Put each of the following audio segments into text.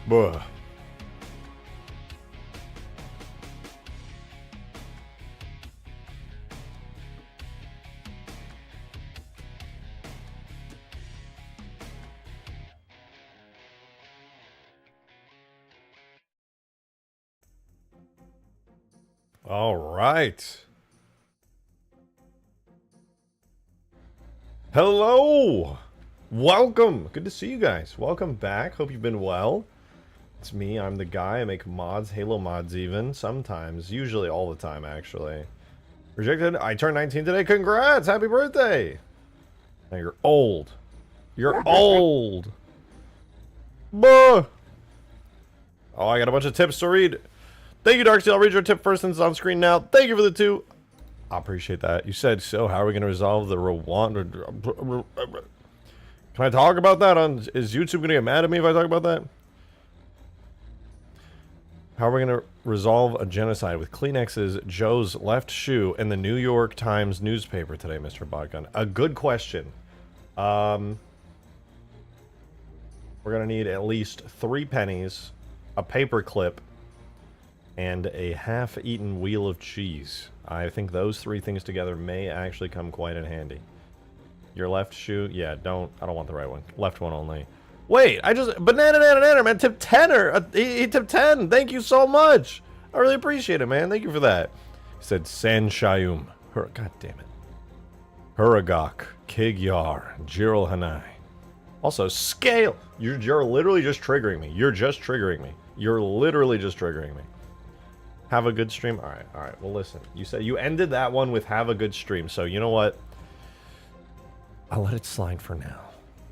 Buh. All right. Hello. Welcome. Good to see you guys. Welcome back. Hope you've been well. It's me. I'm the guy. I make mods, Halo mods even. Sometimes. Usually all the time, actually. Rejected. I turned 19 today. Congrats. Happy birthday. Now you're old. You're old. Buh. Oh, I got a bunch of tips to read. Thank you, Darkseid. I'll read your tip first since it's on screen now. Thank you for the 2. I appreciate that. You said, so how are we going to resolve the Rwanda? Can I talk about that? Is YouTube going to get mad at me if I talk about that? How are we going to resolve a genocide with Kleenex's Joe's left shoe in the New York Times newspaper today, Mr. Botgun? A good question. We're gonna need at least 3 pennies, a paper clip, and a half-eaten wheel of cheese. I think those 3 things together may actually come quite in handy. Your left shoe? Yeah, I don't want the right one. Left one only. Wait, banana, man, tip 10er. He tipped 10. Thank you so much. I really appreciate it, man. Thank you for that. He said, San Shayum. God damn it. Huragok, Kigyar, Jiril Hanai. Also, scale. You're literally just triggering me. You're just triggering me. You're literally just triggering me. Have a good stream. All right. Well, listen. You said you ended that one with have a good stream. So you know what? I'll let it slide for now.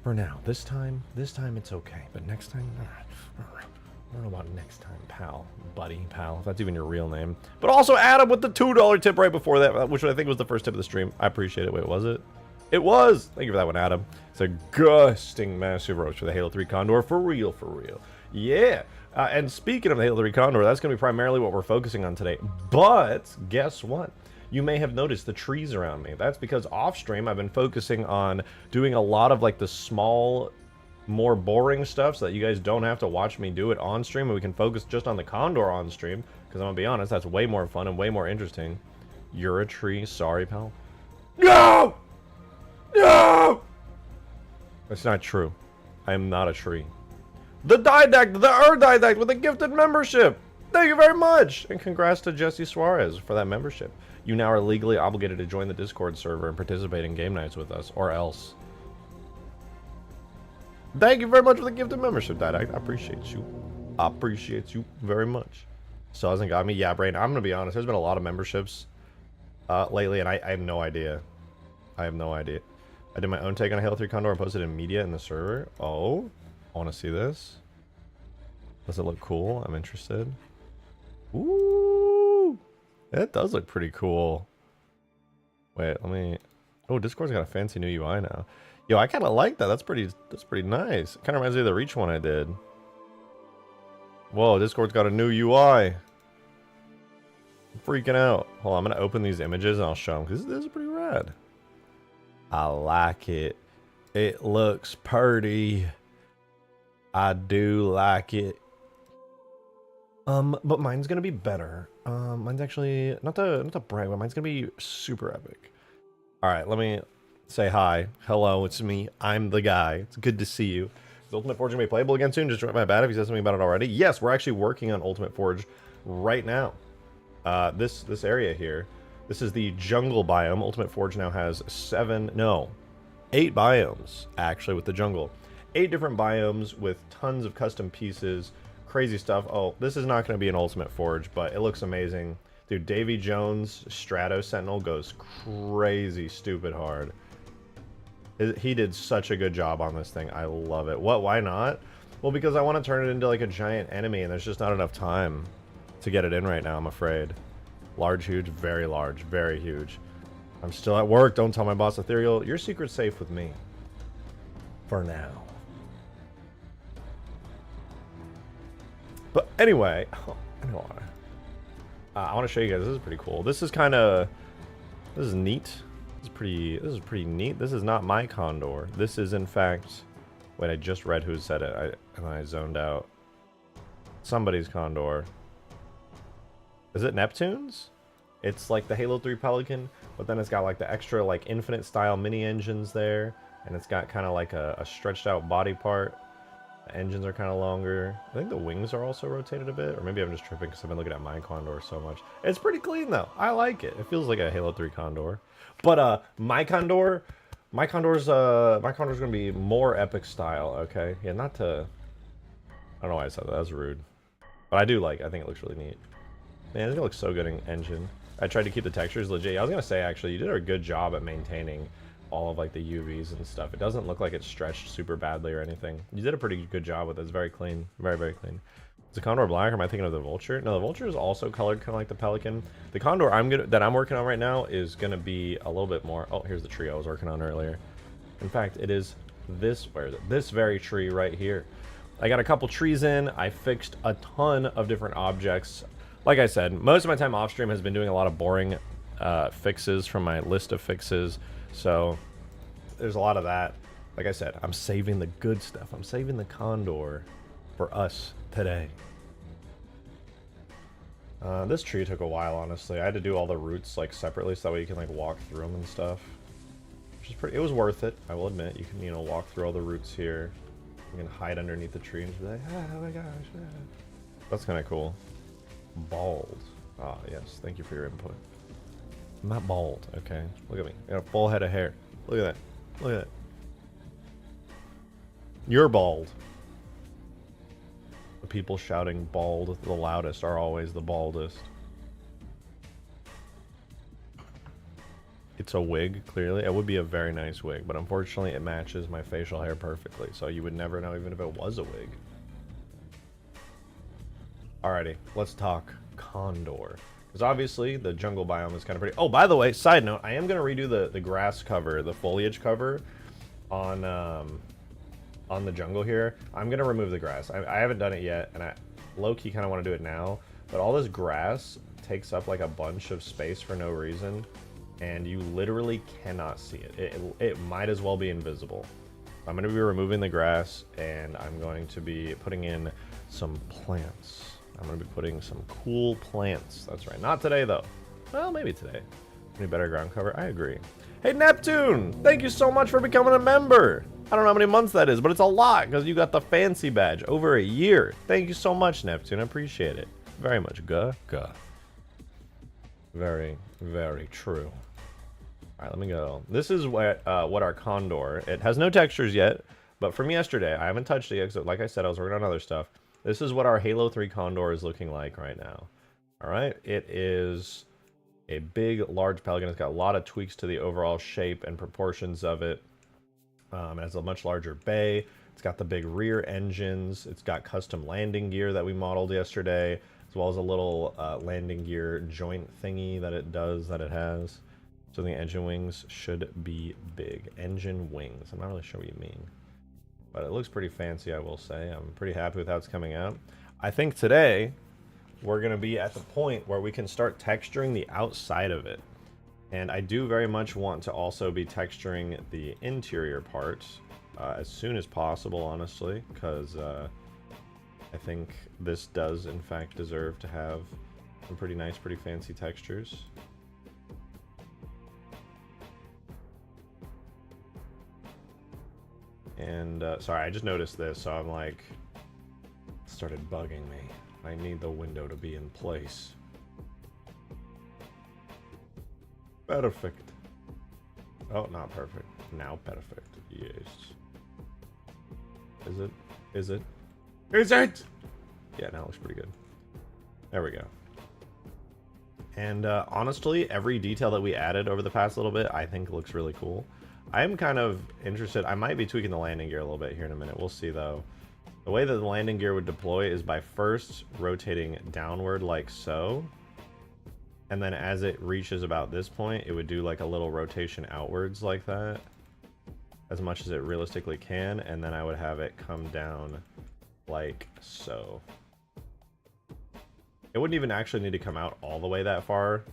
For now. This time it's okay. But next time, I don't know about next time, pal, buddy, pal. If that's even your real name. But also Adam with the $2 tip right before that, which I think was the first tip of the stream. I appreciate it. Wait, was it? It was! Thank you for that one, Adam. It's a gusting massive roast for the Halo 3 Condor. For real, for real. Yeah! And speaking of the Halo 3 Condor, that's going to be primarily what we're focusing on today. But, guess what? You may have noticed the trees around me. That's because off-stream I've been focusing on doing a lot of like the small, more boring stuff so that you guys don't have to watch me do it on-stream and we can focus just on the Condor on-stream. Because I'm going to be honest, that's way more fun and way more interesting. You're a tree. Sorry, pal. No! No! That's not true. I am not a tree. The Didact with a gifted membership! Thank you very much! And congrats to Jesse Suarez for that membership. You now are legally obligated to join the Discord server and participate in game nights with us, or else. Thank you very much for the gifted membership, Didact. I appreciate you. I appreciate you very much. Still hasn't got me? Yeah, Brain, I'm gonna be honest, there's been a lot of memberships lately, and I have no idea. I have no idea. I did my own take on a Halo 3 Condor and posted in media in the server. Oh, I want to see this. Does it look cool? I'm interested. Ooh, it does look pretty cool. Wait, let me. Oh, Discord's got a fancy new UI now. Yo, I kind of like that. That's pretty nice. It kind of reminds me of the Reach one I did. Whoa, Discord's got a new UI. I'm freaking out. Hold on, I'm gonna open these images and I'll show them because this is pretty rad. I like it. It looks pretty. I do like it. But mine's gonna be better. Mine's actually not to brag, but mine's gonna be super epic. All right, let me say hi. Hello, it's me. I'm the guy. It's good to see you. Is Ultimate Forge gonna be playable again soon? Just my bad if you said something about it already. Yes, we're actually working on Ultimate Forge right now. This area here. This is the jungle biome. Ultimate Forge now has 8 biomes, actually, with the jungle. 8 different biomes with tons of custom pieces, crazy stuff. Oh, this is not going to be an Ultimate Forge, but it looks amazing. Dude, Davy Jones' Strato Sentinel goes crazy stupid hard. He did such a good job on this thing. I love it. What? Why not? Well, because I want to turn it into like a giant enemy, and there's just not enough time to get it in right now, I'm afraid. Large, huge, very huge. I'm still at work. Don't tell my boss, Ethereal. Your secret's safe with me. For now. But anyway, I want to show you guys. This is pretty cool. This is neat. This is pretty neat. This is not my Condor. This is in fact. Wait, I just read who said it. And I zoned out. Somebody's Condor. Is it Neptune's? It's like the Halo 3 Pelican, but then it's got like the extra like infinite style mini engines there, and it's got kind of like a stretched out body part. The engines are kind of longer. I think the wings are also rotated a bit, or maybe I'm just tripping because I've been looking at my Condor so much. It's pretty clean though. I like it. It feels like a Halo 3 Condor. But my Condor's gonna be more epic style. Okay, yeah, not to. I don't know why I said that. That was rude, but I think it looks really neat. Man, it's gonna look so good in engine. I tried to keep the textures legit. I was gonna say actually, you did a good job at maintaining all of like the UVs and stuff. It doesn't look like it's stretched super badly or anything. You did a pretty good job with it. It's very clean, very clean. Is the Condor black, or am I thinking of the Vulture? No, the Vulture is also colored kind of like the Pelican. The Condor that I'm working on right now is gonna be a little bit more. Oh, here's the tree I was working on earlier. In fact, it is this. Where is it? This very tree right here. I got a couple trees in. I fixed a ton of different objects. like I said, most of my time off stream has been doing a lot of boring fixes from my list of fixes. So there's a lot of that. Like I said, I'm saving the good stuff. I'm saving the Condor for us today. This tree took a while, honestly. I had to do all the roots like separately so that way you can like walk through them and stuff. Which is pretty, it was worth it, I will admit. You can, you know, walk through all the roots here. You can hide underneath the tree and be like, oh my gosh. That's kind of cool. Bald. Ah, yes. Thank you for your input. I'm not bald, okay? Look at me. I got a full head of hair. Look at that. Look at that. You're bald. The people shouting bald the loudest are always the baldest. It's a wig, clearly. It would be a very nice wig, but unfortunately it matches my facial hair perfectly, so you would never know even if it was a wig. Alrighty, let's talk Condor. Because obviously the jungle biome is kind of pretty... Oh, by the way, side note, I am going to redo the grass cover, the foliage cover on the jungle here. I'm going to remove the grass. I haven't done it yet, and I low-key kind of want to do it now. But all this grass takes up like a bunch of space for no reason, and you literally cannot see it. It might as well be invisible. I'm going to be removing the grass, and I'm going to be putting in some plants. I'm going to be putting some cool plants. That's right. Not today, though. Well, maybe today. Need better ground cover? I agree. Hey, Neptune! Thank you so much for becoming a member. I don't know how many months that is, but it's a lot because you got the fancy badge. Over a year. Thank you so much, Neptune. I appreciate it. Very much. Guh. Very, very true. Alright, let me go. This is what our Condor... It has no textures yet, but from yesterday, I haven't touched it yet, because like I said, I was working on other stuff. This is what our Halo 3 Condor is looking like right now. Alright, it is a big, large pelican. It's got a lot of tweaks to the overall shape and proportions of it. It has a much larger bay. It's got the big rear engines. It's got custom landing gear that we modeled yesterday, as well as a little landing gear joint thingy that it has. So the engine wings should be big. Engine wings. I'm not really sure what you mean. But it looks pretty fancy, I will say. I'm pretty happy with how it's coming out. I think today we're going to be at the point where we can start texturing the outside of it. And I do very much want to also be texturing the interior parts as soon as possible, honestly, because I think this does, in fact, deserve to have some pretty nice, pretty fancy textures. And, sorry, I just noticed this, so I'm like, it started bugging me. I need the window to be in place. Perfect. Oh, not perfect. Now perfect. Yes. Is it? Is it? Is it? Yeah, now it looks pretty good. There we go. And, honestly, every detail that we added over the past little bit, I think looks really cool. I'm kind of interested. I might be tweaking the landing gear a little bit here in a minute. We'll see, though. The way that the landing gear would deploy is by first rotating downward like so. And then as it reaches about this point, it would do like a little rotation outwards like that. As much as it realistically can. And then I would have it come down like so. It wouldn't even actually need to come out all the way that far,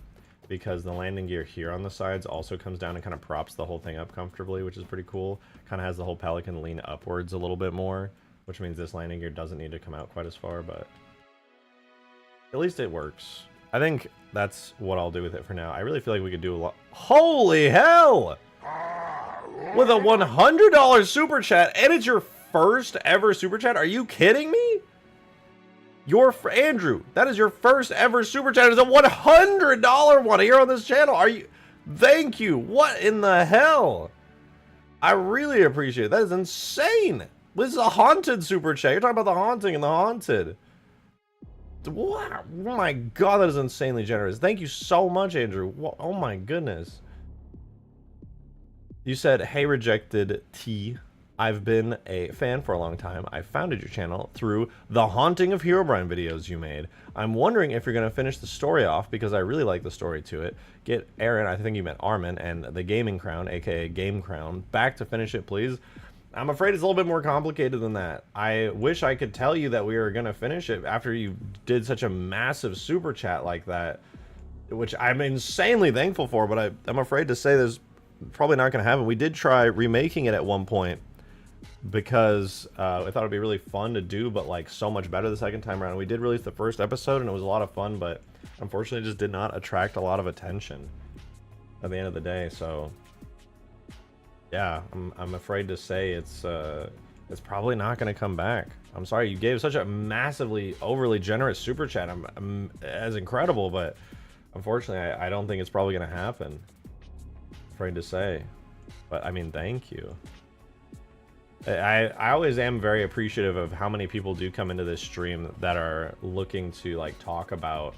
because the landing gear here on the sides also comes down and kind of props the whole thing up comfortably, which is pretty cool. Kind of has the whole Pelican lean upwards a little bit more, which means this landing gear doesn't need to come out quite as far, but at least it works. I think that's what I'll do with it for now. I really feel like we could do a lot. Holy hell! With a $100 super chat, and it's your first ever super chat? Are you kidding me? Andrew, that is your first ever super chat. It's a $100 one here on this channel. Are you? Thank you. What in the hell? I really appreciate it. That is insane. This is a haunted super chat. You're talking about the haunting and the haunted. Wow. Oh my god, that is insanely generous. Thank you so much, Andrew. Oh my goodness. You said, hey, rejected T. I've been a fan for a long time. I founded your channel through the Haunting of Herobrine videos you made. I'm wondering if you're going to finish the story off, because I really like the story to it. Get Aaron, I think you meant Armin, and the Gaming Crown, aka Game Crown, back to finish it, please. I'm afraid it's a little bit more complicated than that. I wish I could tell you that we were going to finish it after you did such a massive super chat like that, which I'm insanely thankful for, but I'm afraid to say there's probably not going to happen. We did try remaking it at one point because I thought it'd be really fun to do, but like so much better the second time around. We did release the first episode and it was a lot of fun, but unfortunately it just did not attract a lot of attention at the end of the day. So yeah, I'm afraid to say it's probably not going to come back. I'm sorry, you gave such a massively overly generous super chat. I'm as incredible, but unfortunately I don't think it's probably going to happen. Afraid to say, but I mean, thank you. I always am very appreciative of how many people do come into this stream that are looking to like talk about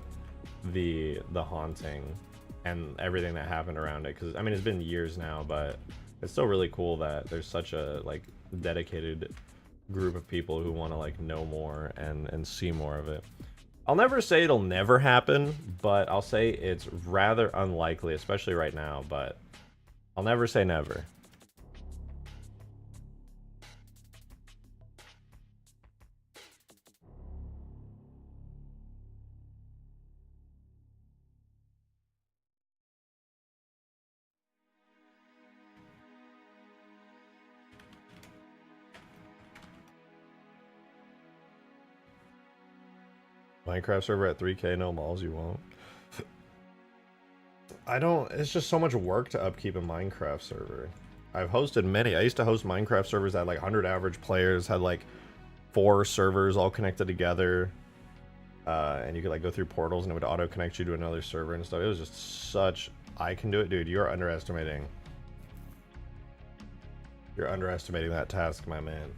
the haunting and everything that happened around it, because I mean it's been years now, but it's still really cool that there's such a like dedicated group of people who want to like know more and see more of it. I'll never say it'll never happen, but I'll say it's rather unlikely, especially right now, but I'll never say never. Minecraft server at 3K, no malls, you won't. I don't, it's just so much work to upkeep a Minecraft server. I've hosted many. I used to host Minecraft servers that had like 100 average players, had like 4 servers all connected together. And you could like go through portals and it would auto connect you to another server and stuff. It was just such, I can do it, dude. You're underestimating. You're underestimating that task, my man.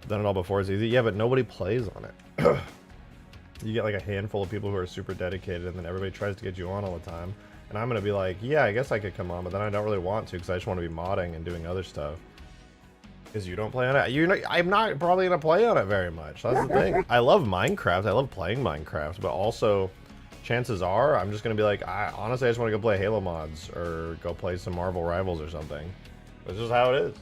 Done it all before, it's easy. Yeah, but nobody plays on it. You get like a handful of people who are super dedicated and then everybody tries to get you on all the time. And I'm gonna be like, yeah, I guess I could come on, but then I don't really want to because I just want to be modding and doing other stuff. Because you don't play on it. You know, I'm not probably gonna play on it very much. That's the thing. I love Minecraft. I love playing Minecraft, but also chances are I'm just gonna be like, honestly, I just want to go play Halo mods or go play some Marvel Rivals or something. That's just how it is.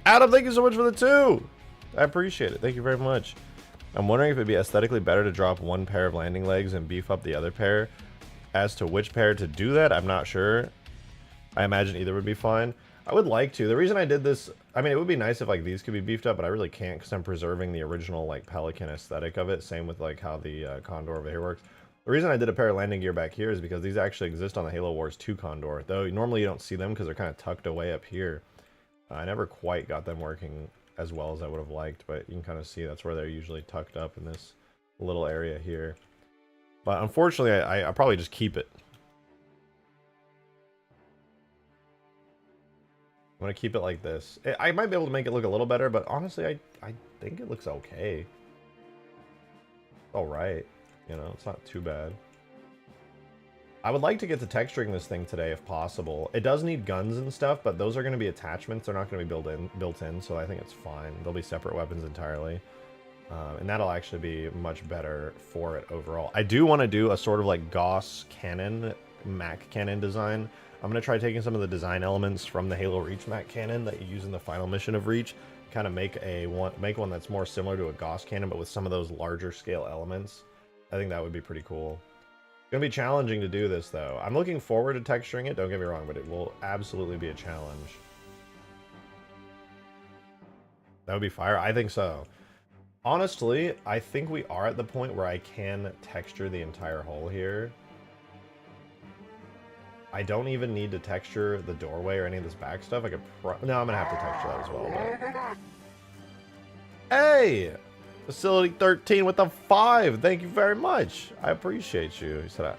Adam, thank you so much for the 2. I appreciate it. Thank you very much. I'm wondering if it'd be aesthetically better to drop one pair of landing legs and beef up the other pair. As to which pair to do that, I'm not sure. I imagine either would be fine. I would like to. The reason I did this, I mean, it would be nice if like these could be beefed up, but I really can't because I'm preserving the original like Pelican aesthetic of it. Same with like how the Condor over here works. The reason I did a pair of landing gear back here is because these actually exist on the Halo Wars 2 Condor, though normally you don't see them because they're kind of tucked away up here. I never quite got them working as well as I would have liked, but you can kind of see that's where they're usually tucked up in this little area here. But unfortunately, I'll probably just keep it. I'm going to keep it like this. I might be able to make it look a little better, but honestly, I think it looks okay. All right. You know, it's not too bad. I would like to get to texturing this thing today if possible. It does need guns and stuff, but those are going to be attachments. They're not going to be built in, so I think it's fine. They'll be separate weapons entirely. And that'll actually be much better for it overall. I do want to do a sort of like Gauss cannon, Mac cannon design. I'm going to try taking some of the design elements from the Halo Reach Mac cannon that you use in the final mission of Reach, kind of make one that's more similar to a Gauss cannon, but with some of those larger scale elements. I think that would be pretty cool. It's going to be challenging to do this, though. I'm looking forward to texturing it, don't get me wrong, but it will absolutely be a challenge. That would be fire? I think so. Honestly, I think we are at the point where I can texture the entire hull here. I don't even need to texture the doorway or any of this back stuff. I could no, I'm going to have to texture that as well. But... Hey! Facility 13 with a 5. Thank you very much. I appreciate you. He said,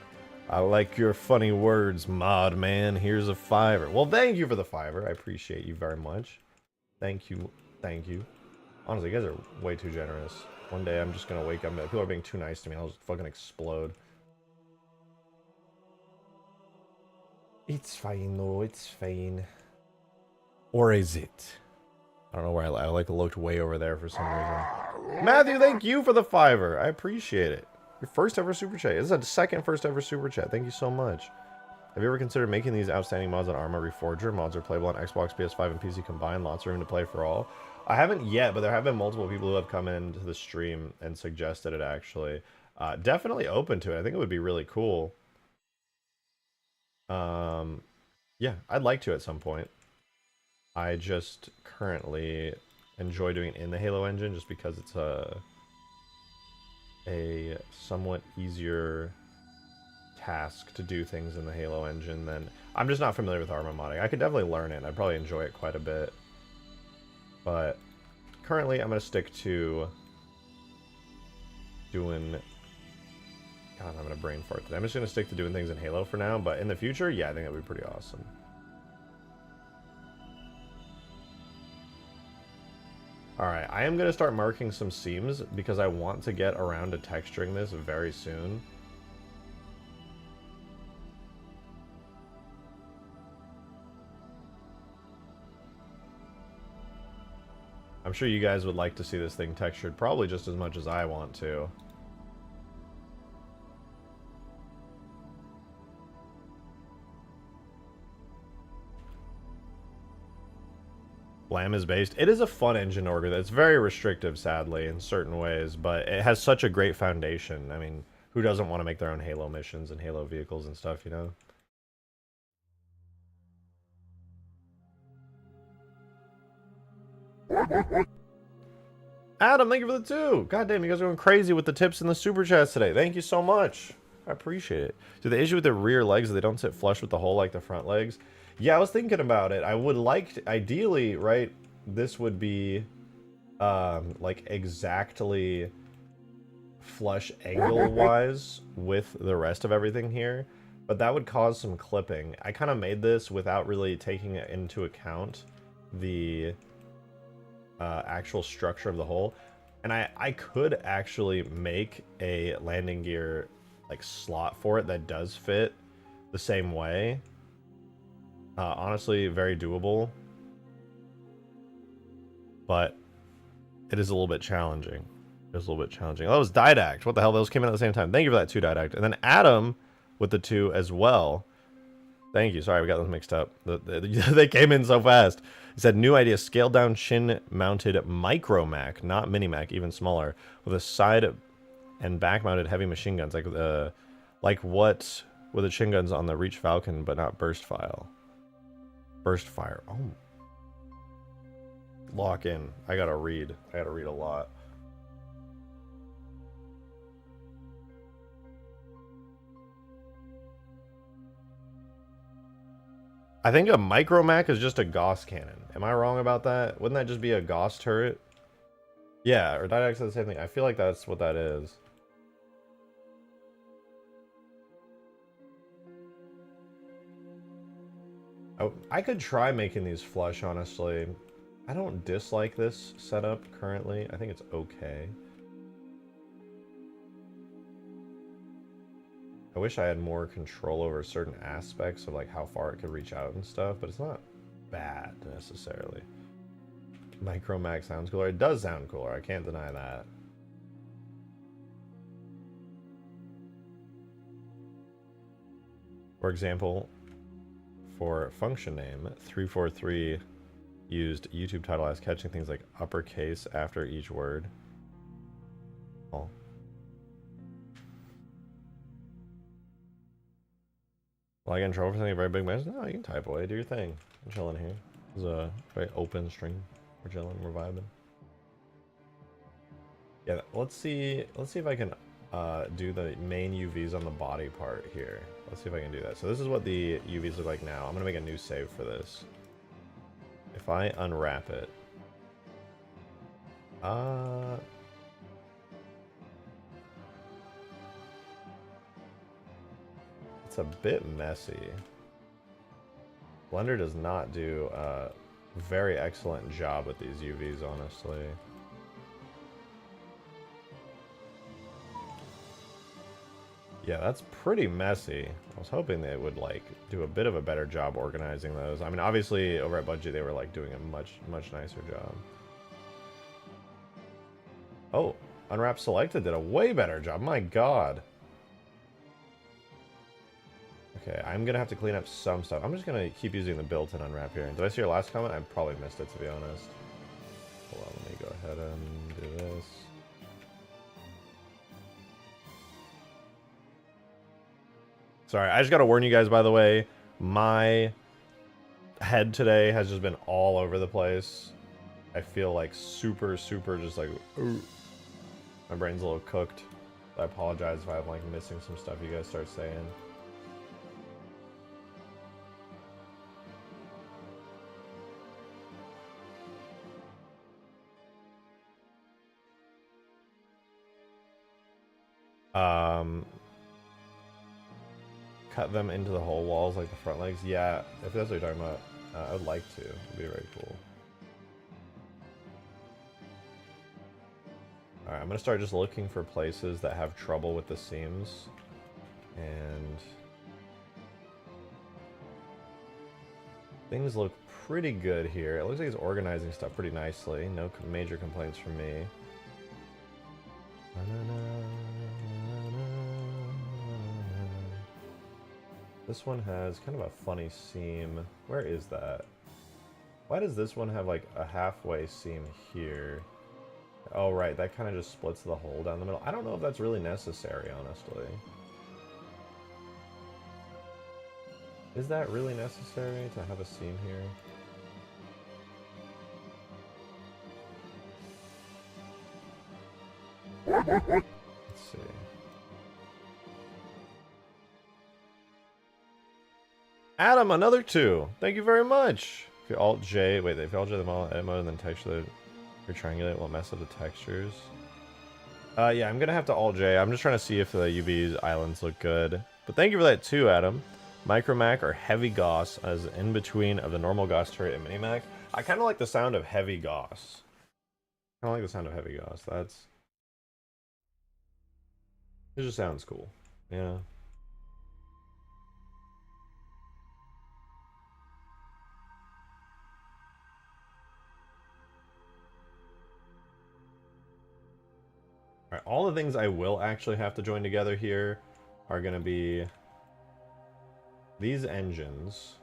I like your funny words, mod man. Here's a 5er. Well, thank you for the 5er. I appreciate you very much. Thank you. Thank you. Honestly, you guys are way too generous. One day I'm just going to wake up and people are being too nice to me. I'll just fucking explode. . It's fine, though. It's fine. Or is it? I don't know where I like looked way over there for some reason. Matthew, thank you for the $5. I appreciate it. Your first ever super chat. This is a second first ever super chat. Thank you so much. Have you ever considered making these outstanding mods on Arma Reforger? Mods are playable on Xbox, PS5, and PC combined. Lots of room to play for all. I haven't yet, but there have been multiple people who have come into the stream and suggested it, actually. Definitely open to it. I think it would be really cool. Yeah, I'd like to at some point. I just currently enjoy doing it in the Halo engine just because it's a somewhat easier task to do things in the Halo engine than... I'm just not familiar with Arma modding. I could definitely learn it. I'd probably enjoy it quite a bit. But currently I'm going to stick to doing... God, I'm going to brain fart today. I'm just going to stick to doing things in Halo for now, but in the future, yeah, I think that would be pretty awesome. Alright, I am going to start marking some seams because I want to get around to texturing this very soon. I'm sure you guys would like to see this thing textured probably just as much as I want to. Lamb is based. It is a fun engine order that's very restrictive, sadly, in certain ways, but it has such a great foundation. I mean, who doesn't want to make their own Halo missions and Halo vehicles and stuff, you know? Adam, thank you for the 2. God damn, you guys are going crazy with the tips and the super chats today. Thank you so much. I appreciate it. So the issue with the rear legs is they don't sit flush with the hole like the front legs. Yeah, I was thinking about it. I would like to, ideally, right, this would be like exactly flush angle-wise with the rest of everything here, but that would cause some clipping. I kind of made this without really taking into account the actual structure of the hole, and I could actually make a landing gear like slot for it that does fit the same way. Honestly, very doable, but it is a little bit challenging. It's a little bit challenging. Oh, that was Didact. What the hell? Those came in at the same time. Thank you for that too, Didact. And then Adam with the 2 as well. Thank you. Sorry, we got those mixed up. They came in so fast. It said, new idea, scaled down chin mounted micro Mac, not mini Mac, even smaller, with a side and back mounted heavy machine guns, like what with the chin guns on the Reach Falcon, but not burst fire. Burst fire. Oh. Lock in. I gotta read. I gotta read a lot. I think a micro Mac is just a Gauss cannon. Am I wrong about that? Wouldn't that just be a Gauss turret? Yeah, or Didact said the same thing. I feel like that's what that is. Oh, I could try making these flush, honestly. I don't dislike this setup currently. I think it's okay. I wish I had more control over certain aspects of like how far it could reach out and stuff, but it's not bad necessarily. Micro Mac sounds cooler. It does sound cooler. I can't deny that. For example, for function name, 343 used YouTube title as catching things like uppercase after each word. Oh. Will I get in trouble for something very big message? No, you can type away, do your thing. I'm chilling here. It's a very open stream. We're chilling, we're vibing. Yeah, let's see if I can do the main UVs on the body part here. Let's see if I can do that. So this is what the UVs look like now. I'm gonna make a new save for this. If I unwrap it, it's a bit messy. Blender does not do a very excellent job with these UVs, honestly. Yeah, that's pretty messy. I was hoping they would, like, do a bit of a better job organizing those. I mean, obviously, over at Budget, they were, like, doing a much nicer job. Oh, Unwrap Selected did a way better job. My god. Okay, I'm gonna have to clean up some stuff. I'm just gonna keep using the built-in Unwrap here. Did I see your last comment? I probably missed it, to be honest. Hold on, let me go ahead and do this. Sorry, I just gotta warn you guys, by the way, my head today has just been all over the place. I feel like super just like, ooh. My brain's a little cooked. I apologize if I'm like missing some stuff you guys start saying. Cut them into the whole walls like the front legs. Yeah, if that's what you're talking about, I would like to. It'd be very cool. Alright, I'm gonna start just looking for places that have trouble with the seams. And things look pretty good here. It looks like it's organizing stuff pretty nicely. No major complaints from me. This one has kind of a funny seam. Where is that? Why does this one have like a halfway seam here? Oh, right, that kind of just splits the hole down the middle. I don't know if that's really necessary, honestly. Is that really necessary to have a seam here? Let's see. Adam, another 2. Thank you very much. If you Alt J, wait, if you Alt J them all in edit mode and then texture your triangulate, will mess up the textures. Yeah, I'm gonna have to Alt J. I'm just trying to see if the UV's islands look good. But thank you for that too, Adam. Micromac or Heavy Goss as in between of the normal Goss turret and Minimac. I kind of like the sound of Heavy Goss. I like the sound of Heavy Goss. It just sounds cool. Yeah. Alright, all the things I will actually have to join together here are going to be these engines.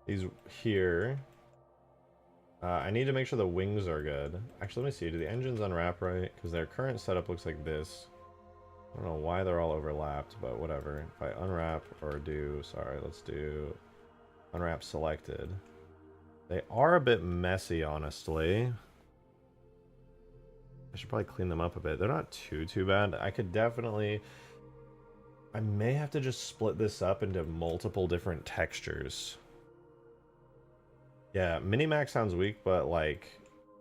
These here. I need to make sure the wings are good. Actually, let me see. Do the engines unwrap right? Because their current setup looks like this. I don't know why they're all overlapped, but whatever. If I unwrap or do... Sorry, let's do unwrap selected. They are a bit messy, honestly. I should probably clean them up a bit. They're not too bad. I could definitely... I may have to just split this up into multiple different textures. Yeah, Minimac sounds weak, but like...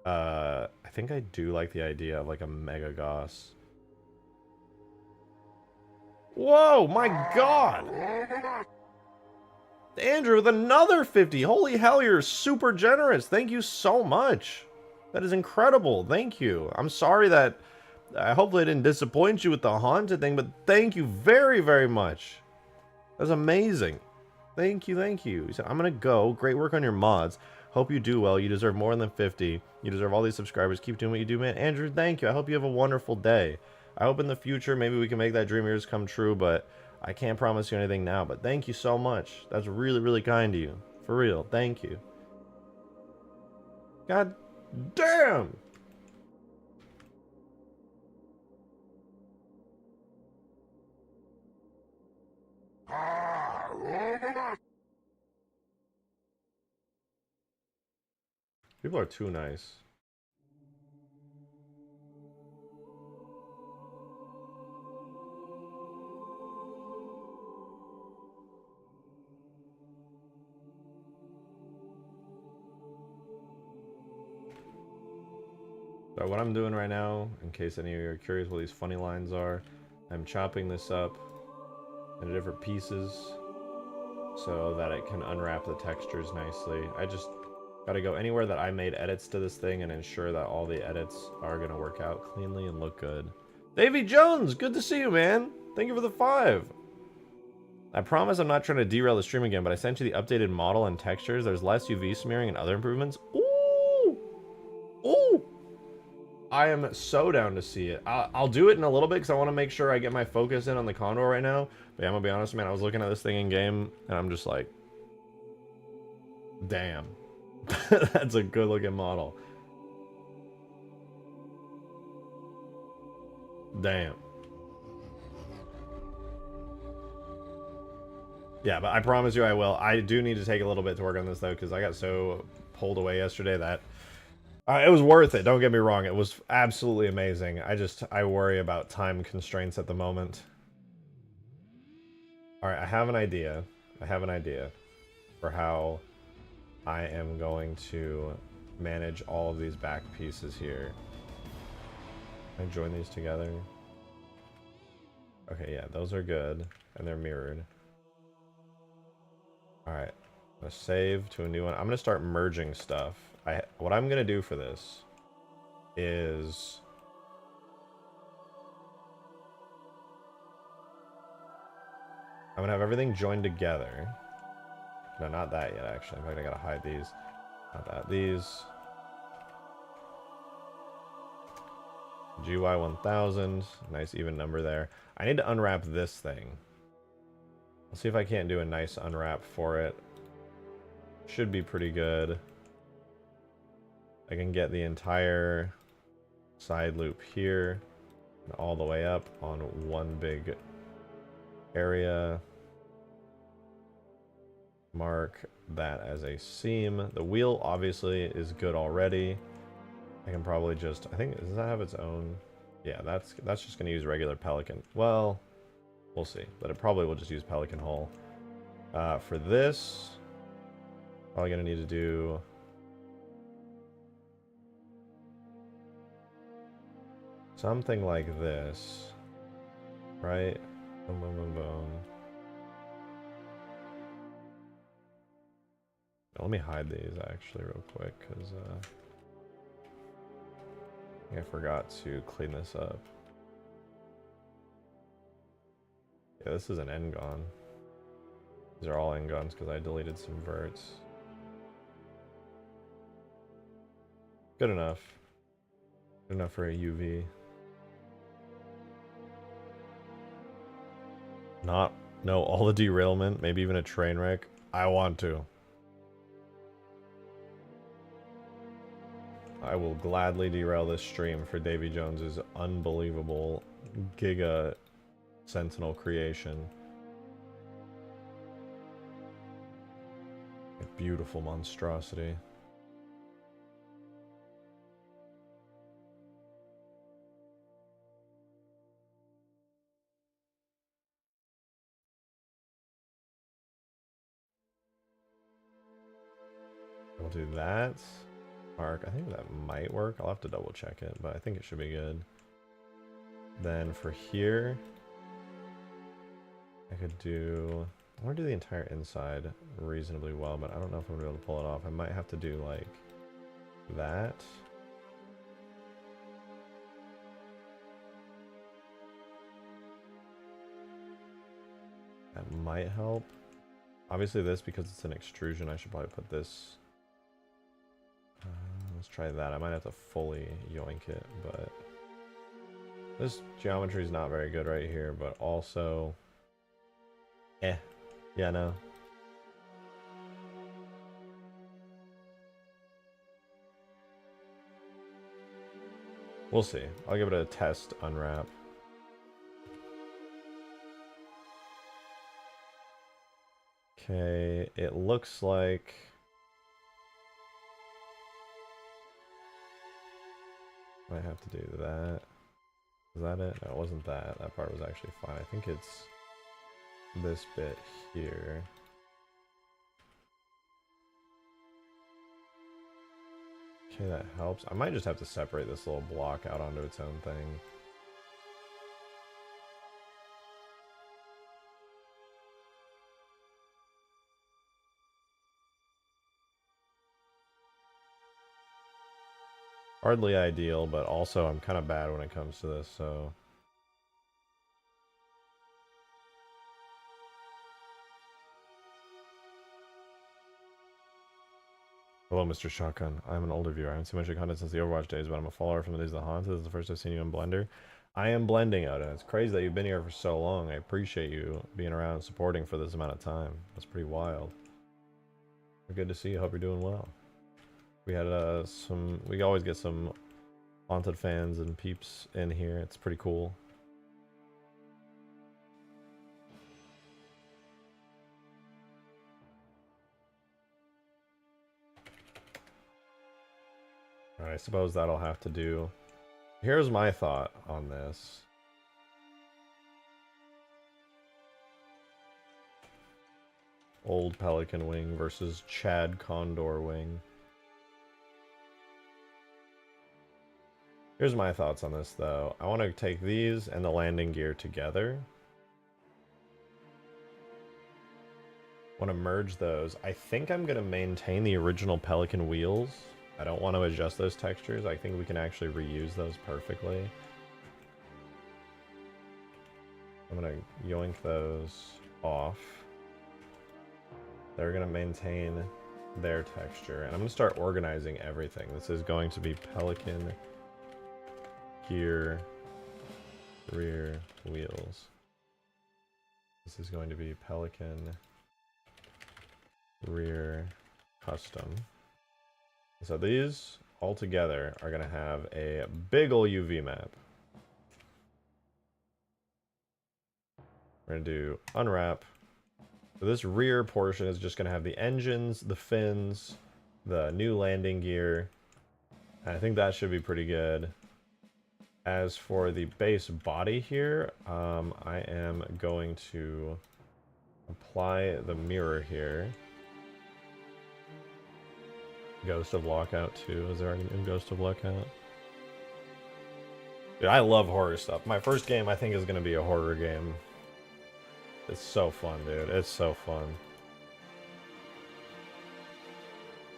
I think I do like the idea of like a Mega Goss. Whoa, my god! Andrew with another 50! Holy hell, you're super generous! Thank you so much! That is incredible. Thank you. I'm sorry that hopefully I didn't disappoint you with the haunted thing, but thank you very much. That's amazing. Thank you, thank you. So I'm gonna go. Great work on your mods. Hope you do well. You deserve more than 50. You deserve all these subscribers. Keep doing what you do, man. Andrew, thank you. I hope you have a wonderful day. I hope in the future maybe we can make that dream of yours come true, but I can't promise you anything now. But thank you so much. That's really kind of you. For real. Thank you. God damn! People are too nice. So what I'm doing right now, in case any of you are curious what these funny lines are, I'm chopping this up into different pieces so that it can unwrap the textures nicely. I just gotta go anywhere that I made edits to this thing and ensure that all the edits are gonna work out cleanly and look good. Davy Jones, good to see you, man. Thank you for the 5. I promise I'm not trying to derail the stream again, but I sent you the updated model and textures. There's less UV smearing and other improvements. Ooh! Ooh! I am so down to see it. I'll do it in a little bit because I want to make sure I get my focus in on the Condor right now. But yeah, I'm going to be honest, man. I was looking at this thing in game, and I'm just like, damn. That's a good looking model. Damn. Yeah, but I promise you I will. I do need to take a little bit to work on this, though, because I got so pulled away yesterday that... it was worth it, don't get me wrong. It was absolutely amazing. I worry about time constraints at the moment. Alright, I have an idea. I have an idea for how I am going to manage all of these back pieces here. Can I join these together? Okay, yeah, those are good. And they're mirrored. Alright. I'm going to save to a new one. I'm going to start merging stuff. What I'm going to do for this is... I'm going to have everything joined together. No, not that yet, actually. In fact, I got to hide these. Not that. These. GY 1000. Nice even number there. I need to unwrap this thing. I'll see if I can't do a nice unwrap for it. Should be pretty good. I can get the entire side loop here and all the way up on one big area. Mark that as a seam. The wheel obviously is good already. I can probably just, I think, does that have its own? Yeah, that's just going to use regular Pelican. Well, we'll see, but it probably will just use Pelican hull. For this, probably going to need to do something like this, right? Boom, boom, boom, boom. Let me hide these actually real quick, because I forgot to clean this up. Yeah, this is an N-gon. These are all N-gons because I deleted some verts. Good enough. Good enough for a UV. No, all the derailment, maybe even a train wreck. I want to. I will gladly derail this stream for Davy Jones's unbelievable Giga Sentinel creation. A beautiful monstrosity. We'll do that. Mark, I think that might work. I'll have to double check it, but I think it should be good. Then for here, I could do... I want to do the entire inside reasonably well, but I don't know if I'm going to be able to pull it off. I might have to do like that. That might help. Obviously this, because it's an extrusion, I should probably put this... let's try that. I might have to fully yoink it, but... this geometry is not very good right here, but also... Yeah, no. We'll see. I'll give it a test unwrap. Okay, it looks like... might have to do that. Is that it? No, it wasn't that. That part was actually fine. I think it's this bit here. Okay, that helps. I might just have to separate this little block out onto its own thing. Hardly ideal, but also I'm kind of bad when it comes to this, so... Hello, Mr. Shotgun. I'm an older viewer. I haven't seen much of your content since the Overwatch days, but I'm a follower from the days of the Haunted. This is the first I've seen you in Blender. I am blending out, and it's crazy that you've been here for so long. I appreciate you being around and supporting for this amount of time. That's pretty wild. Good to see you. Hope you're doing well. We had we always get some Haunted fans and peeps in here. It's pretty cool. I suppose that'll have to do. Here's my thought on this. Old Pelican wing versus Chad Condor wing. Here's my thoughts on this, though. I want to take these and the landing gear together. Want to merge those. I think I'm going to maintain the original Pelican wheels. I don't want to adjust those textures. I think we can actually reuse those perfectly. I'm going to yoink those off. They're going to maintain their texture. And I'm going to start organizing everything. This is going to be Pelican gear rear wheels. This is going to be Pelican rear custom. So these all together are going to have a big ol' UV map. We're going to do unwrap. So this rear portion is just going to have the engines, the fins, the new landing gear. And I think that should be pretty good. As for the base body here, I am going to apply the mirror here. Ghost of Lockout too. Is there a new Ghost of Lockout? Dude, I love horror stuff. My first game, I think, is going to be a horror game. It's so fun, dude. It's so fun.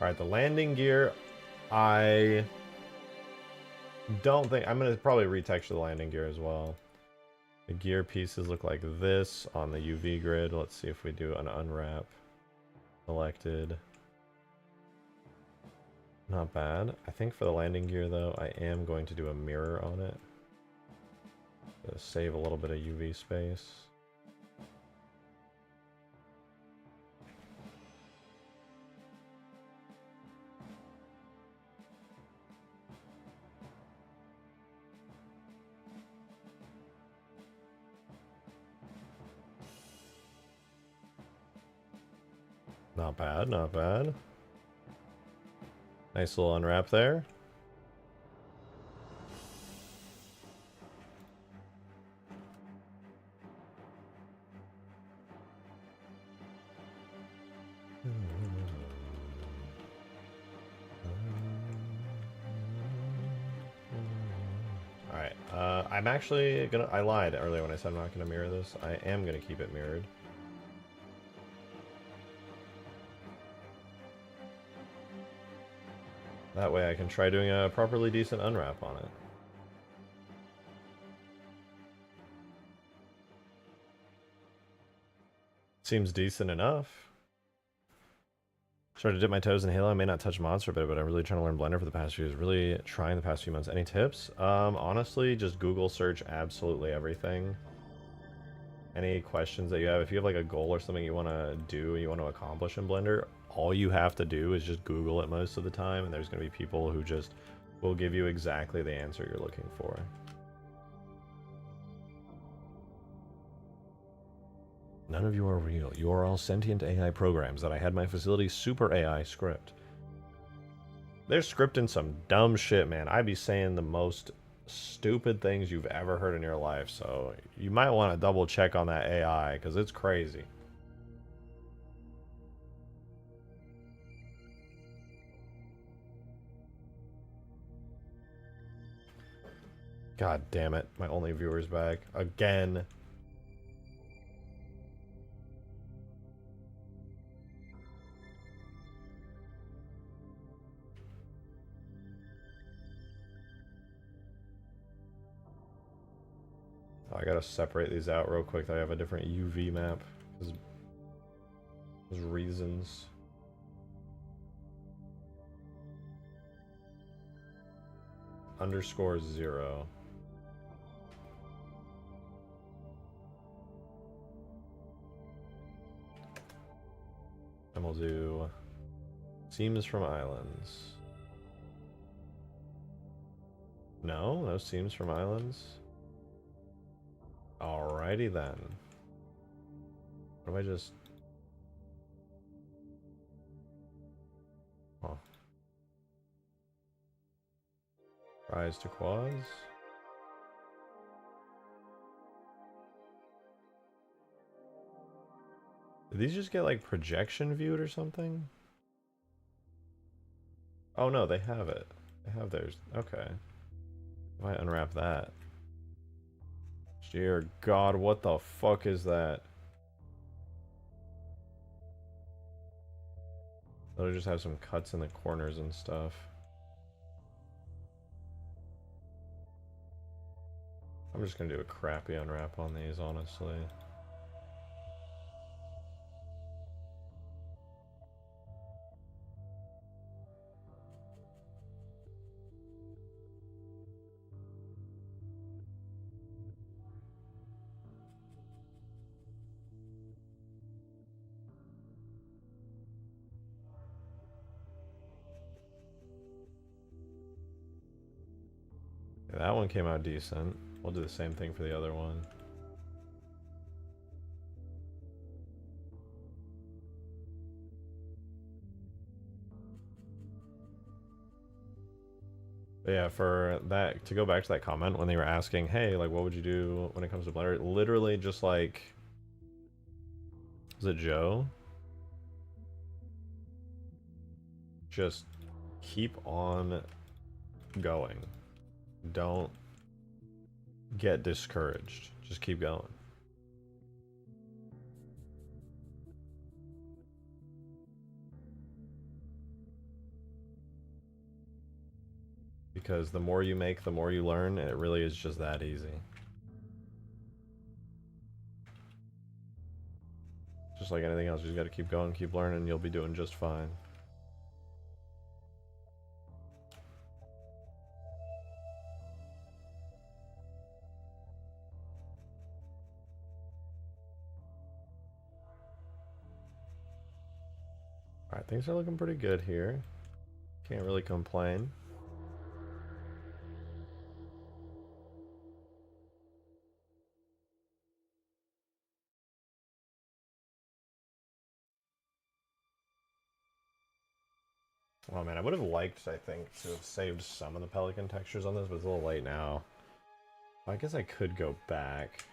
Alright, the landing gear, I don't think... I'm going to probably retexture the landing gear as well. The gear pieces look like this on the UV grid. Let's see if we do an unwrap. Selected. Not bad. I think for the landing gear, though, I am going to do a mirror on it. To save a little bit of UV space. Not bad, not bad. Nice little unwrap there. Alright, I'm actually gonna... I lied earlier when I said I'm not gonna mirror this. I am gonna keep it mirrored. That way I can try doing a properly decent unwrap on it. Seems decent enough. Started to dip my toes in Halo. I may not touch mods for a bit, but I'm really trying to learn Blender for the past few years. Really trying the past few months. Any tips? Honestly, just Google search absolutely everything. Any questions that you have, if you have like a goal or something you want to do, you want to accomplish in Blender, all you have to do is just Google it most of the time, and there's going to be people who just will give you exactly the answer you're looking for. None of you are real. You are all sentient AI programs that I had my facility super AI script. They're scripting some dumb shit, man. I'd be saying the most stupid things you've ever heard in your life, so you might want to double check on that AI, because it's crazy. God damn it, my only viewer's back. Again. I gotta separate these out real quick. I have a different UV map. There's reasons. underscore 0. And we'll do seams from islands. No seams from islands. Alrighty then. What if I just... Huh. Rise to quads. Did these just get like projection viewed or something? Oh no, they have it. They have theirs. Okay. If I unwrap that. Dear God, what the fuck is that? They'll just have some cuts in the corners and stuff. I'm just gonna do a crappy unwrap on these, honestly. Yeah, that one came out decent. We'll do the same thing for the other one. But yeah, for that, to go back to that comment when they were asking, hey, like, what would you do when it comes to Blender? Literally just like, was it Joe? Just keep on going. Don't get discouraged. Just keep going. Because the more you make, the more you learn, and it really is just that easy. Just like anything else, you just gotta keep going, keep learning, you'll be doing just fine. Alright, things are looking pretty good here. Can't really complain. Oh man, I would have liked, I think, to have saved some of the Pelican textures on this, but it's a little late now. I guess I could go back.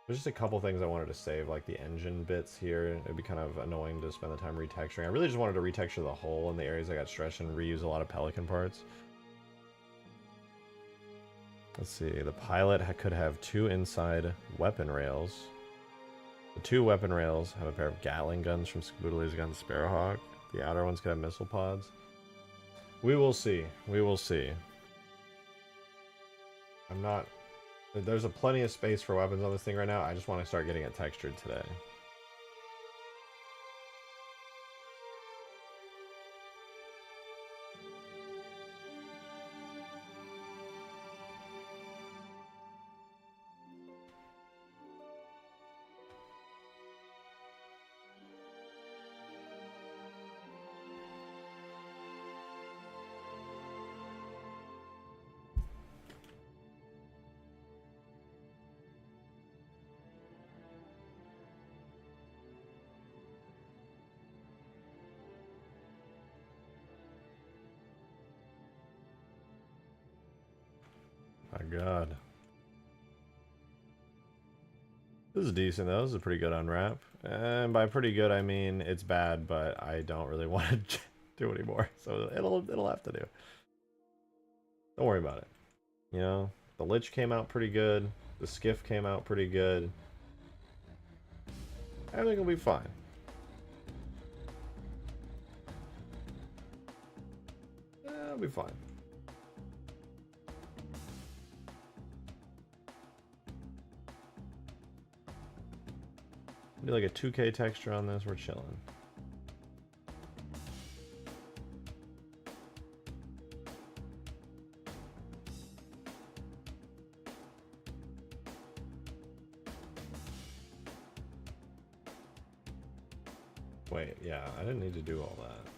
There's just a couple things I wanted to save, like the engine bits here. It'd be kind of annoying to spend the time retexturing. I really just wanted to retexture the hull in the areas I got stretched and reuse a lot of Pelican parts. Let's see, the pilot could have 2 inside weapon rails. The 2 weapon rails have a pair of Gatling guns from Scootly's gun Sparrowhawk. The outer ones could have missile pods. We will see. We will see. I'm not... There's a plenty of space for weapons on this thing right now. I just want to start getting it textured today. My god. This is decent though. This is a pretty good unwrap. And by pretty good I mean it's bad, but I don't really want to do anymore. So it'll have to do. Don't worry about it. You know, the Lich came out pretty good. The Skiff came out pretty good. Everything will be fine. It'll be fine. Do like a 2K texture on this, we're chilling. Wait, yeah, I didn't need to do all that.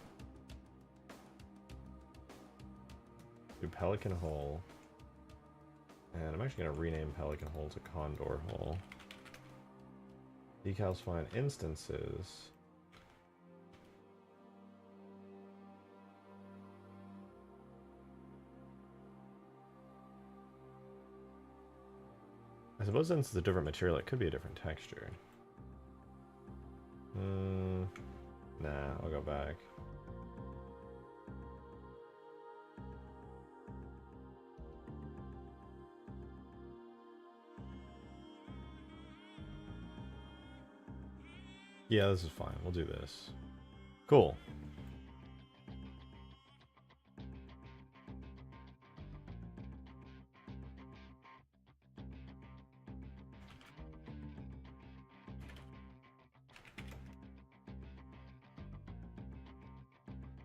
Do Pelican Hole. And I'm actually going to rename Pelican Hole to Condor Hole. Decals find instances. I suppose since it's a different material, it could be a different texture. Nah, I'll go back. Yeah, this is fine. We'll do this. Cool.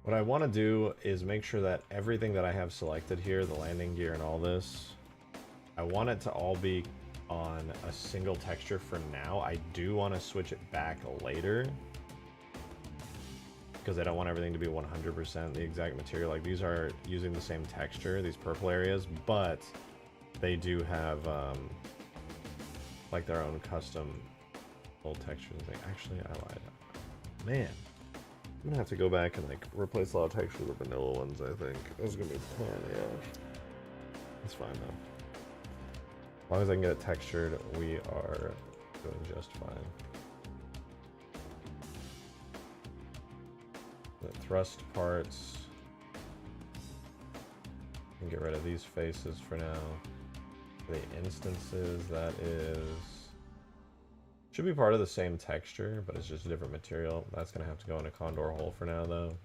What I want to do is make sure that everything that I have selected here, the landing gear and all this, I want it to all be on a single texture for now. I do want to switch it back later because I don't want everything to be 100% the exact material. Like these are using the same texture, these purple areas, but they do have like their own custom little textures. Like, actually, I lied. Man. I'm gonna have to go back and like replace a lot of textures with vanilla ones, I think. That's gonna be a plan, yeah. It's fine though. As long as I can get it textured, we are doing just fine. The thrust parts. And get rid of these faces for now. For the instances, that is... should be part of the same texture, but it's just a different material. That's going to have to go in a Condor hole for now, though.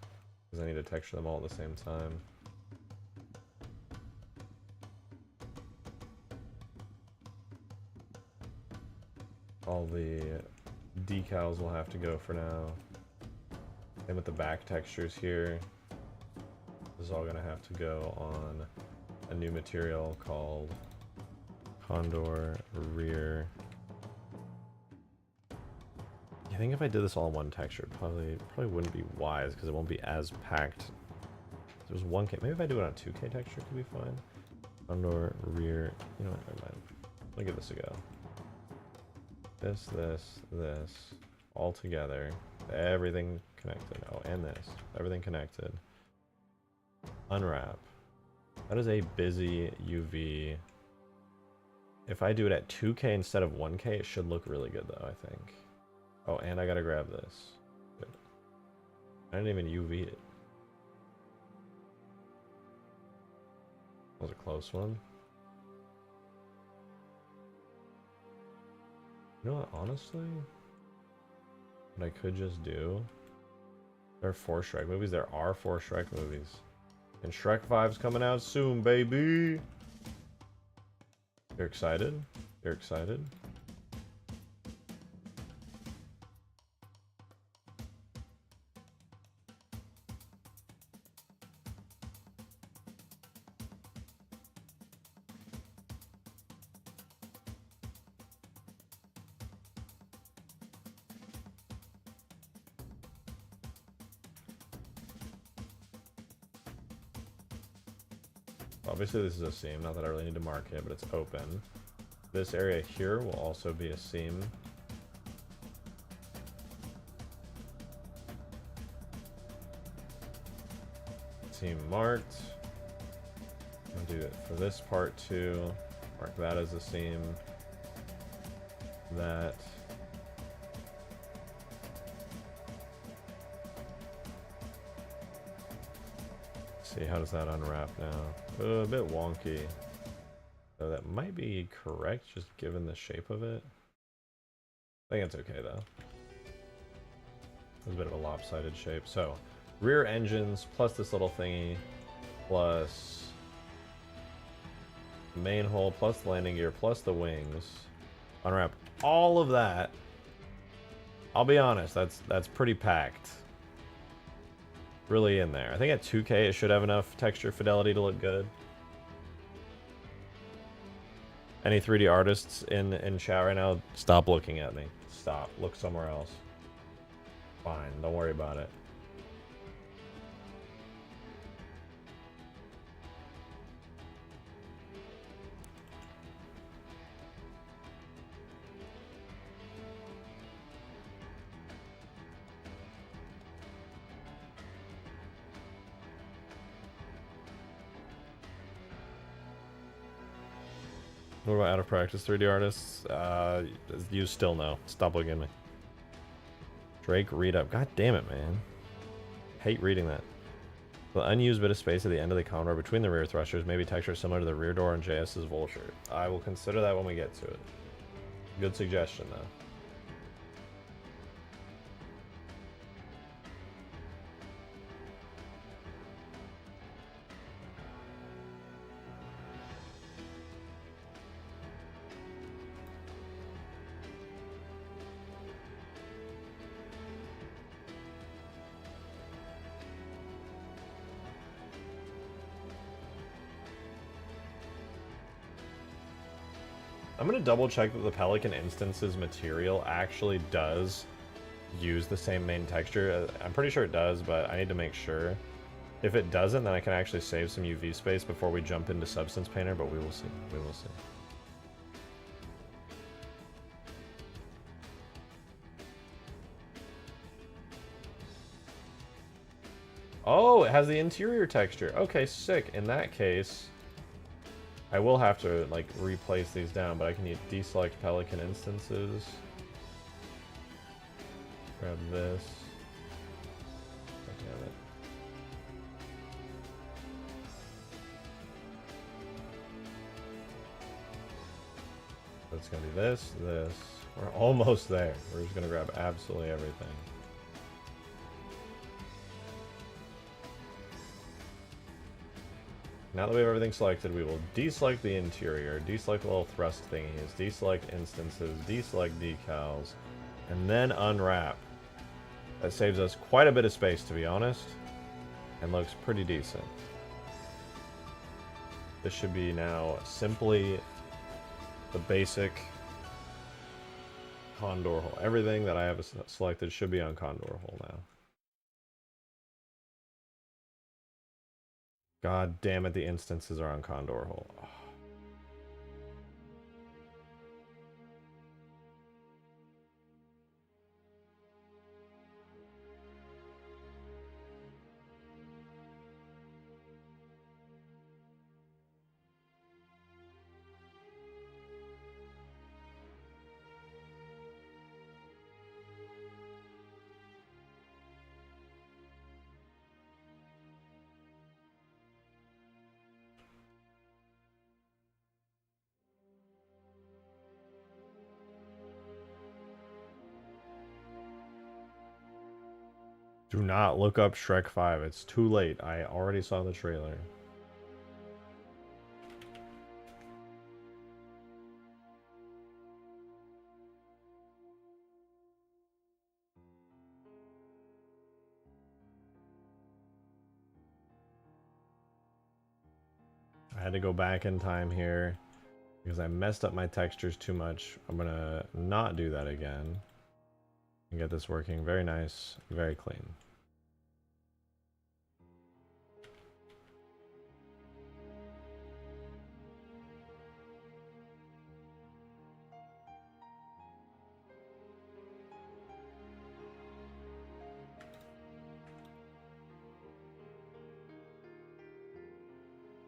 Because I need to texture them all at the same time. All the decals will have to go for now. And with the back textures here, this is all going to have to go on a new material called Condor Rear. I think if I did this all in one texture, probably wouldn't be wise because it won't be as packed. There's 1K. Maybe if I do it on 2K texture, it could be fine. Condor Rear. You know what? Never mind. Let me give this a go. This, all together. Everything connected. Oh, and this. Everything connected. Unwrap. That is a busy UV. If I do it at 2K instead of 1K, it should look really good though, I think. Oh, and I gotta grab this. Good. I didn't even UV it. That was a close one. You know what, honestly? What I could just do... There are 4 Shrek movies. There are 4 Shrek movies. And Shrek 5's coming out soon, baby! You're excited? You're excited? Obviously this is a seam, not that I really need to mark it, but it's open. This area here will also be a seam. Seam marked. I'll do it for this part too. Mark that as a seam. That. See, how does that unwrap now? A bit wonky. So that might be correct, just given the shape of it. I think it's okay though. It's a bit of a lopsided shape. So, rear engines plus this little thingy, plus the main hole, plus the landing gear, plus the wings. Unwrap all of that. I'll be honest, that's pretty packed. Really in there. I think at 2K it should have enough texture fidelity to look good. Any 3D artists in chat right now, stop looking at me. Stop. Look somewhere else. Fine, don't worry about it. What about out of practice 3D artists? You still know. Stop looking at me. Drake read up. God damn it, man. Hate reading that. The unused bit of space at the end of the Condor between the rear thrusters may be texture similar to the rear door on JS's Vulture. I will consider that when we get to it. Good suggestion, though. I'm going to double check that the Pelican instance's material actually does use the same main texture. I'm pretty sure it does, but I need to make sure. If it doesn't, then I can actually save some UV space before we jump into Substance Painter, but we will see. We will see. Oh, it has the interior texture. Okay, sick. In that case, I will have to, like, replace these down, but I can deselect Pelican instances. Grab this. God damn it. So it's gonna be this. We're almost there. We're just gonna grab absolutely everything. Now that we have everything selected, we will deselect the interior, deselect the little thrust thingies, deselect instances, deselect decals, and then unwrap. That saves us quite a bit of space, to be honest, and looks pretty decent. This should be now simply the basic Condor hole. Everything that I have selected should be on Condor hole now. God damn it, the instances are on Condor hole. Oh. Do not look up Shrek 5. It's too late. I already saw the trailer. I had to go back in time here because I messed up my textures too much. I'm gonna not do that again and get this working. Very nice, very clean.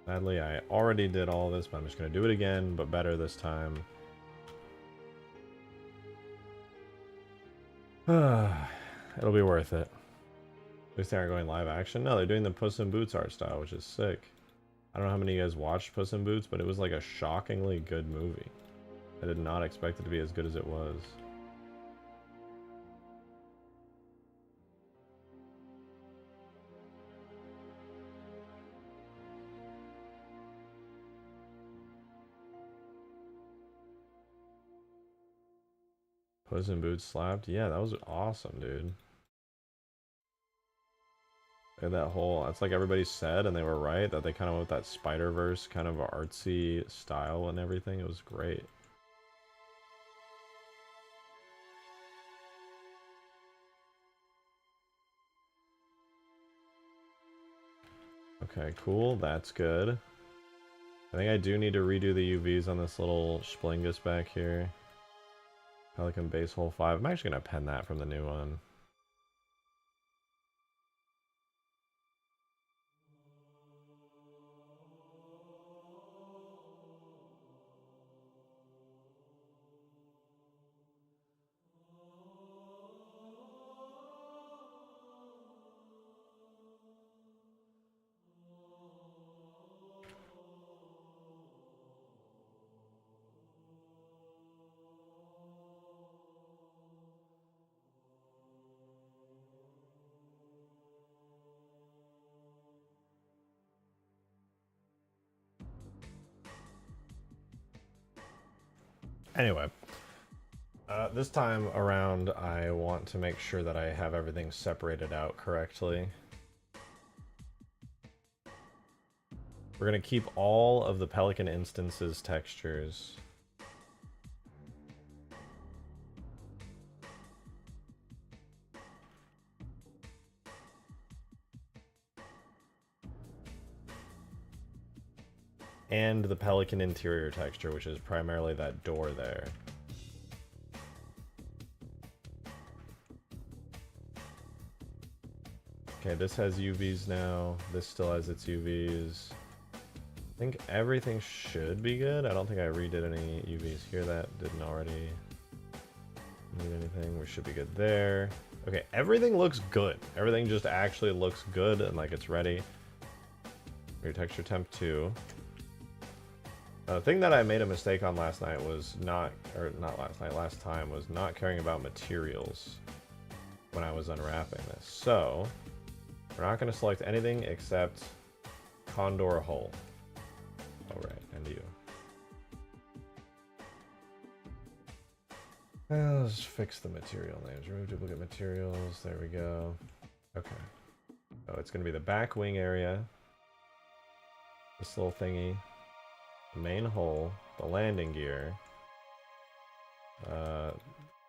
Sadly, I already did all this, but I'm just going to do it again, but better this time. It'll be worth it. At least they aren't going live action. No, they're doing the Puss in Boots art style, which is sick. I don't know how many of you guys watched Puss in Boots, but it was like a shockingly good movie. I did not expect it to be as good as it was. Puss in Boots slapped? Yeah, that was awesome, dude. And that whole, that's like everybody said, and they were right, that they kind of went with that Spider-Verse kind of artsy style and everything. It was great. Okay, cool. That's good. I think I do need to redo the UVs on this little Splingus back here. Pelican base hole 5. I'm actually going to pen that from the new one. Anyway, this time around I want to make sure that I have everything separated out correctly. We're going to keep all of the Pelican instances textures. And the Pelican interior texture, which is primarily that door there. Okay, this has UVs now. This still has its UVs. I think everything should be good. I don't think I redid any UVs here that didn't already need anything. We should be good there. Okay, everything looks good. Everything just actually looks good and like it's ready. Your texture temp 2. The thing that I made a mistake on last night was last time was not caring about materials when I was unwrapping this. So, we're not going to select anything except Condor hull. Alright, and you. Let's fix the material names. Remove duplicate materials. There we go. Okay. So it's going to be the back wing area. This little thingy. The main hull. The landing gear. I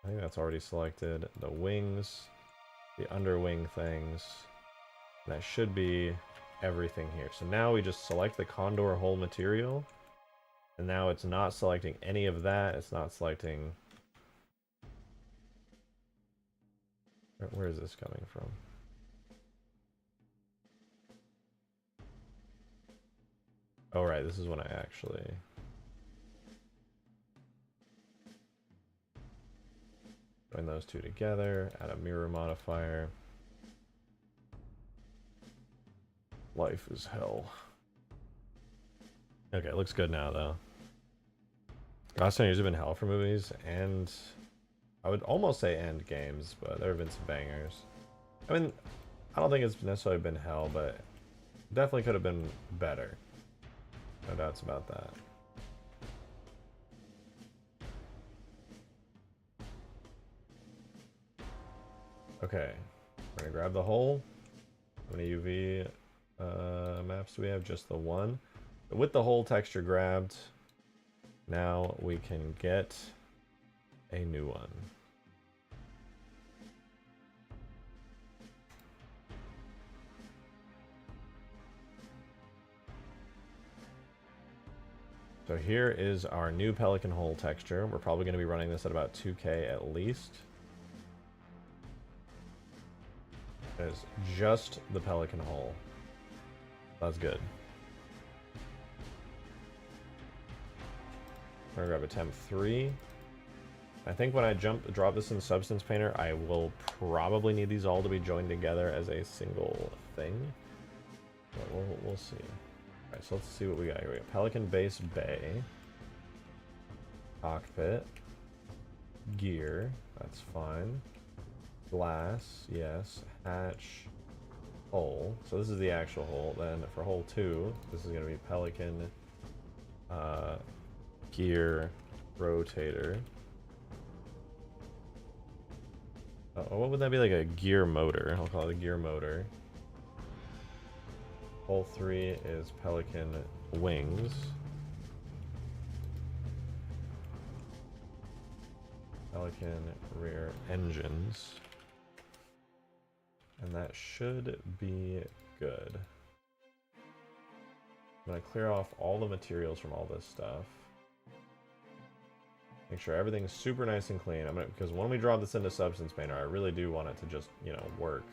think that's already selected. The wings. The underwing things. And that should be everything here. So now we just select the Condor hull material. And now it's not selecting any of that. It's not selecting... Where is this coming from? Oh, right, this is when I actually... join those two together, add a mirror modifier. Life is hell. Okay, it looks good now, though. Last 10 years have been hell for movies, and... I would almost say end games, but there have been some bangers. I mean, I don't think it's necessarily been hell, but definitely could have been better. No doubts about that. Okay, we're gonna grab the hole. How many UV maps do we have? Just the one. But with the whole texture grabbed, now we can get a new one. So here is our new Pelican hull texture. We're probably going to be running this at about 2K at least. It's just the Pelican hull. That's good. I'm going to grab a temp 3. I think when I drop this in Substance Painter, I will probably need these all to be joined together as a single thing. But we'll see. Alright, so let's see what we got here. We got Pelican base bay. Cockpit. Gear. That's fine. Glass. Yes. Hatch. Hull. So this is the actual hull. Then for hull 2, this is going to be Pelican. Gear. Rotator. What would that be, like a gear motor? I'll call it a gear motor. Hull 3 is Pelican wings. Pelican rear engines. And that should be good. I'm gonna clear off all the materials from all this stuff. Make sure everything's super nice and clean. Because when we draw this into Substance Painter, I really do want it to just, you know, work.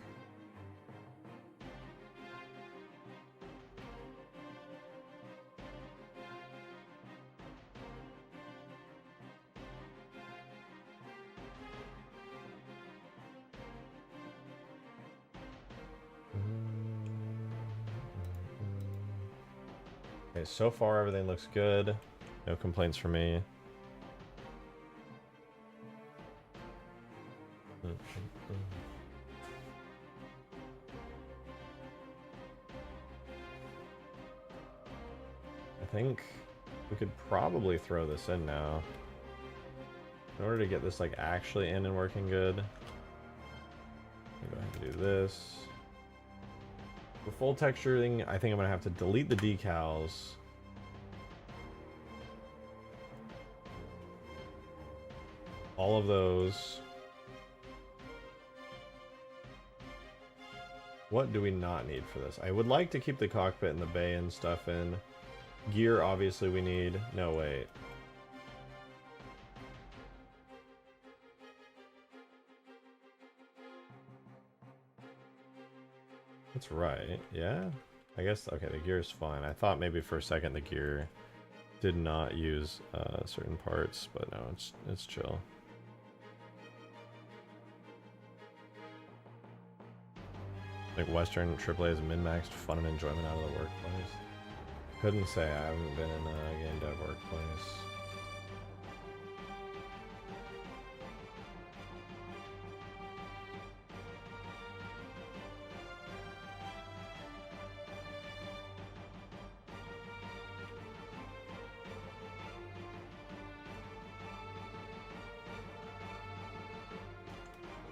Okay, so far everything looks good. No complaints from me. I think we could probably throw this in now. In order to get this like actually in and working good. I'm gonna go ahead and do this. For full texturing, I think I'm gonna have to delete the decals. All of those. What do we not need for this? I would like to keep the cockpit and the bay and stuff in. Gear, obviously, we need. No, wait. That's right, yeah? I guess, okay, the gear is fine. I thought maybe for a second the gear did not use certain parts, but no, it's chill. Like Western AAA is min-maxed fun and enjoyment out of the workplace. Couldn't say, I haven't been in a game dev workplace.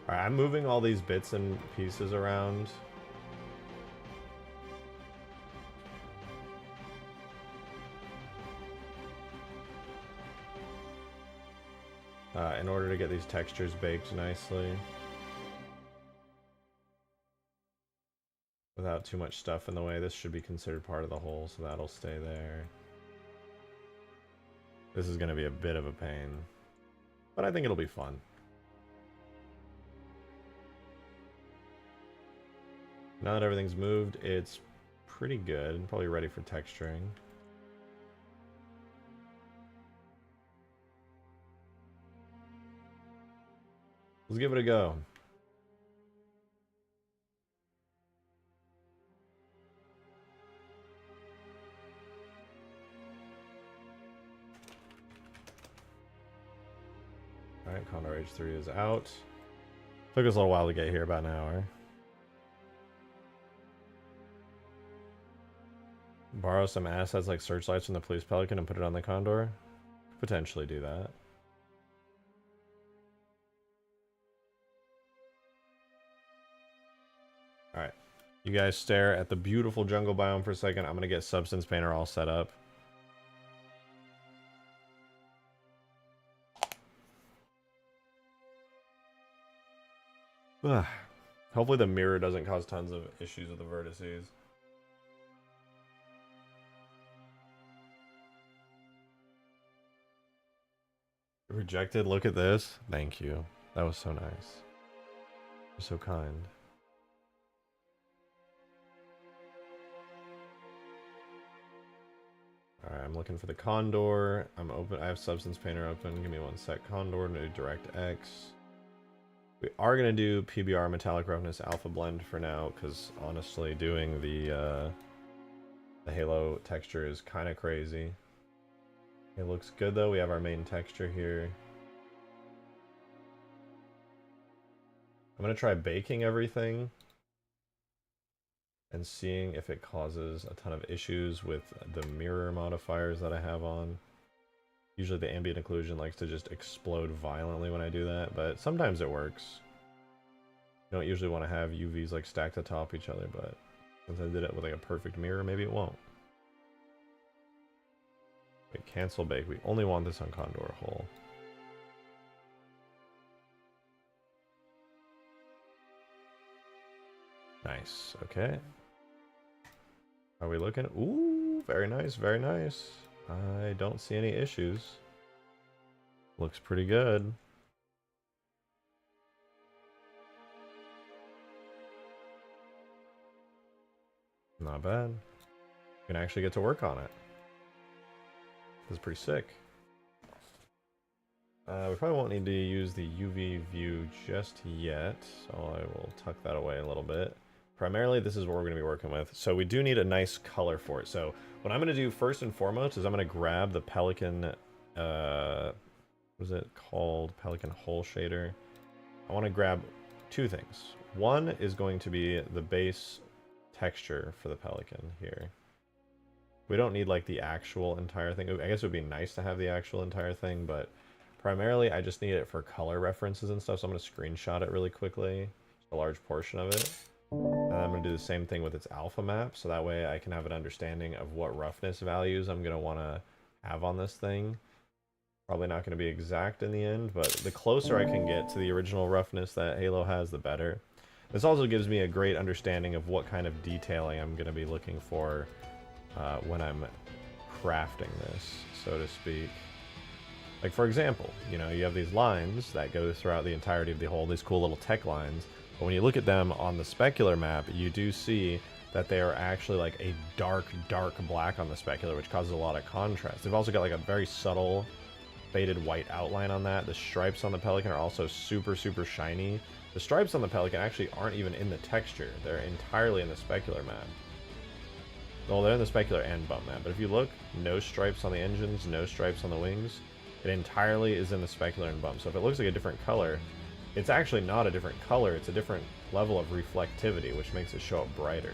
Alright, I'm moving all these bits and pieces around. In order to get these textures baked nicely. Without too much stuff in the way. This should be considered part of the whole, so that'll stay there. This is going to be a bit of a pain. But I think it'll be fun. Now that everything's moved, it's pretty good. Probably ready for texturing. Let's give it a go. Alright, Condor H3 is out. Took us a little while to get here, about an hour. Borrow some assets like searchlights from the police Pelican and put it on the Condor? Potentially do that. Alright. You guys stare at the beautiful jungle biome for a second. I'm gonna get Substance Painter all set up. Ugh. Hopefully the mirror doesn't cause tons of issues with the vertices. Rejected, look at this. Thank you. That was so nice. You're so kind. Alright, I'm looking for the Condor. I'm open. I have Substance Painter open. Give me one sec. Condor, no DirectX. We are going to do PBR Metallic Roughness Alpha Blend for now, because honestly, doing the Halo texture is kind of crazy. It looks good though. We have our main texture here. I'm going to try baking everything and seeing if it causes a ton of issues with the mirror modifiers that I have on. Usually the ambient occlusion likes to just explode violently when I do that, but sometimes it works. You don't usually want to have UVs like stacked atop each other, but since I did it with like a perfect mirror, maybe it won't. Wait, cancel bake. We only want this on Condor whole. Nice, okay. Are we looking? Ooh, Ooh, very nice, very nice. I don't see any issues. Looks pretty good. Not bad. You can actually get to work on it. This is pretty sick. We probably won't need to use the UV view just yet, so I will tuck that away a little bit. Primarily, this is what we're going to be working with. So we do need a nice color for it. So what I'm going to do first and foremost is I'm going to grab the Pelican, what is it called? Pelican Hole Shader. I want to grab two things. One is going to be the base texture for the Pelican here. We don't need like the actual entire thing. I guess it would be nice to have the actual entire thing, but primarily I just need it for color references and stuff, so I'm going to screenshot it really quickly, just a large portion of it. And I'm going to do the same thing with its alpha map, so that way I can have an understanding of what roughness values I'm going to want to have on this thing. Probably not going to be exact in the end, but the closer I can get to the original roughness that Halo has, the better. This also gives me a great understanding of what kind of detailing I'm going to be looking for when I'm crafting this, so to speak. Like, for example, you know, you have these lines that go throughout the entirety of the hole, these cool little tech lines. But when you look at them on the specular map, you do see that they are actually like a dark, dark black on the specular, which causes a lot of contrast. They've also got like a very subtle faded white outline on that. The stripes on the Pelican are also super, super shiny. The stripes on the Pelican actually aren't even in the texture. They're entirely in the specular map. Well, they're in the specular and bump map, but if you look, no stripes on the engines, no stripes on the wings. It entirely is in the specular and bump. So if it looks like a different color, it's actually not a different color, it's a different level of reflectivity, which makes it show up brighter.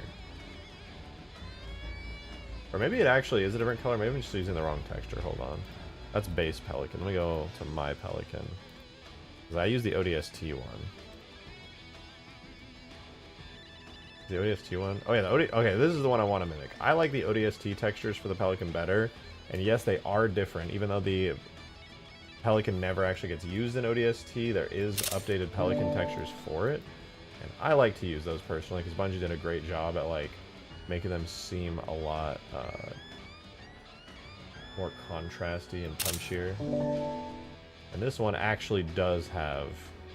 Or maybe it actually is a different color, maybe I'm just using the wrong texture, hold on. That's base Pelican, let me go to my Pelican. Because I use the ODST one. The ODST one? Oh yeah, okay, this is the one I want to mimic. I like the ODST textures for the Pelican better, and yes, they are different, even though the Pelican never actually gets used in ODST. There is updated Pelican textures for it, and I like to use those personally because Bungie did a great job at like making them seem a lot more contrasty and punchier. And this one actually does have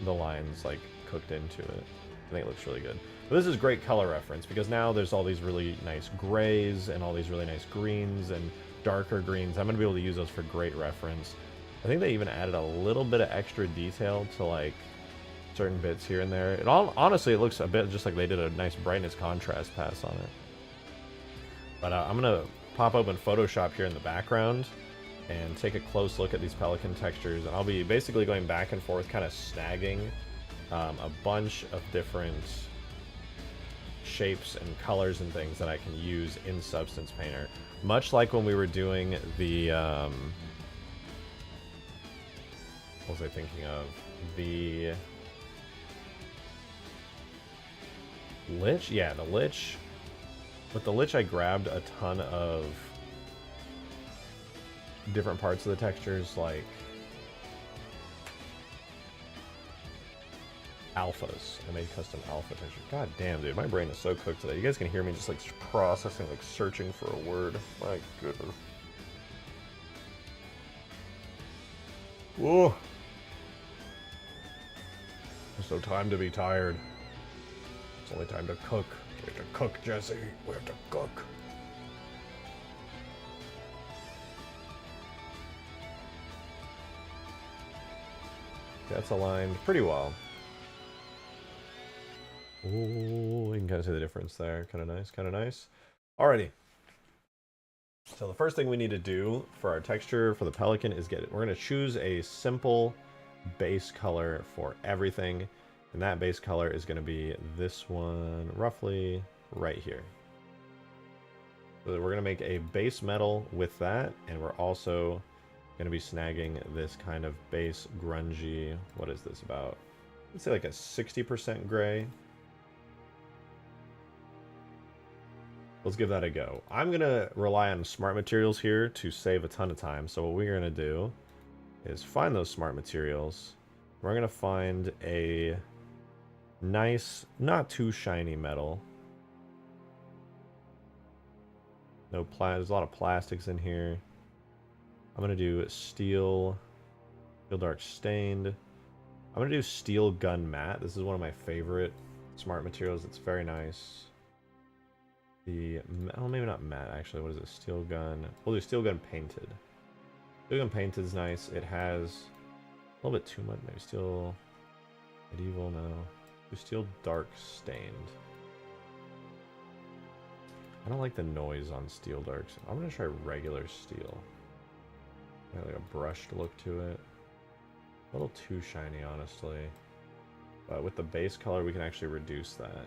the lines like cooked into it. I think it looks really good. But this is great color reference because now there's all these really nice grays and all these really nice greens and darker greens. I'm going to be able to use those for great reference. I think they even added a little bit of extra detail to like certain bits here and there. It honestly, it looks a bit just like they did a nice brightness contrast pass on it. But I'm going to pop open Photoshop here in the background and take a close look at these Pelican textures. And I'll be basically going back and forth, kind of snagging a bunch of different shapes and colors and things that I can use in Substance Painter. Much like when we were doing the... what was I thinking of? The Lich? Yeah, the Lich. With the Lich, I grabbed a ton of different parts of the textures, like alphas. I made custom alpha textures. God damn, dude, my brain is so cooked today. You guys can hear me just like processing, like searching for a word. My goodness. Whoa. There's no time to be tired. It's only time to cook. We have to cook, Jesse. We have to cook. That's aligned pretty well. Oh, you can kind of see the difference there. Kind of nice, kind of nice. Alrighty. So the first thing we need to do for our texture for the Pelican is get it. We're going to choose a simple base color for everything, and that base color is going to be this one roughly right here. So we're going to make a base metal with that, and we're also going to be snagging this kind of base grungy, what is this about? Let's say like a 60% gray. Let's give that a go. I'm going to rely on smart materials here to save a ton of time. So what we're going to do is find those smart materials. We're going to find a nice, not too shiny metal. No there's a lot of plastics in here. I'm gonna do steel dark stained. I'm gonna do steel gun matte. This is one of my favorite smart materials. It's very nice. Oh, maybe not matte actually. What is it? Steel gun. We'll do steel gun painted. Steel gun painted is nice. It has a little bit too much. Maybe steel medieval. No. Do steel dark stained. I don't like the noise on steel darks. I'm gonna try regular steel. Got like a brushed look to it. A little too shiny, honestly. But with the base color, we can actually reduce that.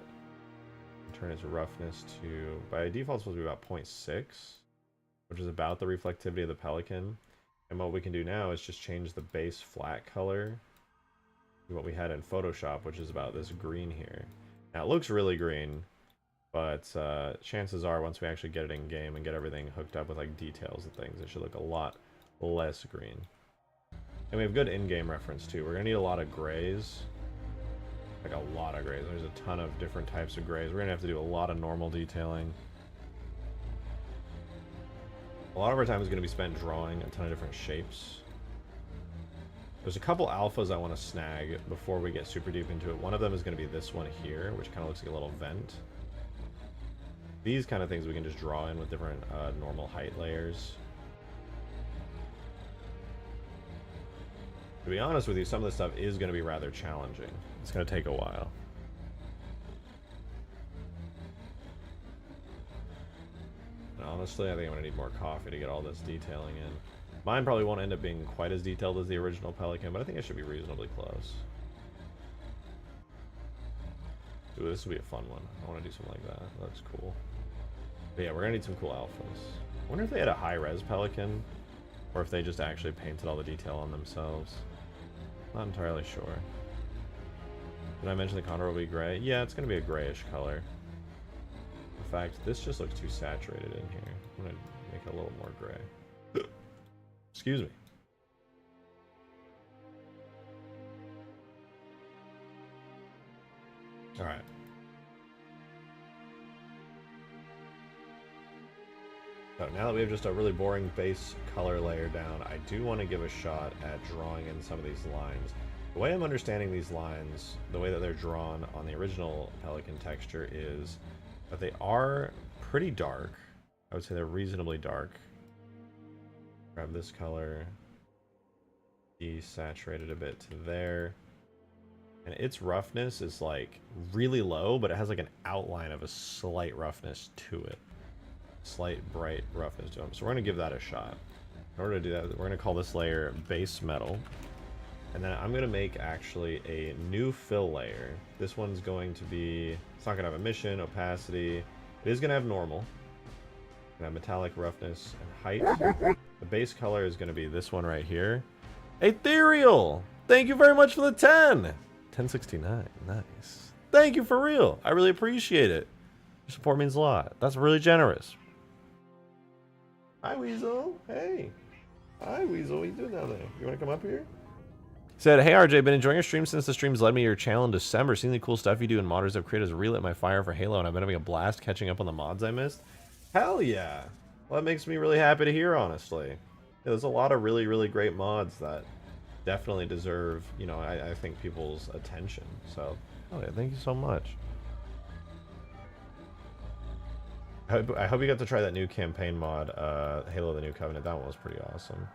Turn its roughness to, by default, it's supposed to be about 0.6, which is about the reflectivity of the Pelican. And what we can do now is just change the base flat color to what we had in Photoshop, which is about this green here. Now, it looks really green, but chances are once we actually get it in game and get everything hooked up with like details and things, it should look a lot less green. And we have good in-game reference too. We're gonna need a lot of grays. Like a lot of grays. There's a ton of different types of grays. We're gonna have to do a lot of normal detailing. A lot of our time is gonna be spent drawing a ton of different shapes. There's a couple alphas I want to snag before we get super deep into it. One of them is gonna be this one here, which kind of looks like a little vent. These kind of things we can just draw in with different normal height layers. To be honest with you, some of this stuff is going to be rather challenging. It's going to take a while. And honestly, I think I'm going to need more coffee to get all this detailing in. Mine probably won't end up being quite as detailed as the original Pelican, but I think it should be reasonably close. Ooh, this will be a fun one. I want to do something like that. That's cool. But yeah, we're going to need some cool alphas. I wonder if they had a high-res Pelican, or if they just actually painted all the detail on themselves. Not entirely sure. Did I mention the Condor will be gray? Yeah, it's going to be a grayish color. In fact, this just looks too saturated in here. I'm going to make it a little more gray. Excuse me. Alright. So now that we have just a really boring base color layer down, I do want to give a shot at drawing in some of these lines. The way I'm understanding these lines, the way that they're drawn on the original Pelican texture is that they are pretty dark. I would say they're reasonably dark. Grab this color, desaturate it a bit to there. And its roughness is like really low, but it has like an outline of a slight roughness to it. Slight bright roughness to them. So we're going to give that a shot. In order to do that, we're going to call this layer base metal. And then I'm going to make actually a new fill layer. This one's going to be, it's not going to have emission, opacity. It is going to have normal. It's going to have metallic roughness and height. The base color is going to be this one right here. Ethereal! Thank you very much for the 10! 1069, nice. Thank you for real. I really appreciate it. Your support means a lot. That's really generous. Hi, Weasel. Hey. Hi, Weasel. What are you doing down there? You want to come up here? Said, hey, RJ, been enjoying your stream since the streams led me to your channel in December. Seeing the cool stuff you do and modders have created has relit my fire for Halo, and I've been having a blast catching up on the mods I missed. Hell yeah. Well, that makes me really happy to hear, honestly. Yeah, there's a lot of really, really great mods that definitely deserve, you know, I think people's attention. So, oh yeah, thank you so much. I hope you got to try that new campaign mod, Halo the New Covenant. That one was pretty awesome.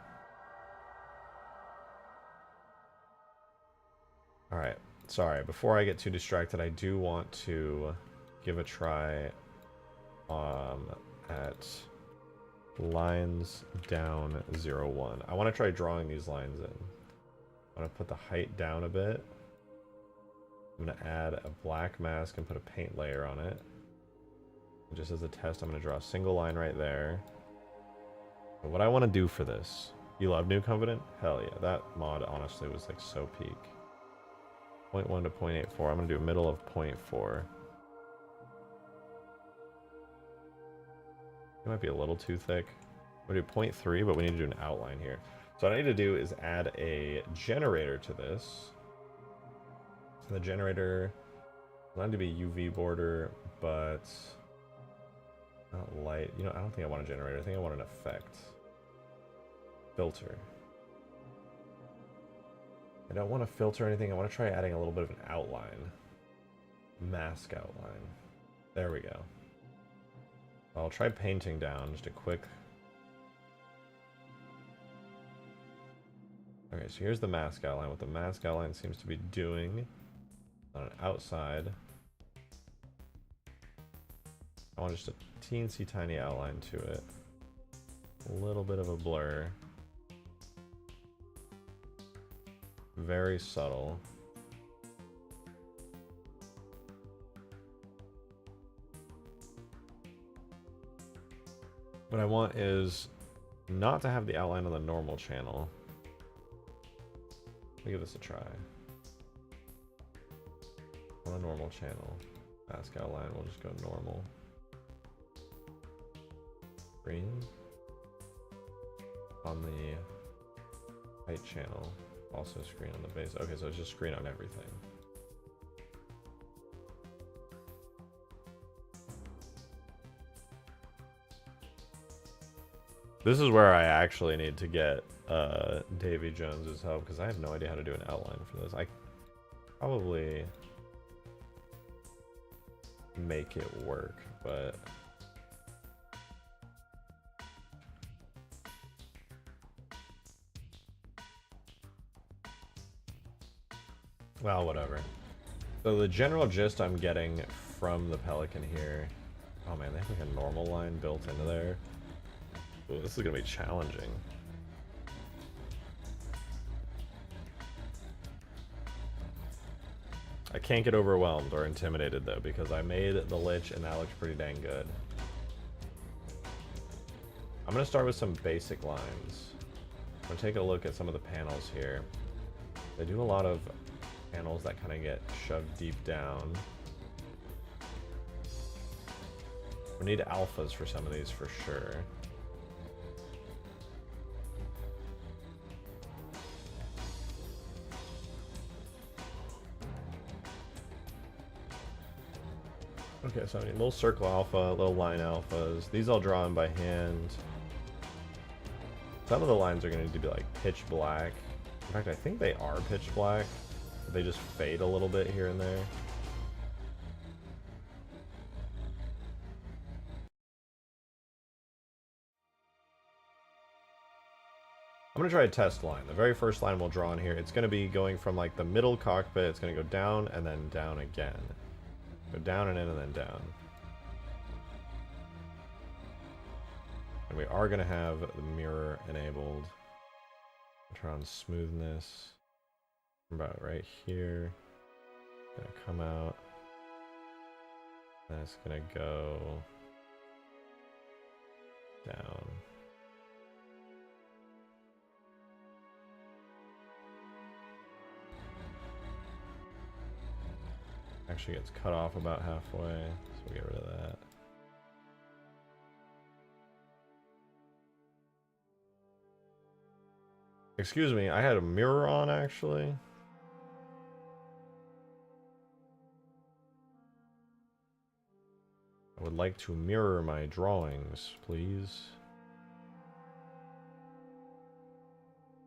Alright, sorry, before I get too distracted, I do want to give a try at lines down 0-1. I want to try drawing these lines in. I want to put the height down a bit. I'm going to add a black mask and put a paint layer on it. And just as a test, I'm going to draw a single line right there. But what I want to do for this, you love New Covenant? Hell yeah, that mod honestly was like so peak. 0.1 to 0.84. I'm going to do a middle of 0.4. It might be a little too thick. We'll do 0.3, but we need to do an outline here. So what I need to do is add a generator to this. So the generator, I want it to be UV border, but Not light. You know, I don't think I want a generator. I think I want an effect. Filter. I don't want to filter anything. I want to try adding a little bit of an outline. Mask outline. There we go. I'll try painting down. Just a quick... Okay, so here's the mask outline. What the mask outline seems to be doing on an outside. I want just a teensy tiny outline to it. A little bit of a blur. Very subtle. What I want is not to have the outline on the normal channel. Let me give this a try. On a normal channel. Mask outline, we'll just go normal. Green. On the height channel. Also screen on the base. Okay, so it's just screen on everything. This is where I actually need to get Davy Jones's help, because I have no idea how to do an outline for this. I probably make it work, but well, whatever. So the general gist I'm getting from the Pelican here... Oh man, they have like a normal line built into there. Ooh, this is gonna be challenging. I can't get overwhelmed or intimidated though, because I made the Lich and that looks pretty dang good. I'm gonna start with some basic lines. I'm gonna take a look at some of the panels here. They do a lot of panels that kind of get shoved deep down. We need alphas for some of these for sure. Okay, so I need little circle alpha, little line alphas. These I'll draw in by hand. Some of the lines are going to need to be like pitch black. In fact, I think they are pitch black. They just fade a little bit here and there. I'm going to try a test line. The very first line we'll draw in here, it's going to be going from like the middle cockpit, it's going to go down and then down again. Go down and in and then down. And we are going to have the mirror enabled. Turn on smoothness. About right here. Gonna come out. And it's gonna go down. Actually gets cut off about halfway, so we'll get rid of that. Excuse me, I had a mirror on actually. I would like to mirror my drawings, please.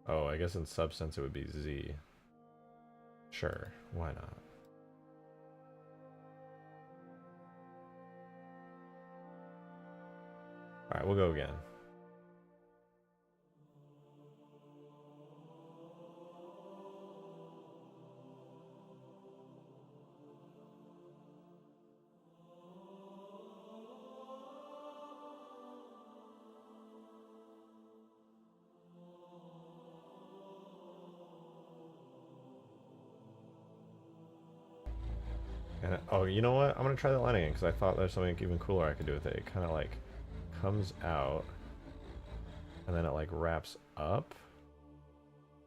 Oh, I guess in substance it would be Z. Sure, why not? Alright, we'll go again. And, oh, you know what? I'm gonna try that line again because I thought there's something even cooler I could do with it. It kind of like comes out and then it like wraps up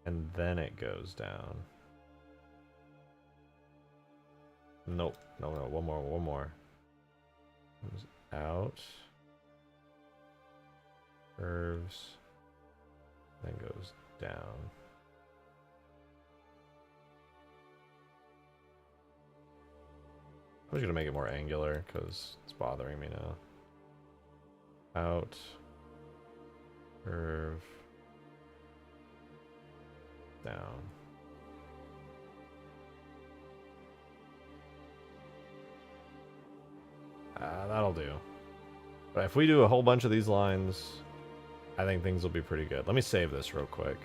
and then it goes down. Nope. No, no, one more. Comes out. Curves. Then goes down. I'm just gonna make it more angular because it's bothering me now. Out. Curve. Down. That'll do. But if we do a whole bunch of these lines, I think things will be pretty good. Let me save this real quick.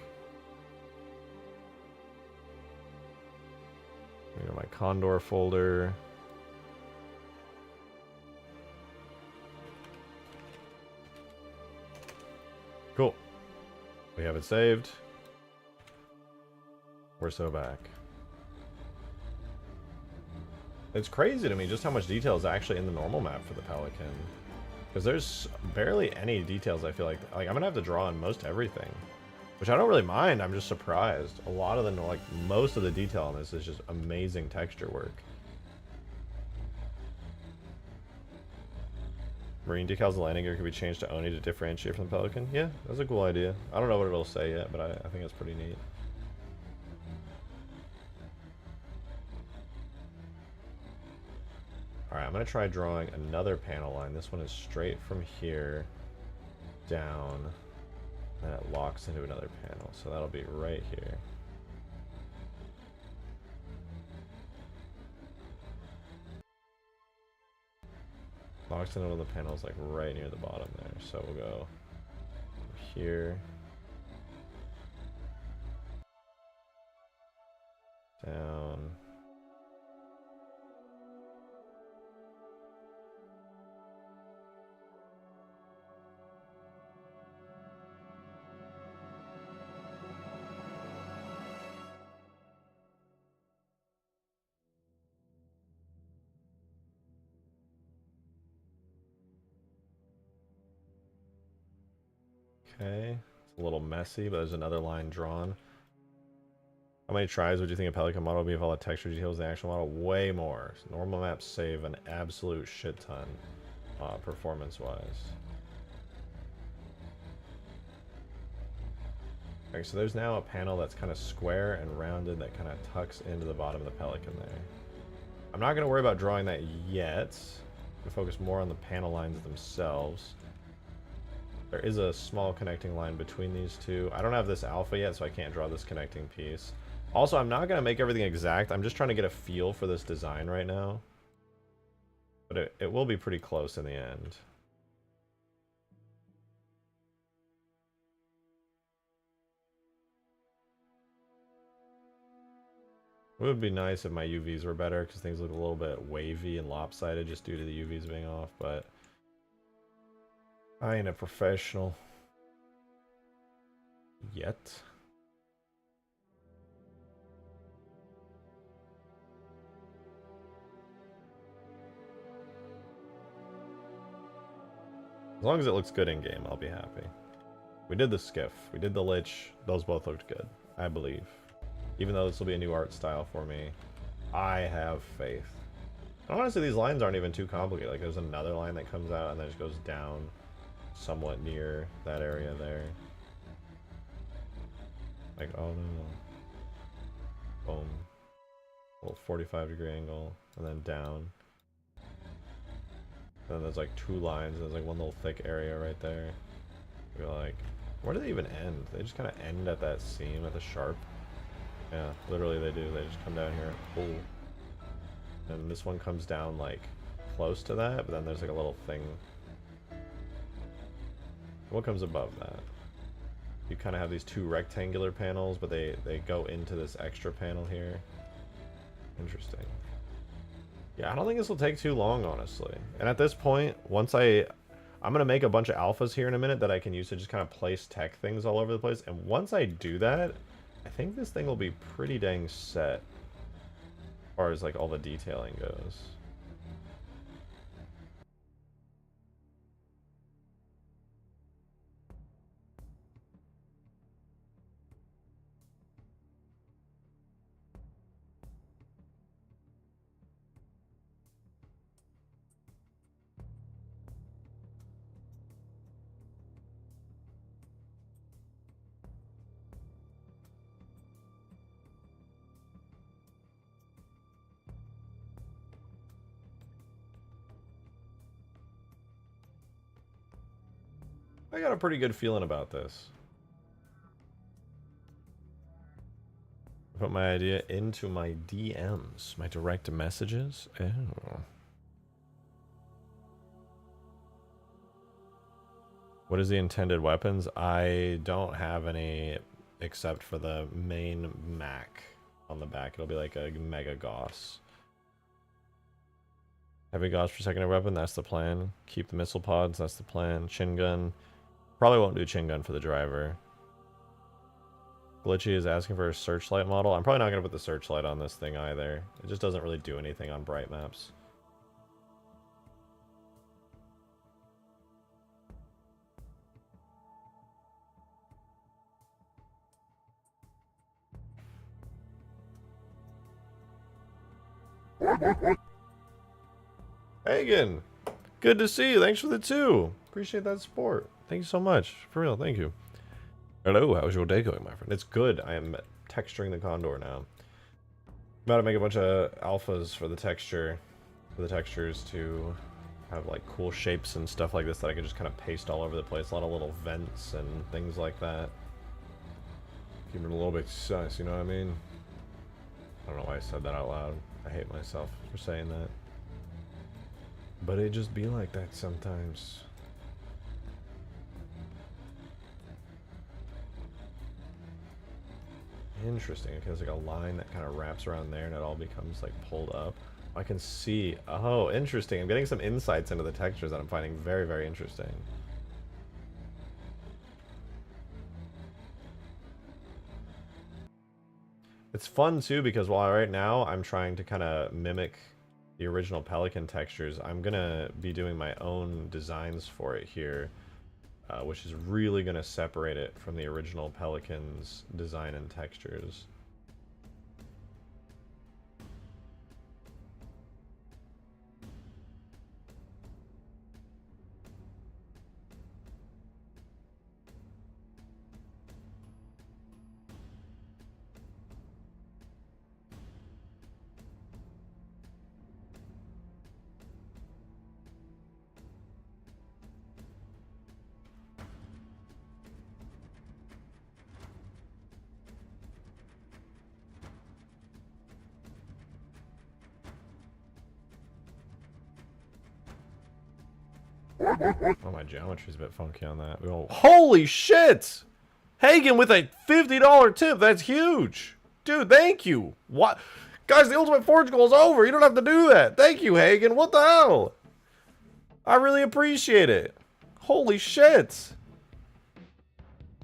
Go to my Condor folder. Cool. We have it saved. We're so back. It's crazy to me just how much detail is actually in the normal map for the Pelican. Because there's barely any details, I feel like. I'm going to have to draw on most everything. Which I don't really mind, I'm just surprised. A lot of the, like, most of the detail on this is just amazing texture work. Marine decals landing gear could be changed to Oni to differentiate from the Pelican. Yeah, that's a cool idea. I don't know what it'll say yet, but I think it's pretty neat. Alright, I'm going to try drawing another panel line. This one is straight from here down. And it locks into another panel. So that'll be right here. Locks into one of the panels like right near the bottom there. So we'll go here. Down. Okay, it's a little messy, but there's another line drawn. How many tries would you think a Pelican model would be if all the texture details in the actual model? Way more. Normal maps save an absolute shit ton, performance-wise. Okay, so there's now a panel that's kind of square and rounded that kind of tucks into the bottom of the Pelican there. I'm not going to worry about drawing that yet. I'm going to focus more on the panel lines themselves. There is a small connecting line between these two. I don't have this alpha yet, so I can't draw this connecting piece. Also, I'm not going to make everything exact. I'm just trying to get a feel for this design right now. But it will be pretty close in the end. It would be nice if my UVs were better, because things look a little bit wavy and lopsided just due to the UVs being off, but I ain't a professional yet. As long as it looks good in game, I'll be happy. We did the skiff, we did the lich, those both looked good, I believe. Even though this will be a new art style for me, I have faith. And honestly, these lines aren't even too complicated. Like, there's another line that comes out and then just goes down somewhat near that area there. Like, oh no. Boom. A little 45-degree angle, and then down. And then there's like two lines, and there's like one little thick area right there. You're like, where do they even end? They just kind of end at that seam, at the sharp. Yeah, literally they do. They just come down here. Ooh. And this one comes down like close to that, but then there's like a little thing. What comes above that? You kind of have these two rectangular panels, but they go into this extra panel here. Interesting. Yeah, I don't think this will take too long, honestly. And at this point, once I'm going to make a bunch of alphas here in a minute that I can use to just kind of place tech things all over the place. And once I do that, I think this thing will be pretty dang set as far as like all the detailing goes. I got a pretty good feeling about this. Put my idea into my DMs, my direct messages. Oh. What is the intended weapons? I don't have any except for the main Mac on the back. It'll be like a Mega Gauss. Heavy Gauss for secondary weapon, that's the plan. Keep the missile pods, that's the plan. Chin gun. Probably won't do chin gun for the driver. Glitchy is asking for a searchlight model. I'm probably not going to put the searchlight on this thing either. It just doesn't really do anything on bright maps. Hagen, good to see you. Thanks for the 2. Appreciate that support. Thank you so much. For real, thank you. Hello, how's your day going, my friend? It's good. I am texturing the Condor now. About to make a bunch of alphas for the texture, for the textures to have like cool shapes and stuff like this that I can just kind of paste all over the place. A lot of little vents and things like that. Keep it a little bit sus, you know what I mean? I don't know why I said that out loud. I hate myself for saying that. But it just be like that sometimes. Interesting. Okay, there's like a line that kind of wraps around there and it all becomes like pulled up. I can see. Oh, interesting. I'm getting some insights into the textures that I'm finding very, very interesting. It's fun too because while right now I'm trying to kind of mimic the original Pelican textures, I'm gonna be doing my own designs for it here, which is really gonna separate it from the original Pelicans design and textures. Oh, my geometry's a bit funky on that. Oh, holy shit! Hagen with a $50 tip. That's huge. Dude, thank you. What? Guys, the Ultimate Forge goal is over. You don't have to do that. Thank you, Hagen. What the hell? I really appreciate it. Holy shit.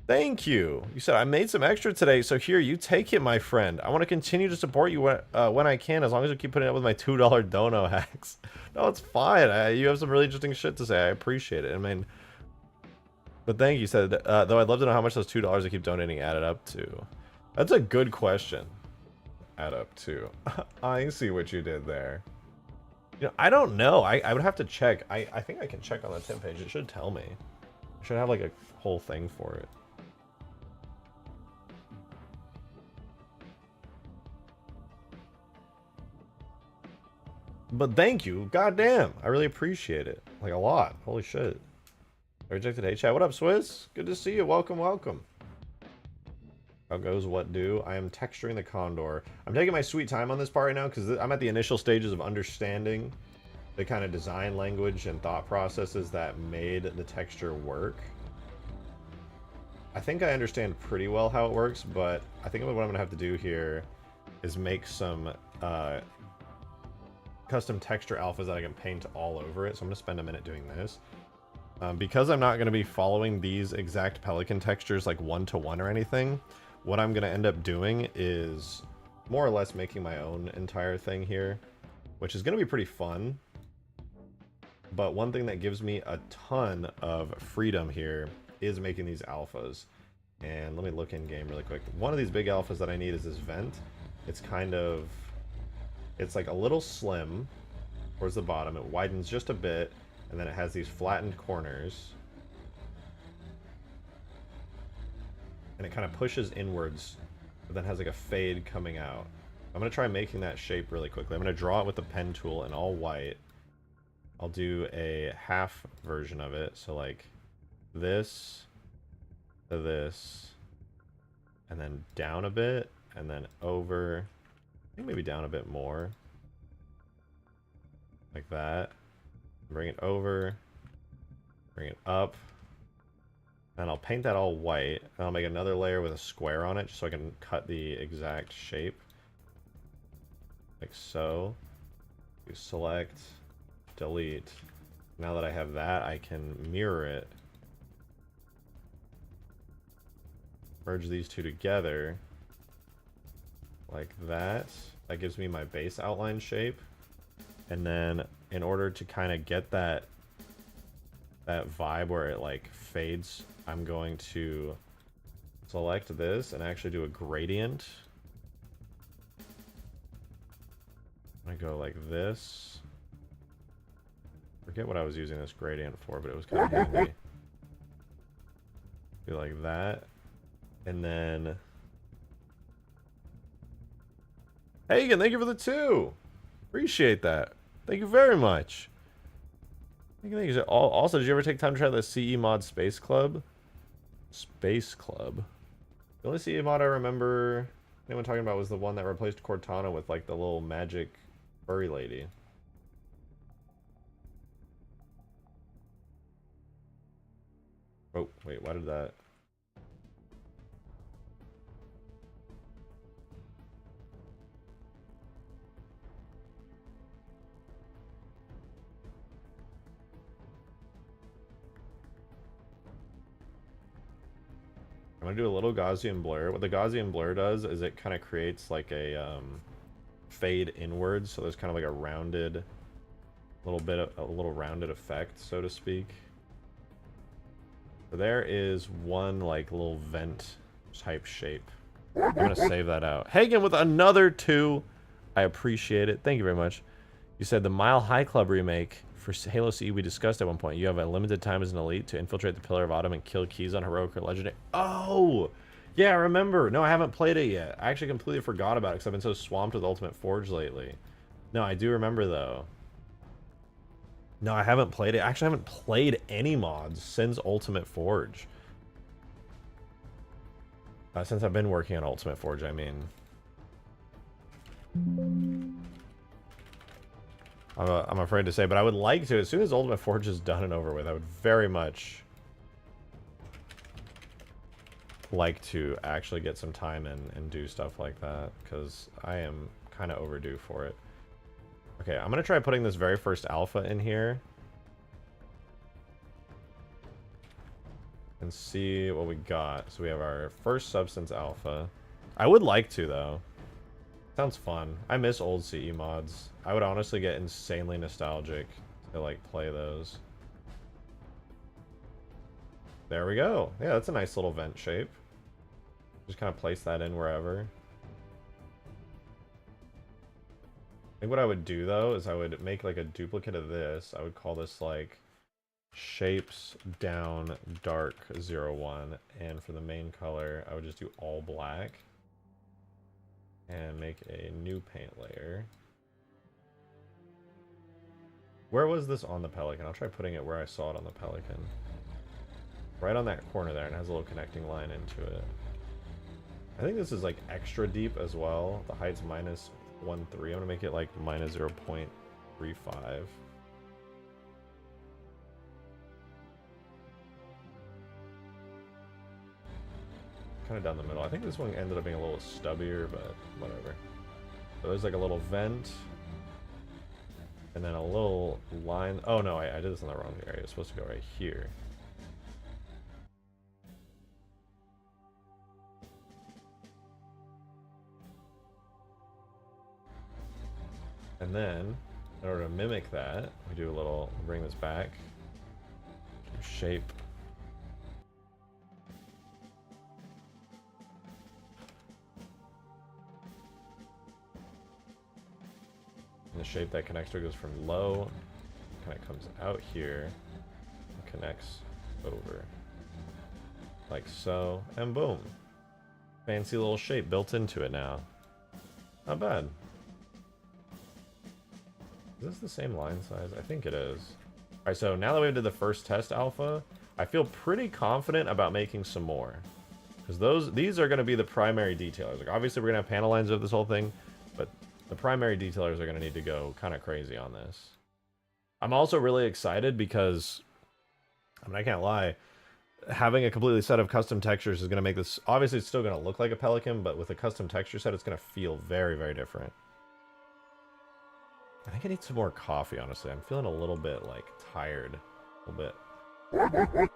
Thank you. You said I made some extra today, so here, you take it, my friend. I want to continue to support you when I can, as long as you keep putting up with my $2 dono hacks. No, it's fine. You have some really interesting shit to say. I appreciate it. I mean, but thank you. Said though I'd love to know how much those $2 I keep donating added up to. That's a good question. Add up to. I see what you did there. You know, I don't know. I would have to check. I think I can check on the tip page. It should tell me. I should have like a whole thing for it. But thank you. Goddamn. I really appreciate it. Like a lot. Holy shit. I rejected Hey Chat. What up, Swizz? Good to see you. Welcome, welcome. How goes what do? I am texturing the Condor. I'm taking my sweet time on this part right now because I'm at the initial stages of understanding the kind of design language and thought processes that made the texture work. I think I understand pretty well how it works, but I think what I'm going to have to do here is make some custom texture alphas that I can paint all over it. So I'm going to spend a minute doing this. Because I'm not going to be following these exact Pelican textures like one-to-one or anything, what I'm going to end up doing is more or less making my own entire thing here, which is going to be pretty fun. But one thing that gives me a ton of freedom here is making these alphas. And let me look in game really quick. One of these big alphas that I need is this vent. It's kind of... It's like a little slim towards the bottom. It widens just a bit, and then it has these flattened corners. And it kind of pushes inwards, but then has like a fade coming out. I'm going to try making that shape really quickly. I'm going to draw it with the pen tool in all white. I'll do a half version of it, so like this to this, and then down a bit, and then over. I think maybe down a bit more. Like that. Bring it over. Bring it up. And I'll paint that all white. And I'll make another layer with a square on it just so I can cut the exact shape. Like so. You select, delete. Now that I have that, I can mirror it. Merge these two together. Like that. That gives me my base outline shape. And then in order to kind of get that vibe where it like fades, I'm going to select this and actually do a gradient. I go like this. Forget what I was using this gradient for, but it was kind of handy. Do like that. And then Hagen, thank you for the 2. Appreciate that. Thank you very much. Thank you. Also, did you ever take time to try the CE mod Space Club? Space Club. The only CE mod I remember anyone talking about was the one that replaced Cortana with like the little magic furry lady. Oh, wait, why did that? I'm gonna do a little Gaussian blur. What the Gaussian blur does is it kind of creates like a fade inwards, so there's kind of like a rounded, a little rounded effect, so to speak. So there is one like little vent type shape. I'm gonna save that out. Hagen with another 2. I appreciate it. Thank you very much. You said the Mile High Club remake for Halo CE we discussed at one point. You have a limited time as an elite to infiltrate the Pillar of Autumn and kill keys on heroic or legendary. Oh, yeah, I remember. No, I haven't played it yet. I actually completely forgot about it because I've been so swamped with Ultimate Forge lately. No, I do remember though. No, I haven't played it. Actually, I haven't played any mods since Ultimate Forge. Since I've been working on Ultimate Forge, I mean. I'm afraid to say, but I would like to. As soon as Ultimate Forge is done and over with, I would very much like to actually get some time and do stuff like that, because I am kind of overdue for it. Okay, I'm going to try putting this very first alpha in here. And see what we got. So we have our first substance alpha. I would like to, though. Sounds fun. I miss old CE mods. I would honestly get insanely nostalgic to like play those. There we go. Yeah, that's a nice little vent shape. Just kind of place that in wherever. I think what I would do though is I would make like a duplicate of this. I would call this like shapes down dark 01, and for the main color I would just do all black. And make a new paint layer. Where was this on the Pelican? I'll try putting it where I saw it on the Pelican. Right on that corner there, and it has a little connecting line into it. I think this is like extra deep as well. The height's minus 1.3. I'm gonna make it like minus 0.35. Kind of down the middle. I think this one ended up being a little stubbier, but whatever. So there's like a little vent. And then a little line. Oh no, I did this in the wrong area. It's supposed to go right here. And then, in order to mimic that, we do a little, bring this back. Shape. And the shape that connects to it goes from low, kind of comes out here, and connects over. Like so, and boom. Fancy little shape built into it now. Not bad. Is this the same line size? I think it is. Alright, so now that we did the first test alpha, I feel pretty confident about making some more. Because these are going to be the primary detailers. Like, obviously, we're going to have panel lines of this whole thing, but the primary detailers are going to need to go kind of crazy on this. I'm also really excited because, I mean, I can't lie, having a completely set of custom textures is going to make this... Obviously, it's still going to look like a Pelican, but with a custom texture set, it's going to feel very, very different. I think I need some more coffee, honestly. I'm feeling a little bit, like, tired. A little bit. I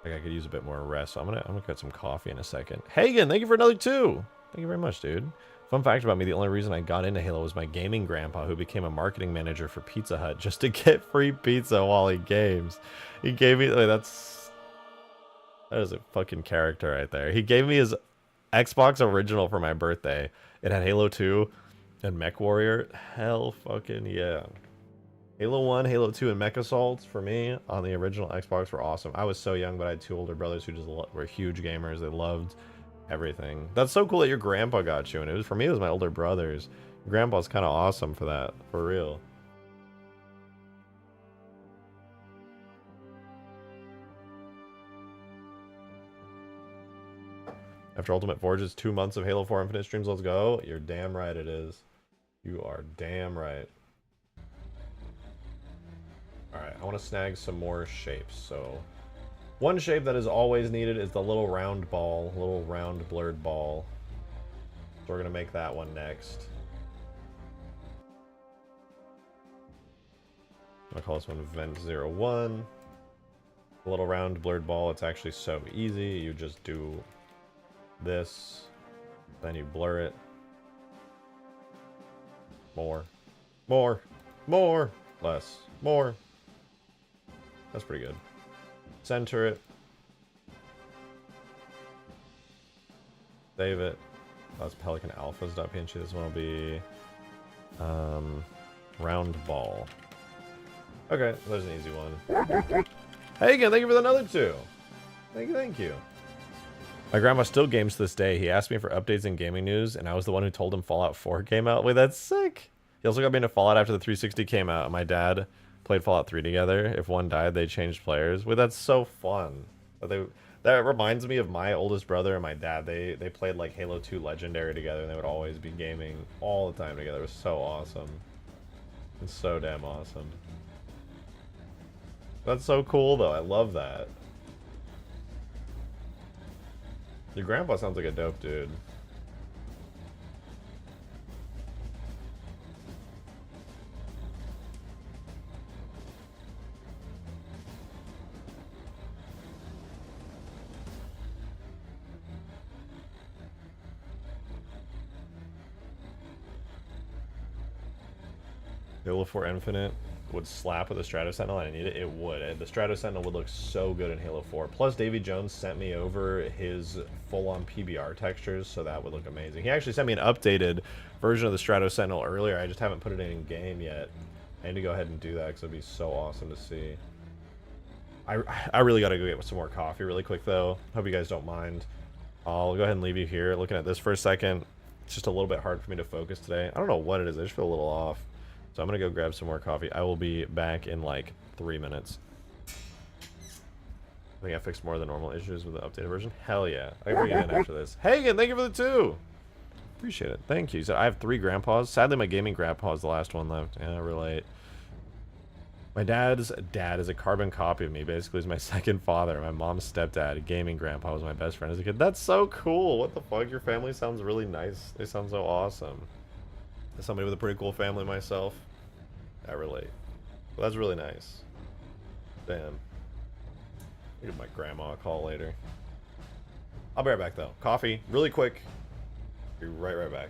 think I could use a bit more rest, so I'm gonna get some coffee in a second. Hagen, thank you for another 2. Thank you very much, dude. Fun fact about me, the only reason I got into Halo was my gaming grandpa, who became a marketing manager for Pizza Hut just to get free pizza while he games. He gave me... Like, that is a fucking character right there. He gave me his Xbox original for my birthday. It had Halo 2 and Mech Warrior. Hell fucking yeah. Halo 1, Halo 2, and Mech Assaults for me on the original Xbox were awesome. I was so young, but I had 2 older brothers who just were huge gamers. They loved everything. That's so cool that your grandpa got you, and it was, for me, it was my older brothers. Grandpa's kind of awesome for that, for real. After Ultimate Forge's 2 months of Halo 4 Infinite streams, let's go. You're damn right it is. You are damn right. Alright, I want to snag some more shapes. So, one shape that is always needed is the little round ball, little round blurred ball. So we're going to make that one next. I'm going to call this one Vent 01. The little round blurred ball, it's actually so easy. You just do this, then you blur it. More. More. More. Less. More. That's pretty good. Center it. Save it. That's Pelican Alphas.png. This one will be round ball. Okay, there's an easy one. Hey again, thank you for another 2. Thank you. My grandma still games to this day. He asked me for updates in gaming news, and I was the one who told him Fallout 4 came out. Wait, that's sick. He also got me into Fallout after the 360 came out, and my dad played Fallout 3 together. If one died, they changed players. Wait, that's so fun. That reminds me of my oldest brother and my dad. They played like Halo 2 Legendary together, and they would always be gaming all the time together. It was so awesome. It's so damn awesome. That's so cool, though. I love that. Your grandpa sounds like a dope dude. Halo 4 Infinite would slap with the Strato Sentinel, and I need it. It would. The Strato Sentinel would look so good in Halo 4. Plus, Davy Jones sent me over his full-on PBR textures, so that would look amazing. He actually sent me an updated version of the Strato Sentinel earlier. I just haven't put it in game yet. I need to go ahead and do that because it'd be so awesome to see. I really got to go get some more coffee really quick, though. Hope you guys don't mind. I'll go ahead and leave you here looking at this for a second. It's just a little bit hard for me to focus today. I don't know what it is. I just feel a little off. So I'm going to go grab some more coffee. I will be back in like 3 minutes. I think I fixed more of the normal issues with the updated version. Hell yeah. I can bring it in after this. Hey again, thank you for the 2. Appreciate it. Thank you. So I have 3 grandpas. Sadly, my gaming grandpa is the last one left. Yeah, relate. My dad's dad is a carbon copy of me. Basically, he's my second father. My mom's stepdad, gaming grandpa, was my best friend as a kid. That's so cool. What the fuck? Your family sounds really nice. They sound so awesome. As somebody with a pretty cool family myself, I relate. Well, that's really nice. Damn. I'll give my grandma a call later. I'll be right back though. Coffee, really quick. Be right back.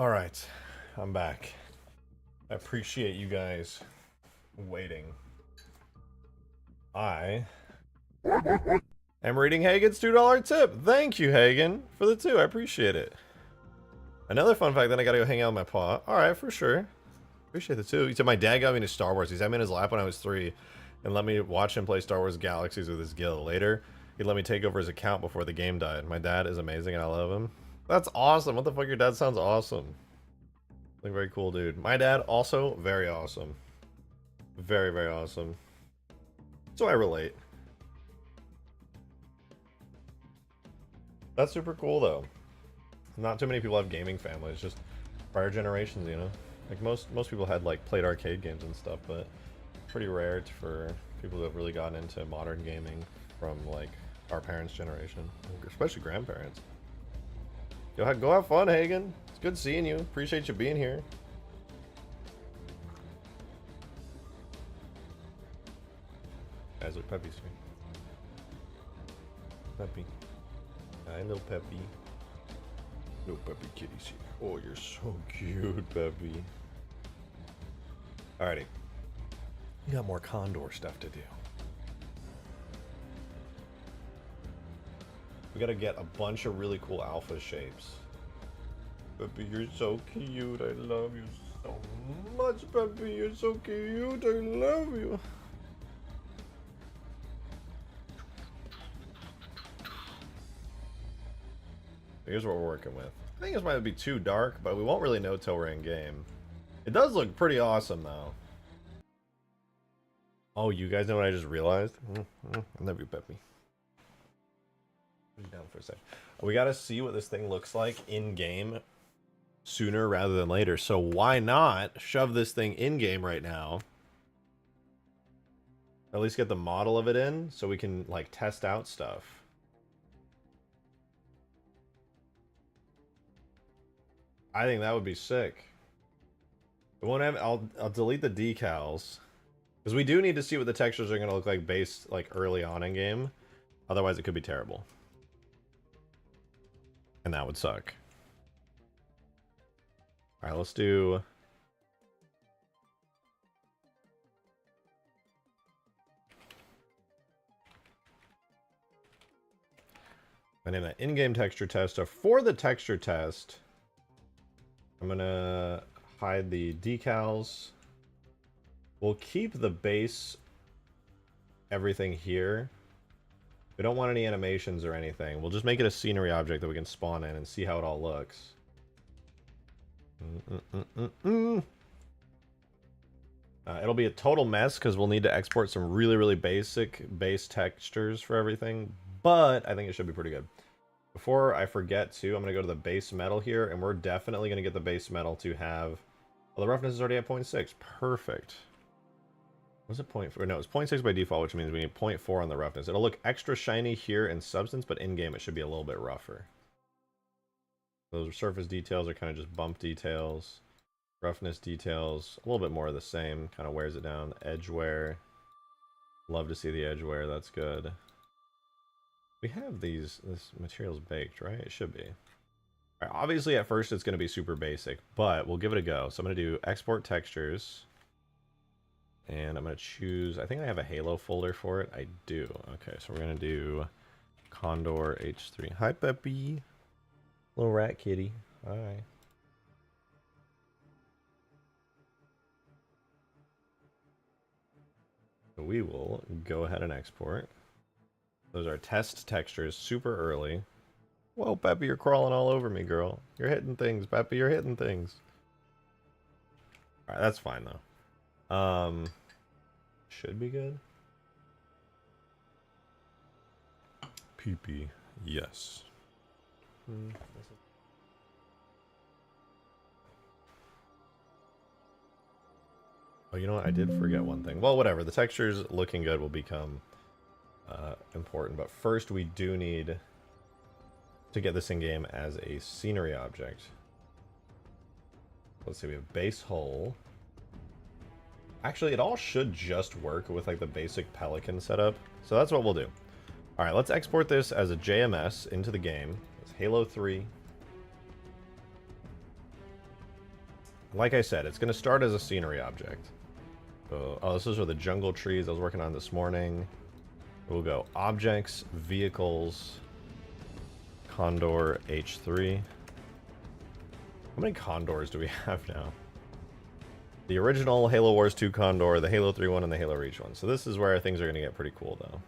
Alright, I'm back. I appreciate you guys waiting. I am reading Hagen's $2 tip. Thank you, Hagen, for the 2. I appreciate it. Another fun fact, then I gotta go hang out with my paw. Alright, for sure. Appreciate the 2. He said my dad got me into Star Wars. He sat me in his lap when I was 3 and let me watch him play Star Wars Galaxies with his guild. Later, he let me take over his account before the game died. My dad is amazing and I love him. That's awesome. What the fuck? Your dad sounds awesome. Like, very cool, dude. My dad, also very awesome. Very, very awesome. So I relate. That's super cool, though. Not too many people have gaming families. Just prior generations, you know? Like, most people had, like, played arcade games and stuff, but pretty rare for people who have really gotten into modern gaming from, like, our parents' generation. Especially grandparents. Yo, go have fun, Hagen. It's good seeing you. Appreciate you being here. Guys, look, Peppy's here. Peppy. Hi, little Peppy. Little Peppy kitty's here. Oh, you're so cute, Peppy. Alrighty. We got more Condor stuff to do. We gotta get a bunch of really cool alpha shapes. Peppy, you're so cute. I love you so much, Peppy. You're so cute. I love you. Here's what we're working with. I think this might be too dark, but we won't really know till we're in game. It does look pretty awesome, though. Oh, you guys know what I just realized? I love you, Peppy. Put it down for a sec. We gotta see what this thing looks like in game sooner rather than later. So why not shove this thing in game right now? At least get the model of it in so we can like test out stuff. I think that would be sick. It won't have. I'll delete the decals because we do need to see what the textures are gonna look like based like early on in game. Otherwise, it could be terrible. And that would suck. Alright, let's do... I name that in-game texture test. So for the texture test, I'm gonna hide the decals. We'll keep the base everything here. We don't want any animations or anything. We'll just make it a scenery object that we can spawn in and see how it all looks. It'll be a total mess because we'll need to export some really, really basic base textures for everything, but I think it should be pretty good. Before I forget too, I'm going to go to the base metal here, and we're definitely going to get the base metal to have... Well, the roughness is already at 0.6. Perfect. Was it 0.4? No, it's 0.6 by default, which means we need 0.4 on the roughness. It'll look extra shiny here in substance, but in-game it should be a little bit rougher. Those surface details are kind of just bump details. Roughness details, a little bit more of the same. Kind of wears it down. Edge wear. Love to see the edge wear. That's good. We have this material's baked, right? It should be. All right, obviously, at first, it's going to be super basic, but we'll give it a go. So I'm going to do export textures. And I'm going to choose, I think I have a Halo folder for it. I do. Okay, so we're going to do Condor H3. Hi, Peppy. Little rat kitty. Hi. So we will go ahead and export. Those are test textures super early. Whoa, Peppy, you're crawling all over me, girl. You're hitting things, Peppy. You're hitting things. All right, that's fine, though. Should be good. PP, yes. Oh, you know what? I did forget one thing. Well, whatever. The textures looking good will become important, but first we do need to get this in game as a scenery object. Let's see. We have base hull. Actually, it all should just work with like the basic Pelican setup. So that's what we'll do. All right, let's export this as a JMS into the game. It's Halo 3. like I said, it's going to start as a scenery object. So, oh, this is where the jungle trees I was working on this morning. We'll go objects, vehicles, Condor H3. How many Condors do we have now? The original Halo Wars 2 Condor, the Halo 3 one, and the Halo Reach one. So this is where things are going to get pretty cool, though.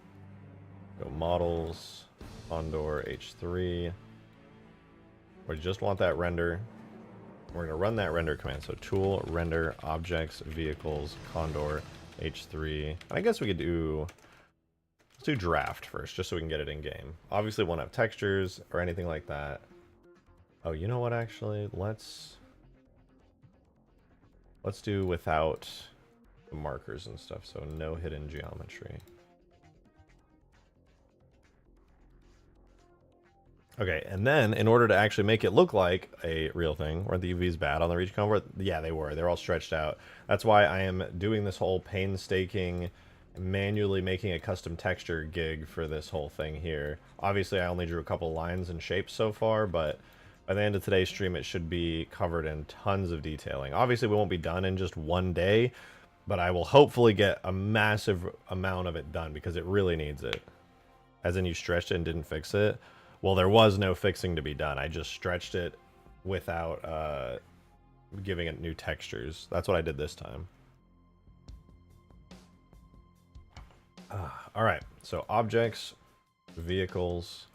Go models, Condor H3. We just want that render. We're going to run that render command. So tool, render, objects, vehicles, Condor H3. And I guess we could do... Let's do draft first, just so we can get it in game. Obviously, we won't have textures or anything like that. Oh, you know what, actually? Let's do without the markers and stuff, so no hidden geometry. Okay, and then in order to actually make it look like a real thing, were the UVs bad on the Reach Convert? Yeah, they were. They're all stretched out. That's why I am doing this whole painstaking, manually making a custom texture gig for this whole thing here. Obviously, I only drew a couple lines and shapes so far, but by the end of today's stream, it should be covered in tons of detailing. Obviously, we won't be done in just one day, but I will hopefully get a massive amount of it done because it really needs it. As in, you stretched it and didn't fix it. Well, there was no fixing to be done. I just stretched it without giving it new textures. That's what I did this time. All right, so objects, vehicles.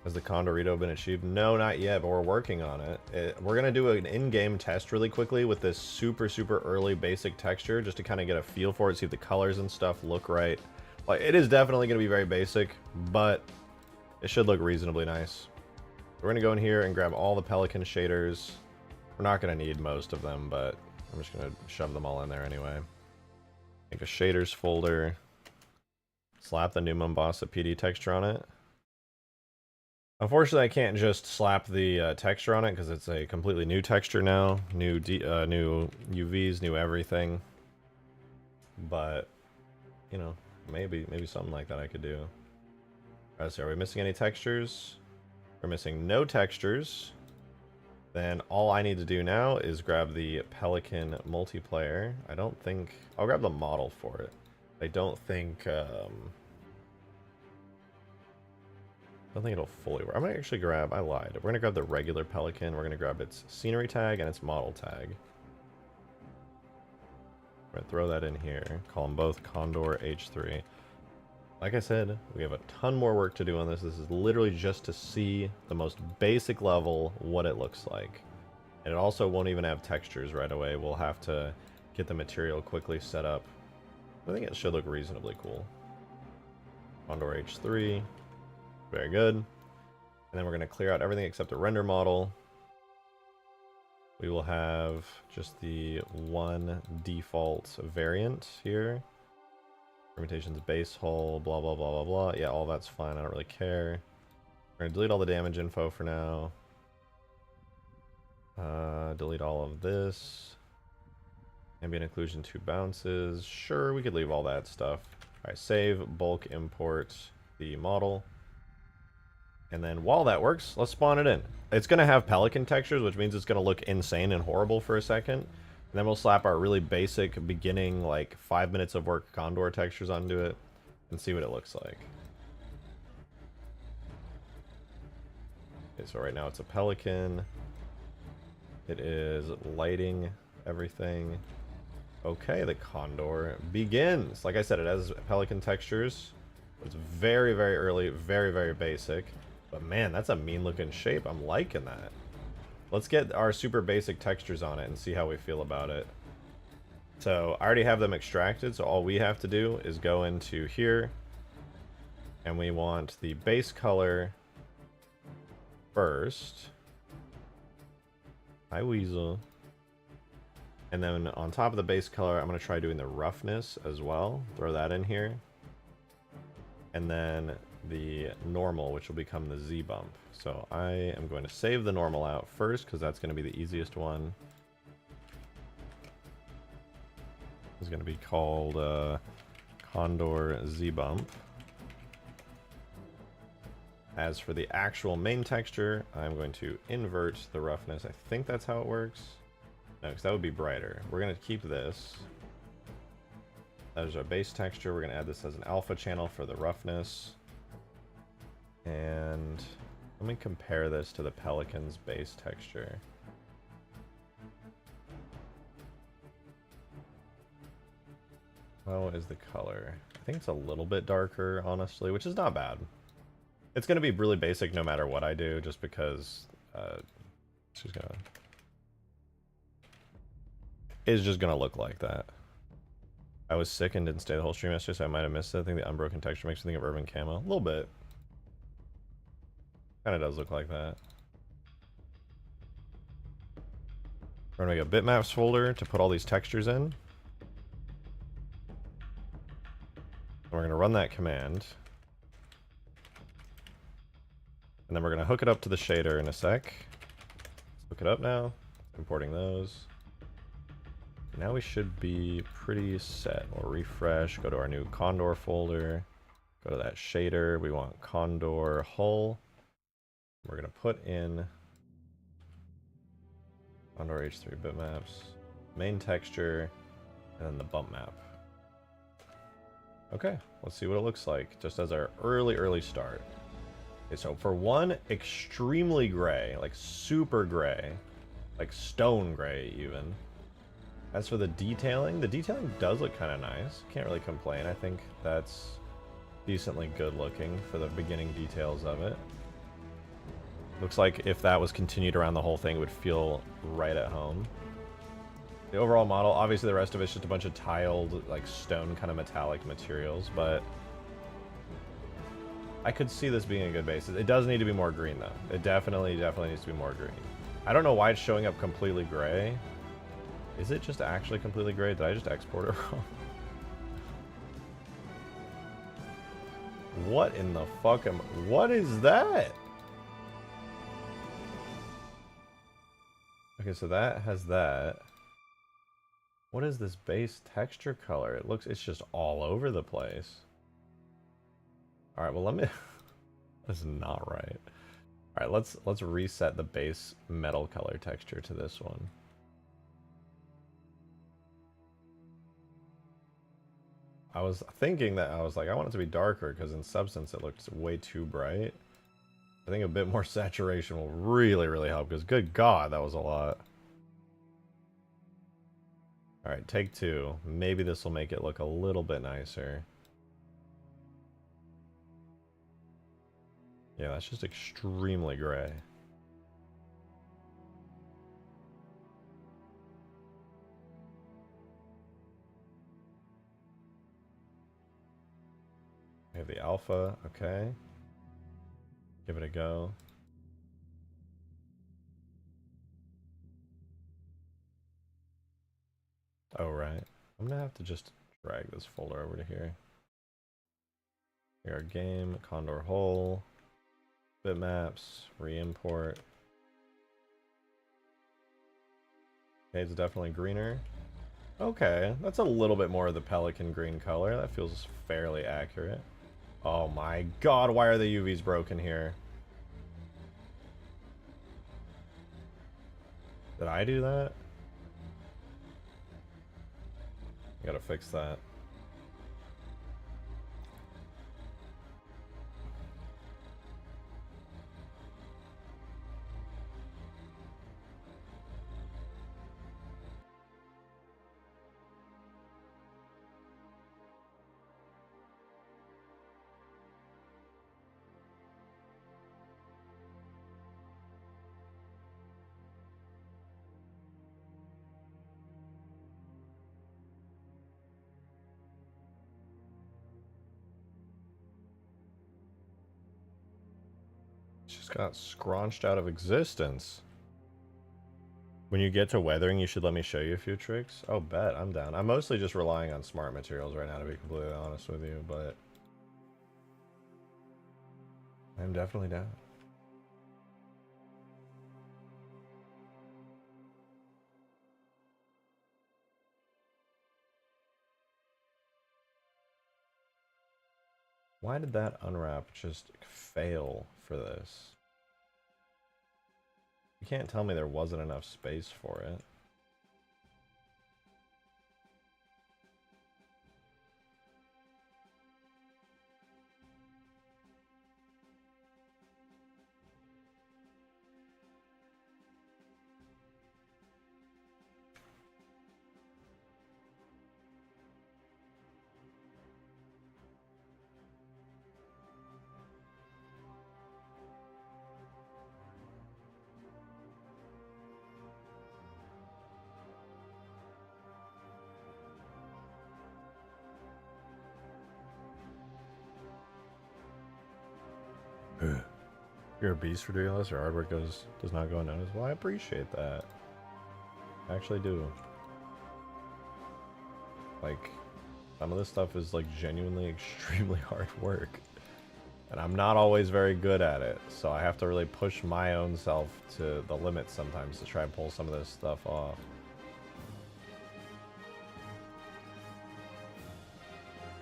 Has the Condorito been achieved? No, not yet, but we're working on it. We're going to do an in-game test really quickly with this super, super early basic texture just to kind of get a feel for it, see if the colors and stuff look right. Like, it is definitely going to be very basic, but it should look reasonably nice. We're going to go in here and grab all the Pelican shaders. We're not going to need most of them, but I'm just going to shove them all in there anyway. Make a shaders folder. Slap the new Mombasa PD texture on it. Unfortunately, I can't just slap the texture on it because it's a completely new texture now. New UVs, new everything. But, you know, maybe something like that I could do. Alright, so are we missing any textures? We're missing no textures. Then all I need to do now is grab the Pelican multiplayer. I don't think... I'll grab the model for it. I don't think... I don't think it'll fully work. I'm going to actually grab... I lied. We're going to grab the regular Pelican. We're going to grab its scenery tag and its model tag. We're going to throw that in here. Call them both Condor H3. Like I said, we have a ton more work to do on this. This is literally just to see the most basic level what it looks like. And it also won't even have textures right away. We'll have to get the material quickly set up. I think it should look reasonably cool. Condor H3. Very good. And then we're going to clear out everything except the render model. We will have just the one default variant here. Permutations base hull, blah, blah, blah, blah, blah. Yeah, all that's fine. I don't really care. We're going to delete all the damage info for now. Delete all of this. Ambient occlusion 2 bounces. Sure, we could leave all that stuff. Alright, save, bulk import the model. And then while that works, let's spawn it in. It's going to have Pelican textures, which means it's going to look insane and horrible for a second. And then we'll slap our really basic beginning, like 5 minutes of work Condor textures onto it and see what it looks like. Okay, so right now it's a Pelican. It is lighting everything. Okay, the Condor begins. Like I said, it has Pelican textures. It's very, very early, very, very basic. But man, that's a mean looking shape. I'm liking that. Let's get our super basic textures on it and see how we feel about it. So I already have them extracted, so all we have to do is go into here. And we want the base color first. Hi, Weasel. And then on top of the base color, I'm going to try doing the roughness as well. Throw that in here. And then the normal, which will become the Z bump. So I am going to save the normal out first because that's going to be the easiest one. It's going to be called Condor Z bump. As for the actual main texture, I'm going to invert the roughness. I think that's how it works. No, because that would be brighter. We're going to keep this. There's our base texture. We're going to add this as an alpha channel for the roughness. And let me compare this to the Pelicans base texture. How is the color? I think it's a little bit darker, honestly, which is not bad. It's going to be really basic no matter what I do, just because it's just going to look like that. I was sick and didn't stay the whole stream yesterday, so I might have missed it. I think the unbroken texture makes me think of urban camo. A little bit. Kind of does look like that. We're going to make a bitmaps folder to put all these textures in. And we're going to run that command. And then we're going to hook it up to the shader in a sec. Let's hook it up now. Importing those. Now we should be pretty set. We'll refresh, go to our new Condor folder, go to that shader. We want Condor hull. We're going to put in Condor H3 bitmaps, main texture, and then the bump map. Okay, let's see what it looks like just as our early start. Okay, so for one, extremely gray, like super gray, like stone gray even. As for the detailing does look kind of nice. Can't really complain. I think that's decently good looking for the beginning details of it. Looks like if that was continued around the whole thing, it would feel right at home. The overall model, obviously the rest of it's just a bunch of tiled, like stone kind of metallic materials, but I could see this being a good basis. It does need to be more green though. It definitely needs to be more green. I don't know why it's showing up completely gray. Is it just actually completely gray? Did I just export it wrong? What in the fuck am... What is that? Okay, so that has that. What is this base texture color? It looks... It's just all over the place. Alright, well let me... That's not right. Alright, let's reset the base metal color texture to this one. I was thinking that I was like, I want it to be darker because in substance it looks way too bright. I think a bit more saturation will really help because good God, that was a lot. Alright, take two. Maybe this will make it look a little bit nicer. Yeah, that's just extremely gray. We have the alpha, okay. Give it a go. Oh, right. I'm gonna have to just drag this folder over to here. Here, our game, Condor hull, bitmaps, re-import. Okay, it's definitely greener. Okay, that's a little bit more of the pelican green color. That feels fairly accurate. Oh my God, why are the UVs broken here? Did I do that? I gotta fix that. Just got scraunched out of existence. When you get to weathering, you should let me show you a few tricks. Oh, bet. I'm down. I'm mostly just relying on smart materials right now, to be completely honest with you, but I'm definitely down. Why did that unwrap just fail for this? You can't tell me there wasn't enough space for it. You're a beast for doing this. Your hard work does not go unnoticed. Well, I appreciate that. I actually do. Like, some of this stuff is like genuinely extremely hard work. And I'm not always very good at it, so I have to really push my own self to the limit sometimes to try and pull some of this stuff off.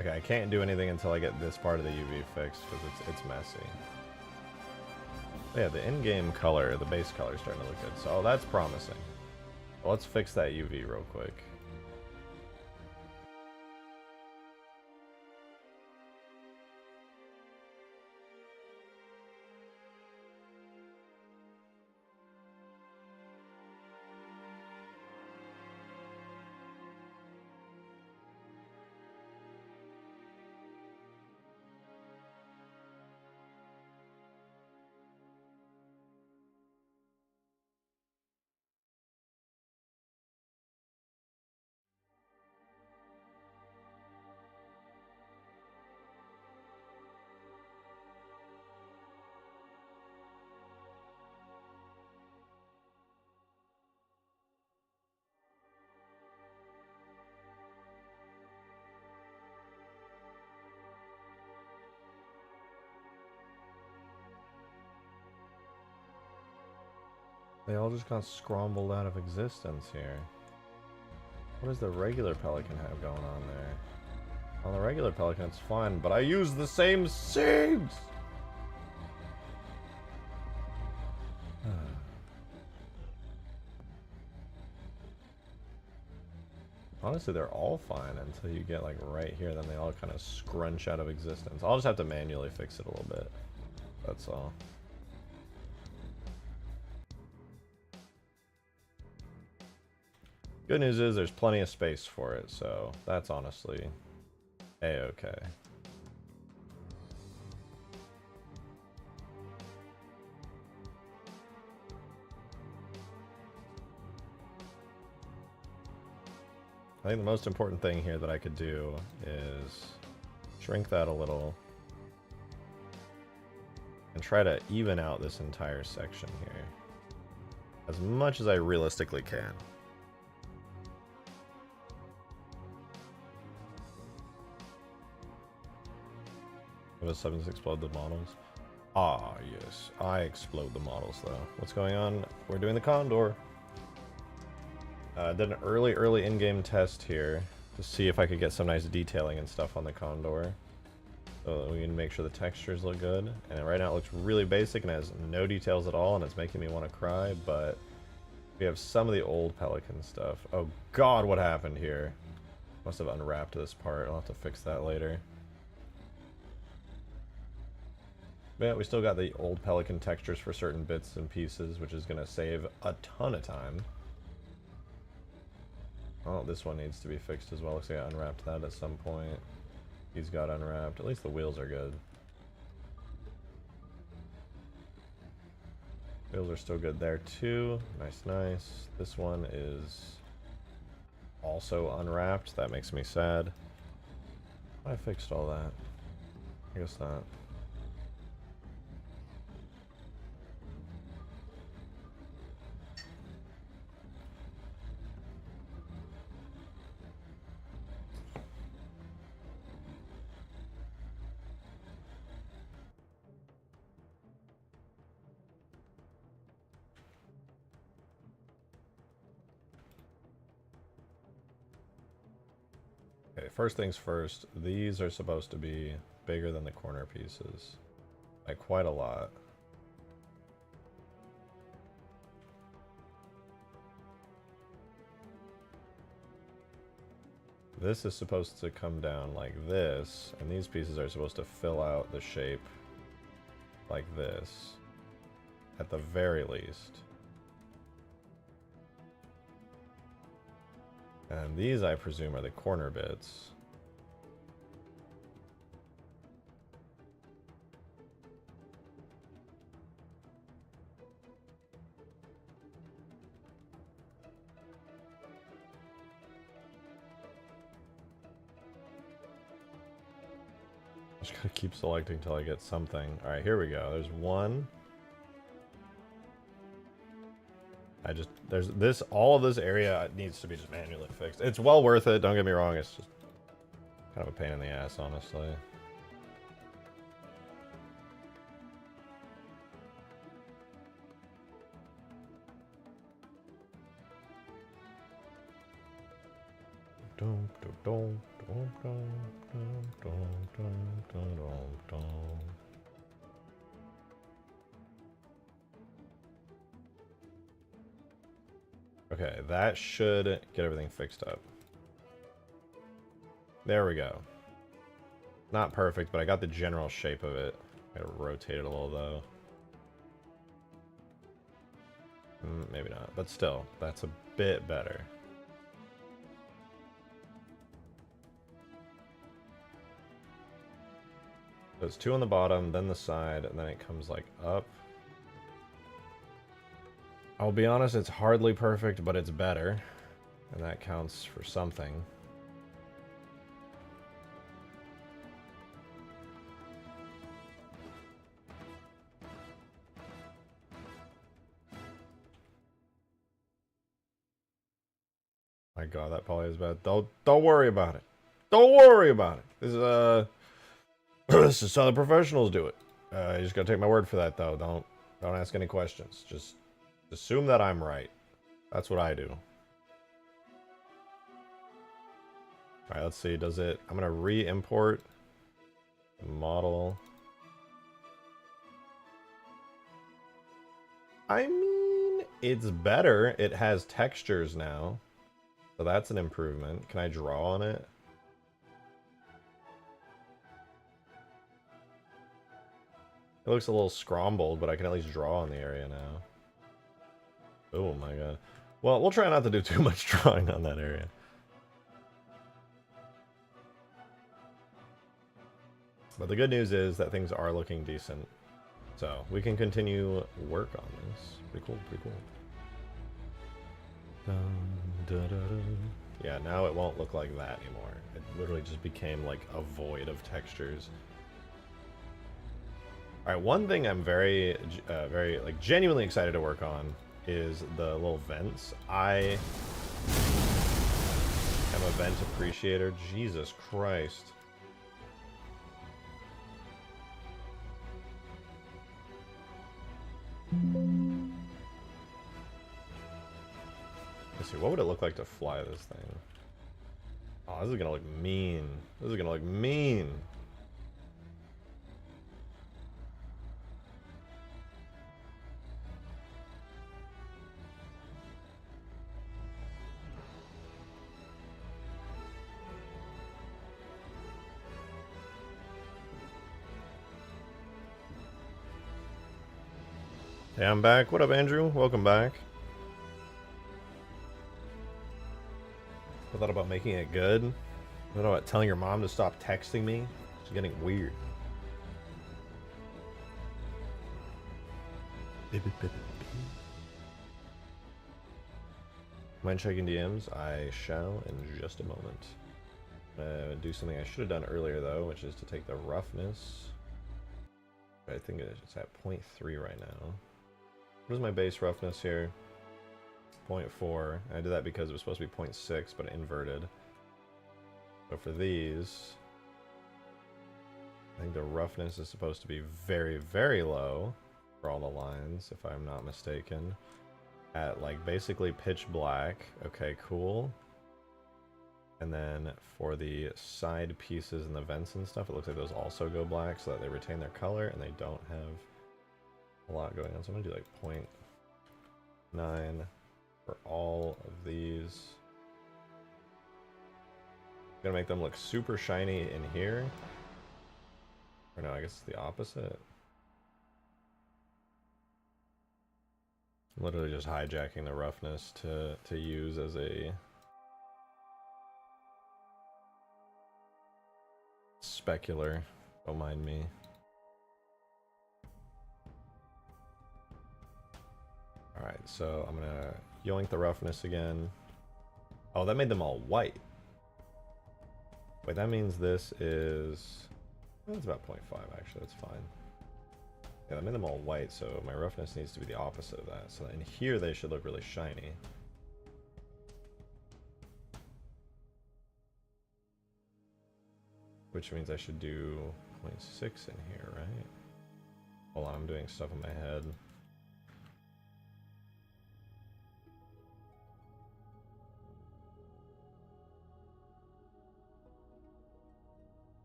Okay, I can't do anything until I get this part of the UV fixed because it's messy. Yeah, the in-game color, the base color is starting to look good, so that's promising. Well, let's fix that UV real quick. They all just got scrambled out of existence here. What does the regular Pelican have going on there? On the regular Pelican, it's fine, but I use the same seeds! Honestly, they're all fine until you get like right here, then they all kind of scrunch out of existence. I'll just have to manually fix it a little bit. That's all. Good news is there's plenty of space for it, so that's honestly a-okay. I think the most important thing here that I could do is shrink that a little and try to even out this entire section here as much as I realistically can. Does 7 explode the models? Ah, yes. I explode the models, though. What's going on? We're doing the Condor. Did an early in-game test here to see if I could get some nice detailing and stuff on the Condor. So that we can make sure the textures look good. And right now it looks really basic and has no details at all, and it's making me want to cry, but we have some of the old Pelican stuff. Oh god, what happened here? Must have unwrapped this part. I'll have to fix that later. But yeah, we still got the old Pelican textures for certain bits and pieces, which is going to save a ton of time. Oh, this one needs to be fixed as well. Looks like I unwrapped that at some point. These got unwrapped. At least the wheels are good. Wheels are still good there too. Nice, nice. This one is also unwrapped. That makes me sad. I fixed all that. I guess not. Okay, first things first, these are supposed to be bigger than the corner pieces. By quite a lot. This is supposed to come down like this, and these pieces are supposed to fill out the shape like this, at the very least. And these, I presume, are the corner bits. Just gotta keep selecting till I get something. Alright, here we go. There's one. All of this area needs to be just manually fixed. It's well worth it, don't get me wrong, it's just kind of a pain in the ass, honestly. Okay, that should get everything fixed up. There we go. Not perfect, but I got the general shape of it. Gotta rotate it a little, though. Maybe not, but still, that's a bit better. So it's 2 on the bottom, then the side, and then it comes like up. I'll be honest, it's hardly perfect, but it's better. And that counts for something. My god, that probably is bad. Don't worry about it. Don't worry about it. This is this is how the professionals do it. You just gotta take my word for that, though. Don't ask any questions. Just assume that I'm right. That's what I do. Alright, let's see. Does it... I'm gonna re-import the model. I mean, it's better. It has textures now. So that's an improvement. Can I draw on it? It looks a little scrambled, but I can at least draw on the area now. Oh my god. Well, we'll try not to do too much drawing on that area. But the good news is that things are looking decent. So, we can continue work on this. Pretty cool, pretty cool. Yeah, now it won't look like that anymore. It literally just became like a void of textures. Alright, one thing I'm very like genuinely excited to work on is the little vents. I am a vent appreciator. Jesus Christ. Let's see, what would it look like to fly this thing? Oh, this is gonna look mean. This is gonna look mean. Hey, I'm back. What up, Andrew? Welcome back. I thought about making it good. I thought about telling your mom to stop texting me. She's getting weird. Mind checking DMs? I shall in just a moment. Do something I should have done earlier, though, which is to take the roughness. I think it's at 0.3 right now. What is my base roughness here? 0.4. I did that because it was supposed to be 0.6, but inverted. So for these, I think the roughness is supposed to be very, very low for all the lines, if I'm not mistaken. At like basically pitch black. Okay, cool. And then for the side pieces and the vents and stuff, it looks like those also go black so that they retain their color and they don't have a lot going on. So I'm gonna do like 0.9 for all of these. Gonna make them look super shiny in here. Or no, I guess it's the opposite. I'm literally just hijacking the roughness to use as a specular. Don't mind me. Alright, so I'm gonna yoink the roughness again. Oh, that made them all white. Wait, that means this is... That's about 0.5 actually, that's fine. Yeah, that made them all white, so my roughness needs to be the opposite of that. So in here they should look really shiny. Which means I should do 0.6 in here, right? Hold on, I'm doing stuff in my head.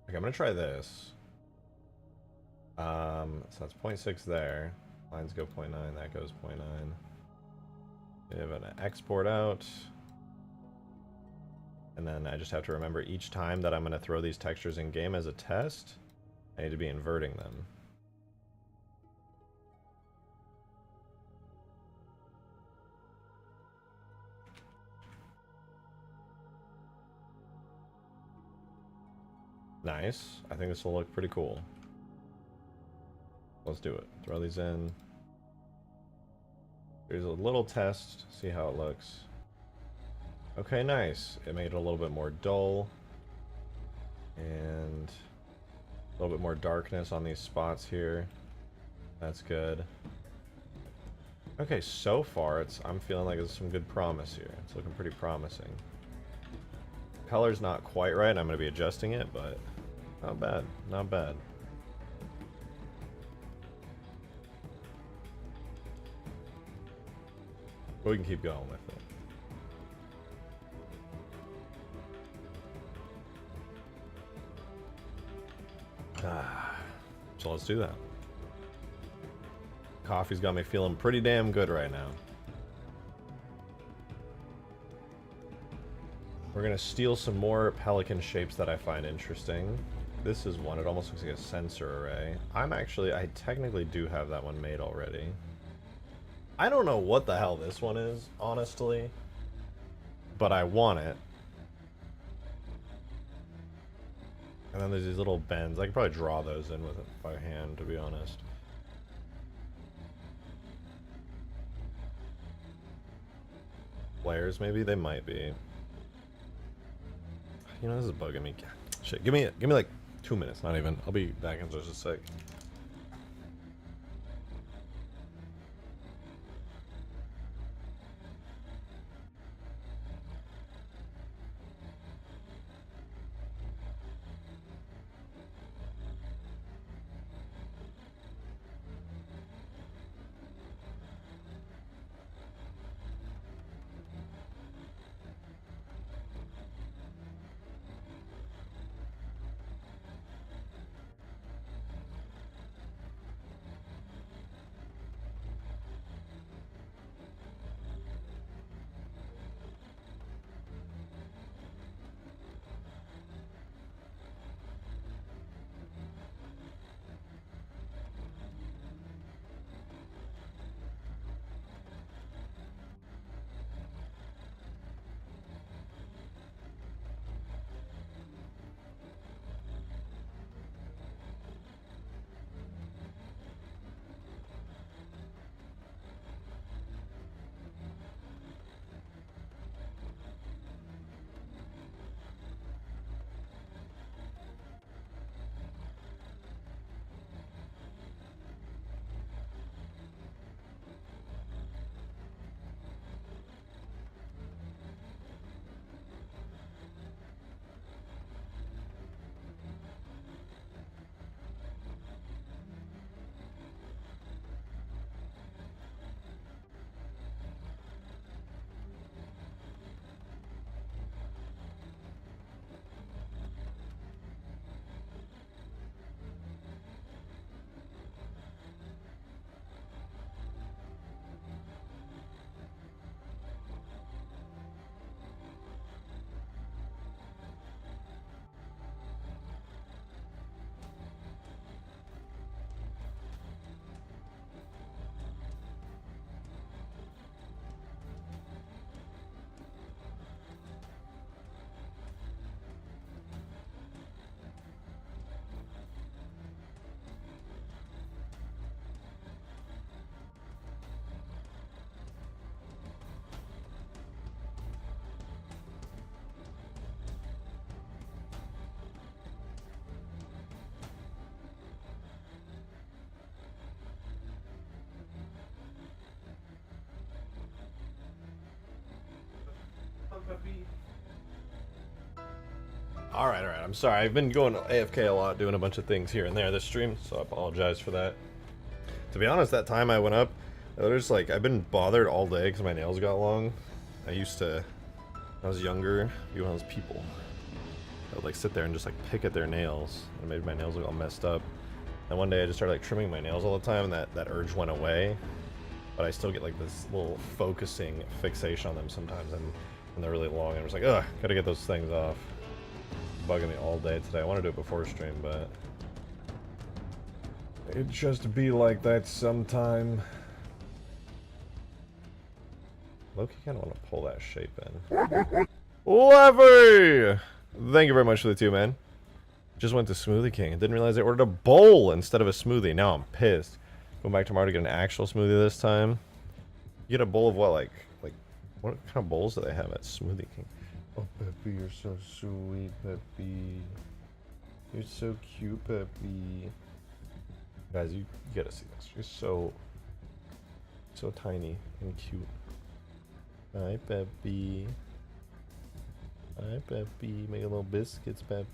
Okay, I'm gonna try this. So that's 0.6 there. Lines go 0.9, that goes 0.9. We have an export out. And then I just have to remember each time that I'm gonna throw these textures in game as a test, I need to be inverting them. Nice. I think this will look pretty cool. Let's do it. Throw these in. Here's a little test. See how it looks. Okay, nice. It made it a little bit more dull. And a little bit more darkness on these spots here. That's good. Okay, so far I'm feeling like there's some good promise here. It's looking pretty promising. Color's not quite right. I'm going to be adjusting it, but not bad. Not bad. But we can keep going with it. So let's do that. Coffee's got me feeling pretty damn good right now. We're gonna steal some more pelican shapes that I find interesting. This is one. It almost looks like a sensor array. I technically do have that one made already. I don't know what the hell this one is, honestly. But I want it. And then there's these little bends. I could probably draw those in with it by hand, to be honest. Flares, maybe? They might be. You know, this is bugging me. Shit, give me like 2 minutes, not even. I'll be back in just a sec. Alright, alright. I'm sorry. I've been going AFK a lot, doing a bunch of things here and there this stream, so I apologize for that. To be honest, that time I went up, there's like, I've been bothered all day because my nails got long. I used to, when I was younger, be one of those people. I would like sit there and just like pick at their nails, and it made my nails look all messed up. And one day I just started like trimming my nails all the time, and that urge went away. But I still get like this little focusing fixation on them sometimes, and when they're really long, and I'm just like, ugh, gotta get those things off. It's bugging me all day today. I want to do it before stream, but it just be like that sometime. Loki kind of want to pull that shape in. Levy! Thank you very much for the 2, man. Just went to Smoothie King and didn't realize I ordered a bowl instead of a smoothie. Now I'm pissed. Going back tomorrow to get an actual smoothie this time. You get a bowl of what, like what kind of bowls do they have at Smoothie King? Oh, Peppy, you're so sweet, Peppy. You're so cute, Peppy. Guys, you gotta see this. You're so tiny and cute. Hi, Peppy. Hi, Peppy. Make a little biscuits, Peppy.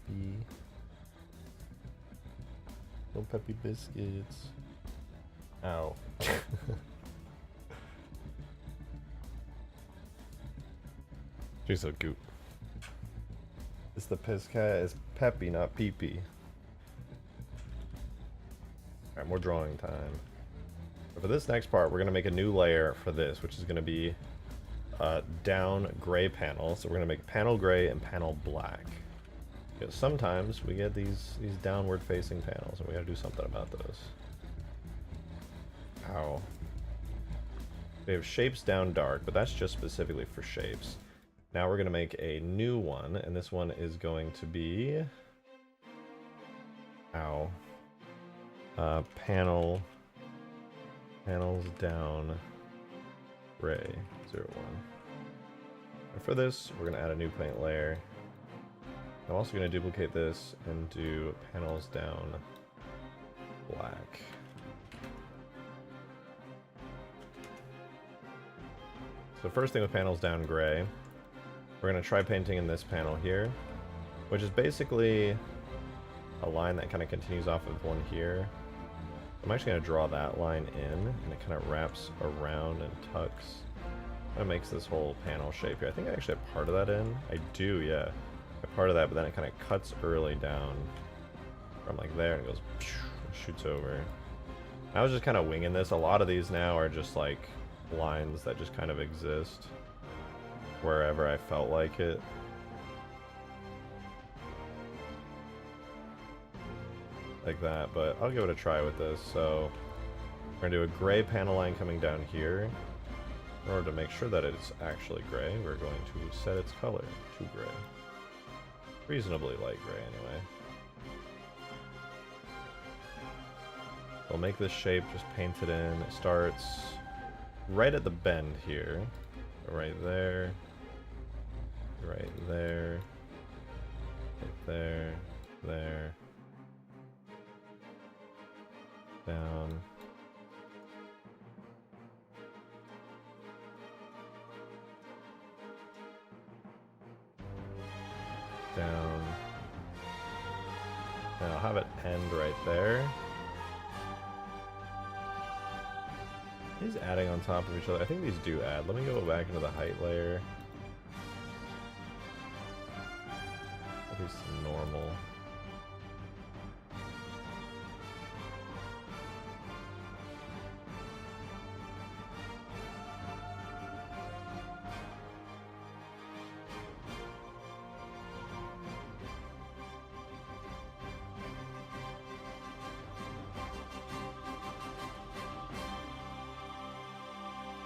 Little Peppy biscuits. Ow. She's so cute. It's the piss cat. It's Peppy, not Pee-Pee. Alright, more drawing time. But for this next part, we're going to make a new layer for this, which is going to be down gray panel. So we're going to make panel gray and panel black. Because sometimes we get these downward facing panels, and we got to do something about those. Ow. We have shapes down dark, but that's just specifically for shapes. Now we're going to make a new one, and this one is going to be... Ow. Panels down gray 01. And for this, we're going to add a new paint layer. I'm also going to duplicate this and do panels down black. So first thing with panels down gray, we're going to try painting in this panel here, which is basically a line that kind of continues off of one here. I'm actually going to draw that line in, and it kind of wraps around and tucks. That makes this whole panel shape here. I think I actually have part of that in. I do, yeah. I have part of that, but then it kind of cuts early down from like there, and it goes, and shoots over. I was just kind of winging this. A lot of these now are just like lines that just kind of exist wherever I felt like it. Like that, but I'll give it a try with this. So we're gonna do a gray panel line coming down here. In order to make sure that it's actually gray, we're going to set its color to gray. Reasonably light gray anyway. We'll make this shape, just paint it in. It starts right at the bend here. Right there. Right there. Right there. There. Down. Down. And I'll have it end right there. These adding on top of each other. I think these do add. Let me go back into the height layer. At least normal.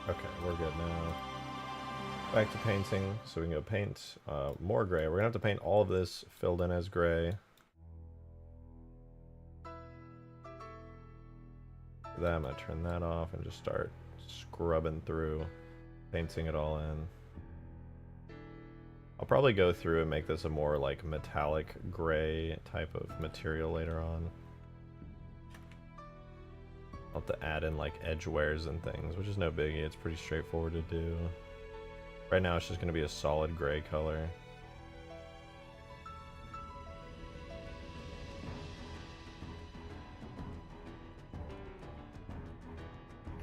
Okay, we're good now. Back to painting, so we can go paint more gray. We're gonna have to paint all of this filled in as gray. For that, I'm gonna turn that off and just start scrubbing through, painting it all in. I'll probably go through and make this a more like metallic gray type of material later on. I'll have to add in like edgewares and things, which is no biggie. It's pretty straightforward to do. Right now it's just going to be a solid gray color.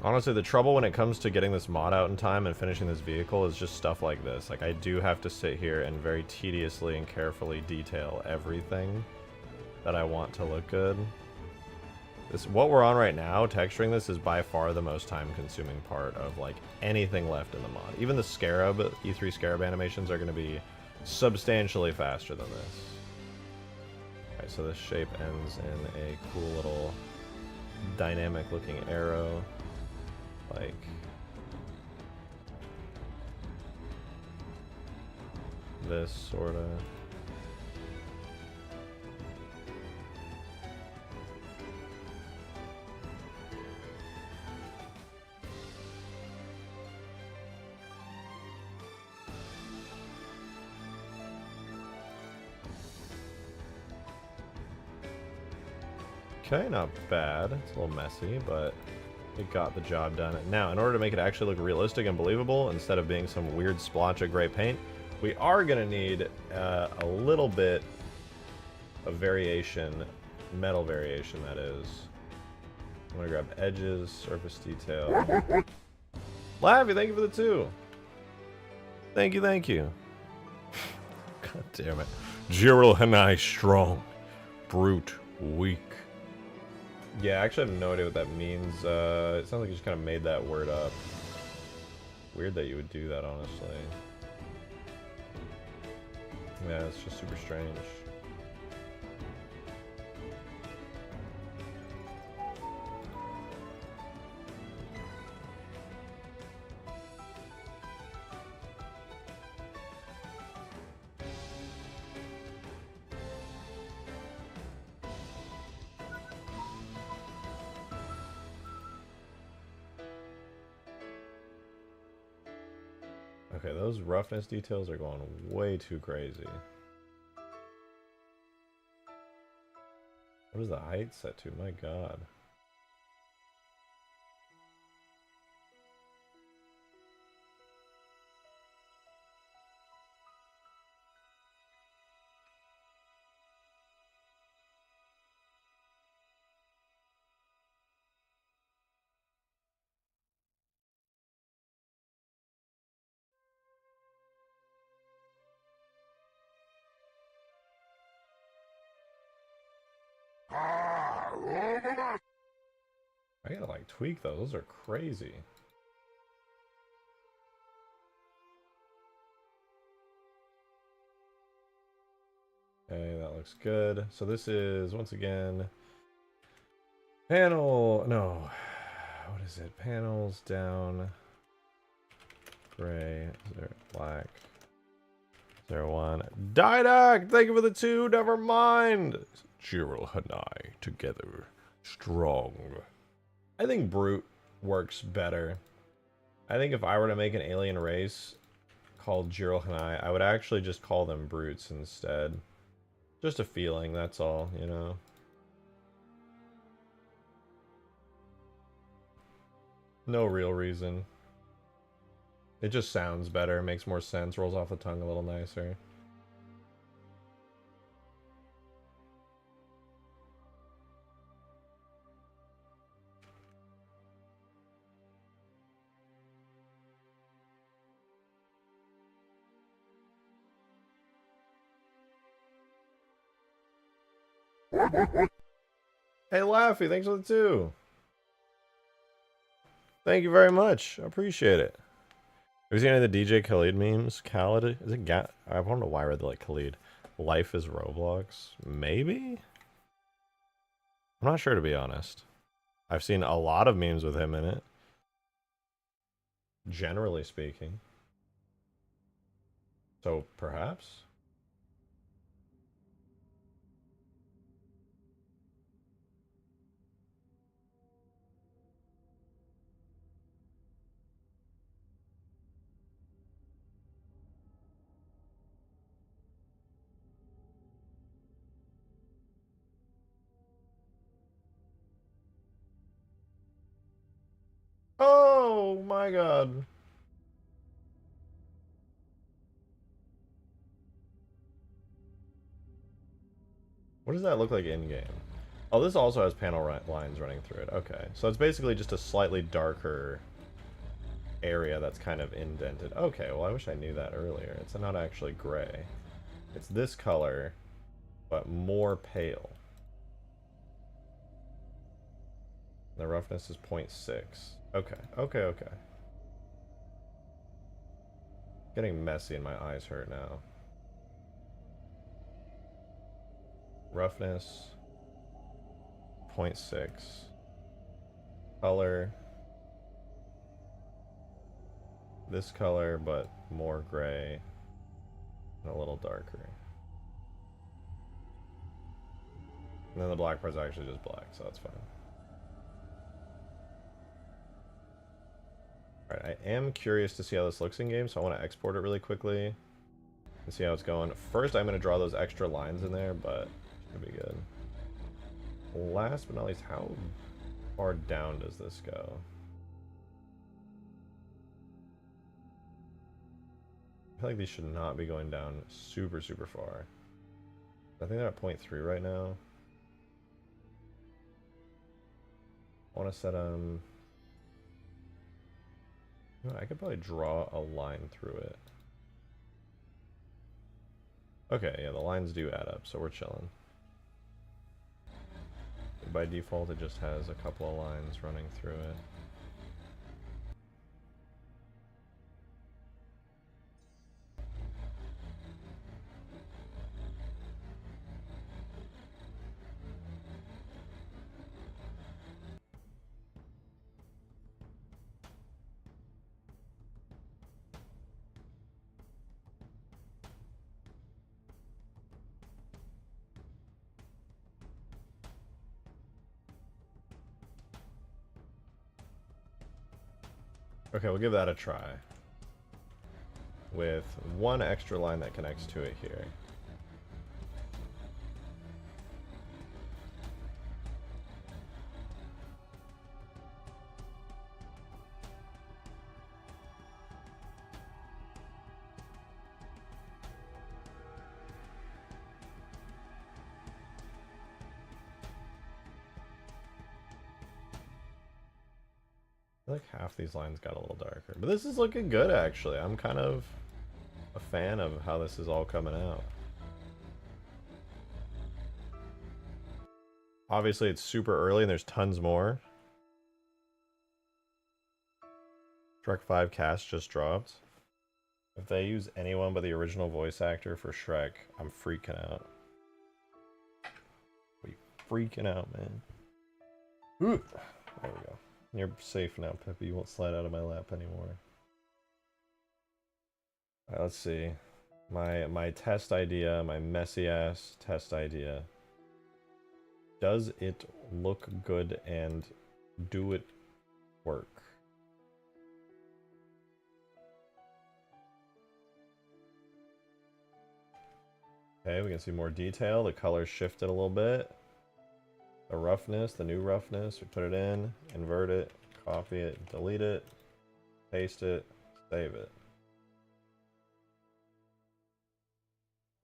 Honestly, the trouble when it comes to getting this mod out in time and finishing this vehicle is just stuff like this. Like, I do have to sit here and very tediously and carefully detail everything that I want to look good. What we're on right now, texturing this, is by far the most time-consuming part of, like, anything left in the mod. Even the Scarab, E3 Scarab animations are going to be substantially faster than this. Alright, so this shape ends in a cool little dynamic-looking arrow. Like... this, sorta. Okay, not bad. It's a little messy, but it got the job done. Now, in order to make it actually look realistic and believable, instead of being some weird splotch of gray paint, we are going to need a little bit of variation, metal variation, that is. I'm going to grab edges, surface detail. Laffy, thank you for the 2. Thank you, thank you. God damn it. Jiro Hanai strong. Brute weak. Yeah, I actually have no idea what that means. It sounds like you just kind of made that word up. Weird that you would do that, honestly. Yeah, it's just super strange. Okay, those roughness details are going way too crazy. What is the height set to? My god. I gotta like tweak those. Those are crazy. Okay, that looks good. So this is, once again, panel, no, what is it? Panels down, gray, is there black, is there one? Didac, thank you for the 2, never mind. Jiro Hanai, together, strong. I think Brute works better. I think if I were to make an alien race called Jiro Hanai, I would actually just call them Brutes instead. Just a feeling, that's all, you know? No real reason. It just sounds better, makes more sense, rolls off the tongue a little nicer. Hey Laffy, thanks for the 2. Thank you very much. I appreciate it. Have you seen any of the DJ Khalid memes? Khalid? Is it I don't know why I read like Khalid. Life is Roblox? Maybe? I'm not sure, to be honest. I've seen a lot of memes with him in it. Generally speaking. So, perhaps? Oh my god. What does that look like in game? Oh, this also has panel lines running through it. Okay, so it's basically just a slightly darker area that's kind of indented. Okay, well I wish I knew that earlier. It's not actually gray. It's this color, but more pale. The roughness is 0.6. Okay, okay, okay. Getting messy and my eyes hurt now. Roughness 0.6. Color. This color, but more gray and a little darker. And then the black part's actually just black, so that's fine. Alright, I am curious to see how this looks in game, so I want to export it really quickly and see how it's going. First, I'm going to draw those extra lines in there, but it should be good. Last but not least, how far down does this go? I feel like these should not be going down super, super far. I think they're at 0.3 right now. I want to set them... I could probably draw a line through it. Okay, yeah, the lines do add up, so we're chilling. By default, it just has a couple of lines running through it. Okay, we'll give that a try. With one extra line that connects to it here. I feel like half these lines got a little darker. But this is looking good, actually. I'm kind of a fan of how this is all coming out. Obviously, it's super early and there's tons more. Shrek 5 cast just dropped. If they use anyone but the original voice actor for Shrek, I'm freaking out. We freaking out, man. Ooh. There we go. You're safe now, Peppy. You won't slide out of my lap anymore. Alright, let's see. My test idea, my messy ass test idea. Does it look good and do it work? Okay, we can see more detail. The colors shifted a little bit. The roughness, the new roughness, we put it in, invert it, copy it, delete it, paste it, save it.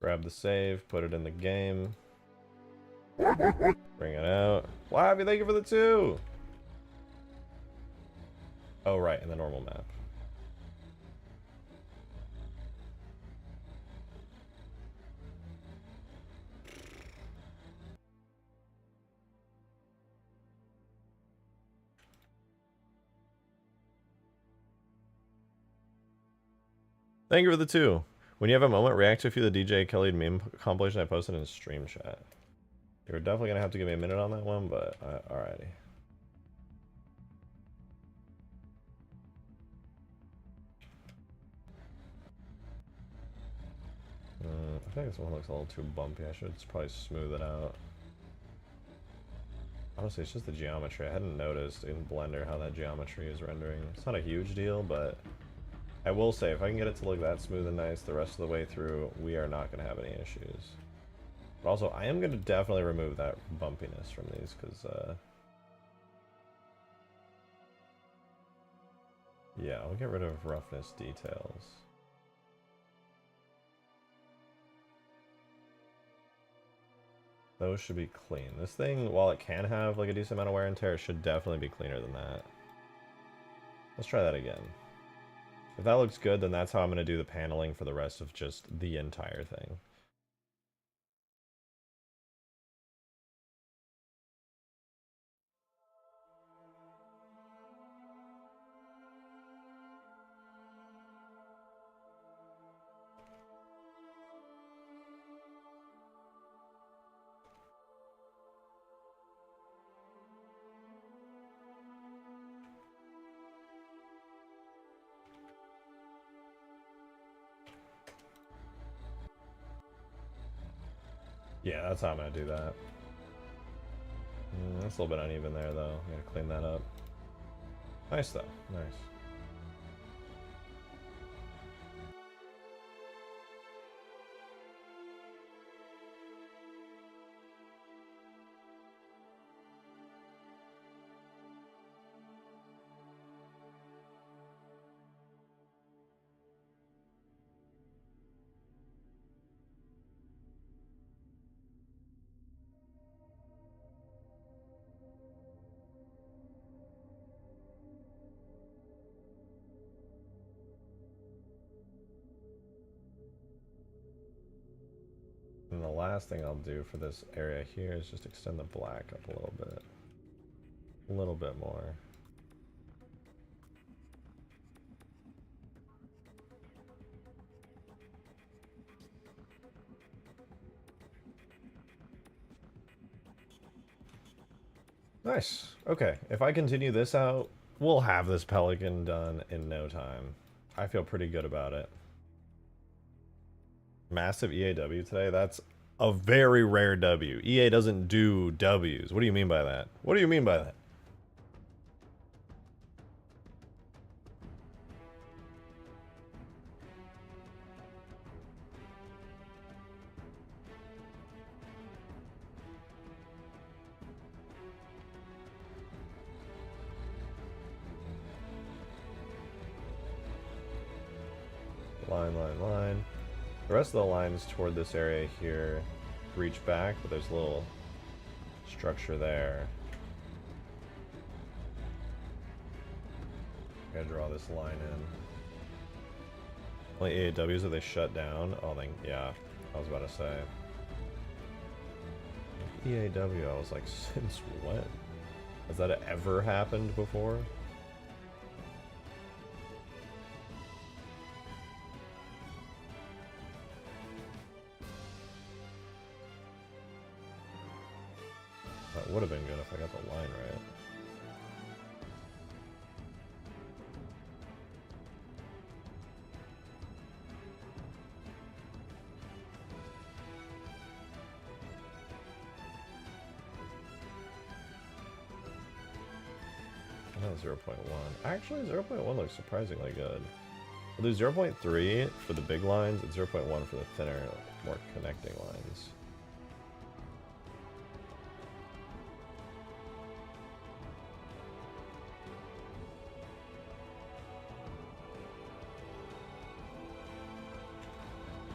Grab the save, put it in the game. Bring it out. Flappy, thank you for the 2! Oh, right, in the normal map. Thank you for the 2. When you have a moment, react to a few of the DJ Kelly meme compilation I posted in stream chat. You're definitely gonna have to give me a minute on that one, but alrighty. I think this one looks a little too bumpy. I should probably smooth it out. Honestly, it's just the geometry. I hadn't noticed in Blender how that geometry is rendering. It's not a huge deal, but I will say, if I can get it to look that smooth and nice the rest of the way through, we are not going to have any issues. But also, I am going to definitely remove that bumpiness from these, because, yeah, I'll get rid of roughness details. Those should be clean. This thing, while it can have like a decent amount of wear and tear, it should definitely be cleaner than that. Let's try that again. If that looks good, then that's how I'm going to do the paneling for the rest of just the entire thing. Yeah, that's how I'm going to do that. That's a little bit uneven there, though. I gotta clean that up. Nice, though. Nice. And the last thing I'll do for this area here is just extend the black up a little bit. A little bit more. Nice. Okay, if I continue this out, we'll have this Pelican done in no time. I feel pretty good about it. Massive EAW today? That's a very rare W. EA doesn't do Ws. What do you mean by that? What do you mean by that? Line, line, line. The rest of the lines toward this area here reach back, but there's a little structure there. Gotta draw this line in. Only AAWs, are they shut down? Oh, yeah, I was about to say. EAW, I was like, since when? Has that ever happened before? That would have been good if I got the line right. Oh, 0.1. Actually, 0.1 looks surprisingly good. We'll do 0.3 for the big lines and 0.1 for the thinner, more connecting lines.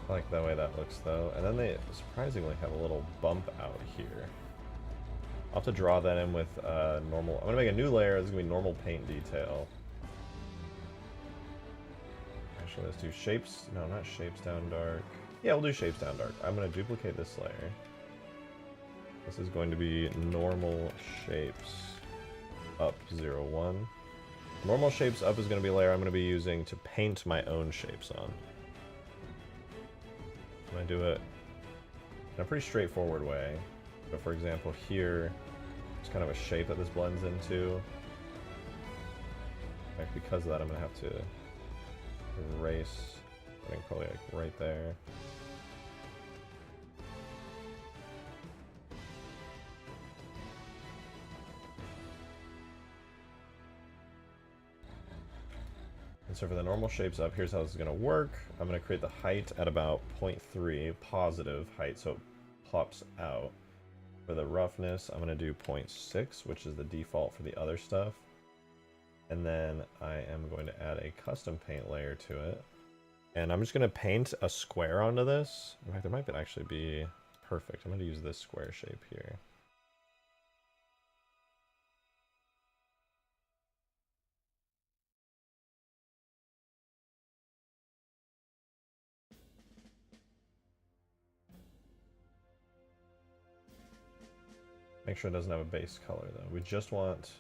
I like the way that looks though. And then they surprisingly have a little bump out here. I'll have to draw that in with normal. I'm gonna make a new layer. This is gonna be normal paint detail. Actually, let's do shapes. No, not shapes down dark. Yeah, we'll do shapes down dark. I'm gonna duplicate this layer. This is going to be normal shapes up 0.1. Normal shapes up is gonna be a layer I'm gonna be using to paint my own shapes on. I'm going to do it in a pretty straightforward way. So for example here, it's kind of a shape that this blends into. Like because of that I'm going to have to erase, I think probably like right there. And so for the normal shapes up, here's how this is going to work. I'm going to create the height at about 0.3, positive height, so it pops out. For the roughness, I'm going to do 0.6, which is the default for the other stuff. And then I am going to add a custom paint layer to it. And I'm just going to paint a square onto this. In fact, there might actually be perfect. I'm going to use this square shape here. Make sure it doesn't have a base color though. We just want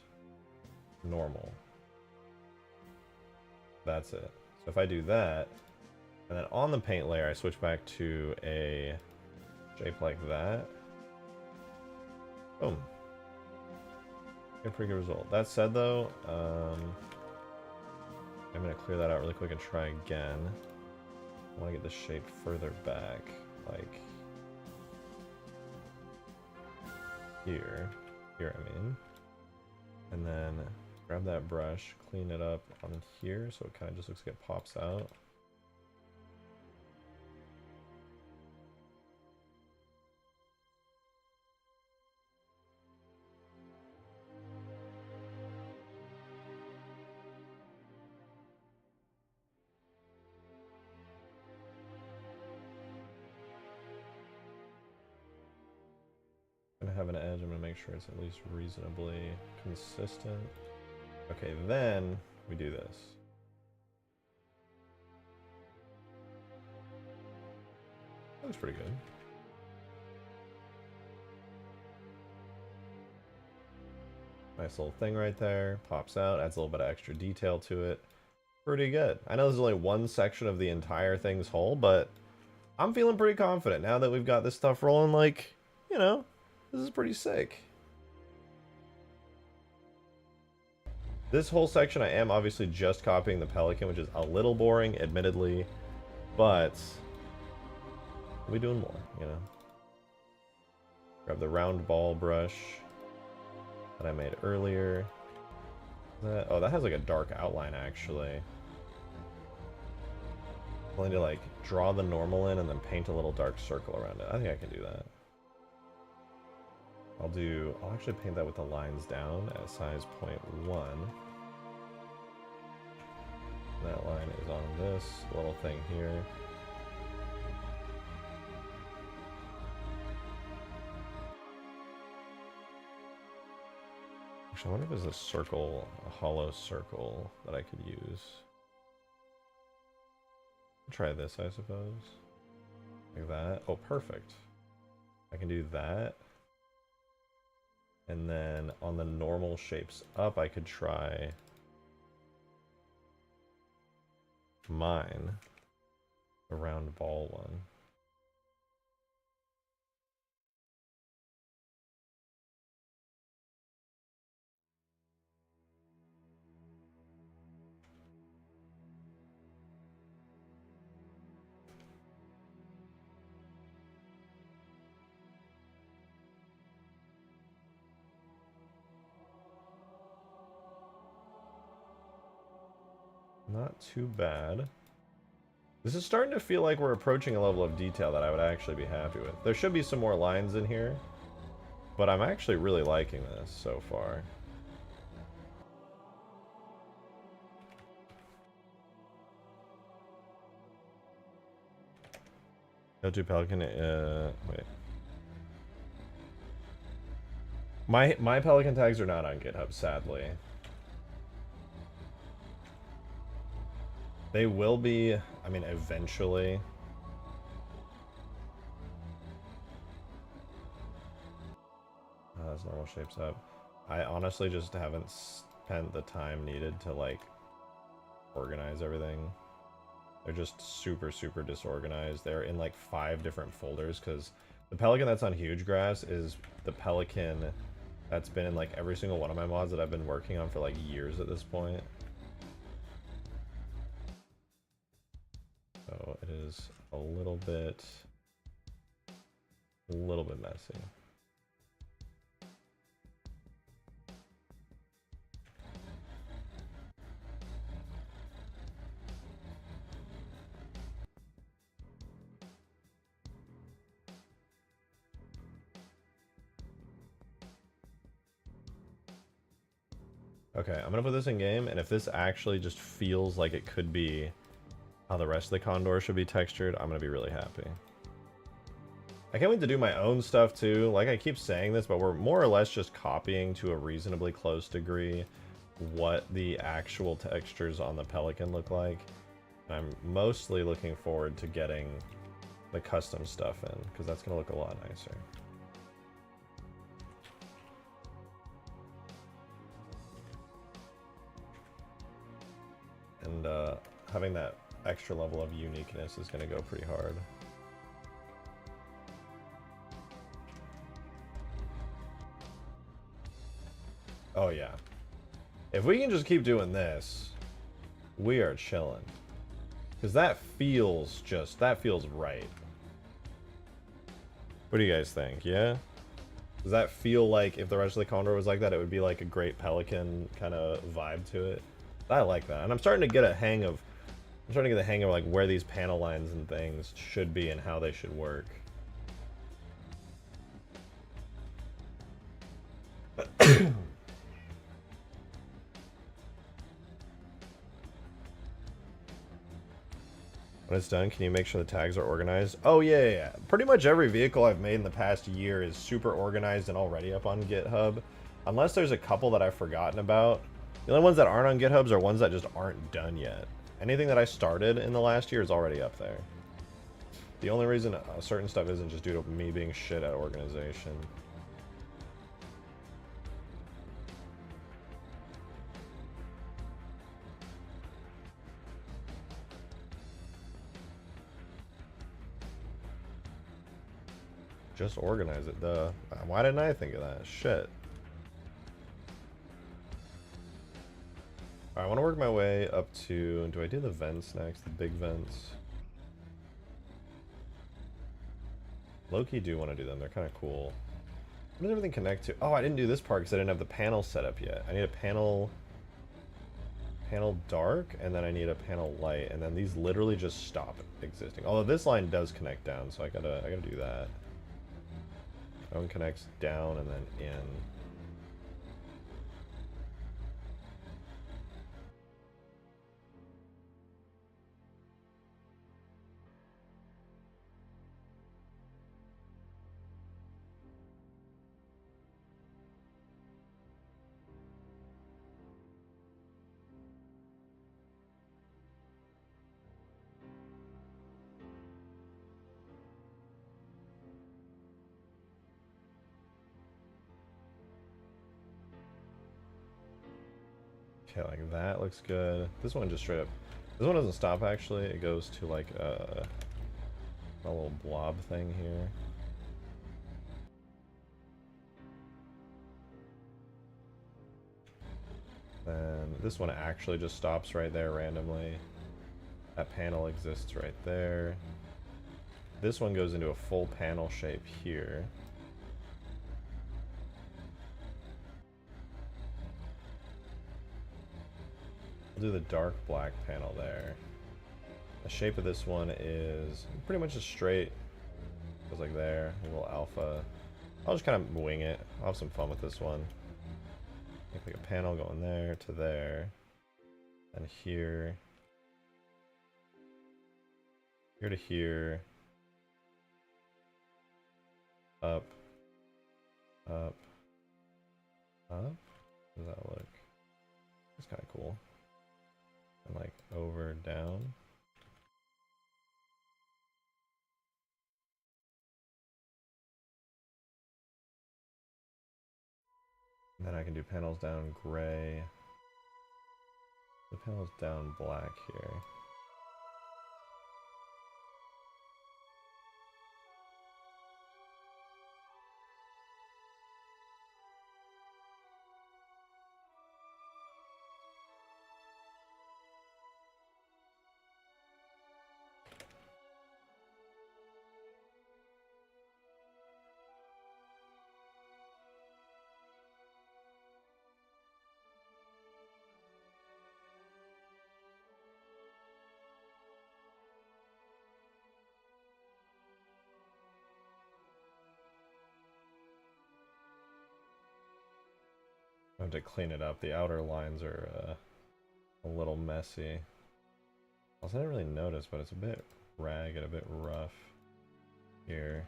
normal. That's it. So if I do that, and then on the paint layer I switch back to a shape like that. Boom. Get a pretty good result. That said though, I'm going to clear that out really quick and try again. I want to get the shape further back, like here, I mean. And then grab that brush, clean it up on here so it kind of just looks like it pops out. Have an edge, I'm going to make sure it's at least reasonably consistent. Okay, then we do this. That looks pretty good. Nice little thing right there. Pops out, adds a little bit of extra detail to it. Pretty good. I know there's only one section of the entire thing's whole, but I'm feeling pretty confident now that we've got this stuff rolling. Like, you know, this is pretty sick. This whole section I am obviously just copying the Pelican, which is a little boring, admittedly, but we'll be doing more, you know. Grab the round ball brush that I made earlier. Oh, that has like a dark outline actually. I'm going to like draw the normal in and then paint a little dark circle around it. I think I can do that. I'll actually paint that with the lines down at size 0.1. That line is on this little thing here. Actually, I wonder if there's a circle, a hollow circle that I could use. Try this, I suppose. Like that. Oh, perfect. I can do that. And then on the normal shapes up, I could try mine, the round ball one. Not too bad. This is starting to feel like we're approaching a level of detail that I would actually be happy with. There should be some more lines in here, but I'm actually really liking this so far. Go to Pelican, wait. My Pelican tags are not on GitHub, sadly. They will be, I mean, eventually. That's normal shapes up. I honestly just haven't spent the time needed to, like, organize everything. They're just super, super disorganized. They're in, like, 5 different folders, because the Pelican that's on Huge Grass is the Pelican that's been in, like, every single one of my mods that I've been working on for, like, years at this point. So it is a little bit messy. Okay, I'm gonna put this in game, and if this actually just feels like it could be how the rest of the Condor should be textured, I'm gonna be really happy. I can't wait to do my own stuff too. Like I keep saying this, but we're more or less just copying to a reasonably close degree what the actual textures on the Pelican look like. I'm mostly looking forward to getting the custom stuff in, because that's going to look a lot nicer. And having that extra level of uniqueness is going to go pretty hard. Oh yeah. If we can just keep doing this, we are chilling. Because that feels right. What do you guys think? Yeah? Does that feel like if the rest of the Condor was like that, it would be like a great Pelican kind of vibe to it? I like that. And I'm starting to get a hang of like where these panel lines and things should be and how they should work. When it's done, can you make sure the tags are organized? Oh, yeah. Pretty much every vehicle I've made in the past year is super organized and already up on GitHub. Unless there's a couple that I've forgotten about. The only ones that aren't on GitHubs are ones that just aren't done yet. Anything that I started in the last year is already up there. The only reason certain stuff isn't just due to me being shit at organization. Just organize it, duh. Why didn't I think of that? Shit. Alright, I want to work my way up to... Do I do the vents next? The big vents? Low-key do want to do them. They're kind of cool. What does everything connect to? Oh, I didn't do this part because I didn't have the panel set up yet. I need a panel dark, and then I need a panel light, and then these literally just stop existing. Although this line does connect down, so I gotta do that. That one connects down and then in. Okay, like that looks good. This one just straight up. This one doesn't stop actually. It goes to like a little blob thing here. Then this one actually just stops right there randomly. That panel exists right there. This one goes into a full panel shape here. We'll do the dark black panel there. The shape of this one is pretty much just straight. Goes like there, a little alpha. I'll just kind of wing it. I'll have some fun with this one. Make like a panel going there to there. And here. Here to here. Up. Up. Up. How does that look? It's kind of cool. And like over, down. And then I can do panels down gray. The panels down black here. I have to clean it up. The outer lines are a little messy. Also, I didn't really notice, but it's a bit ragged, a bit rough here.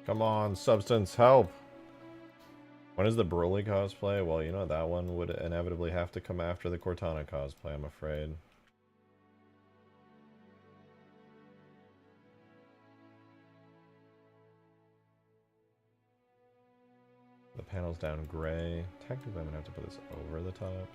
Come on, Substance, help! When is the Broly cosplay? Well, you know, that one would inevitably have to come after the Cortana cosplay, I'm afraid. The panel's down gray. Technically, I'm gonna have to put this over the top.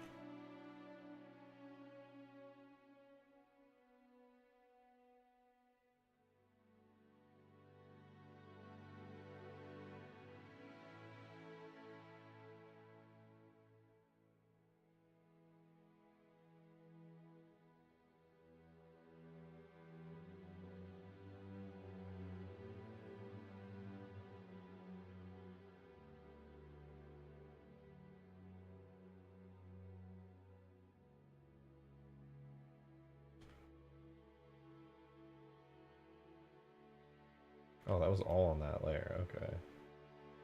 Oh, that was all on that layer. Okay.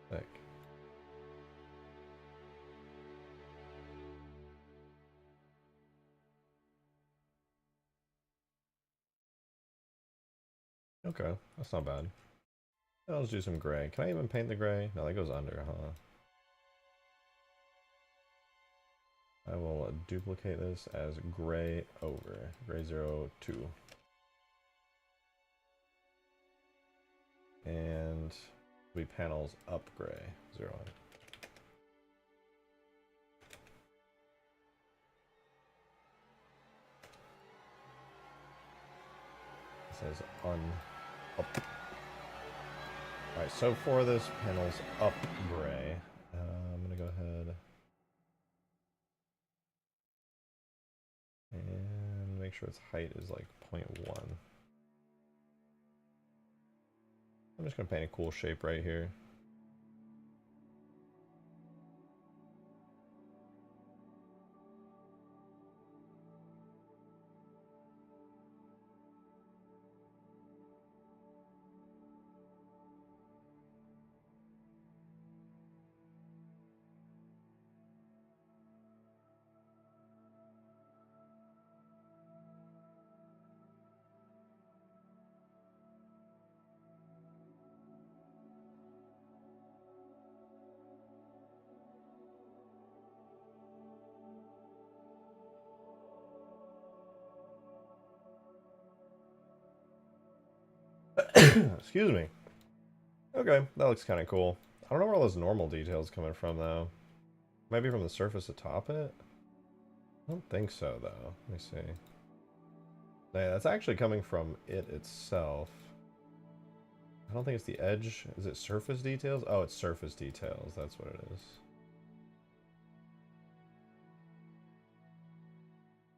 Thick. Okay, that's not bad. Let's do some gray. Can I even paint the gray? No, that goes under, huh? I will duplicate this as gray over. Gray 02. And we panels up gray 01. It says up. Alright, so for this panel's up gray, I'm gonna go ahead and make sure its height is like 0.1. I'm just gonna paint a cool shape right here. Excuse me. Okay, that looks kind of cool. I don't know where all those normal details coming from though. Might be from the surface atop it? I don't think so though. Let me see. Yeah, that's actually coming from it itself. I don't think it's the edge. Is it surface details? Oh, it's surface details. That's what it is.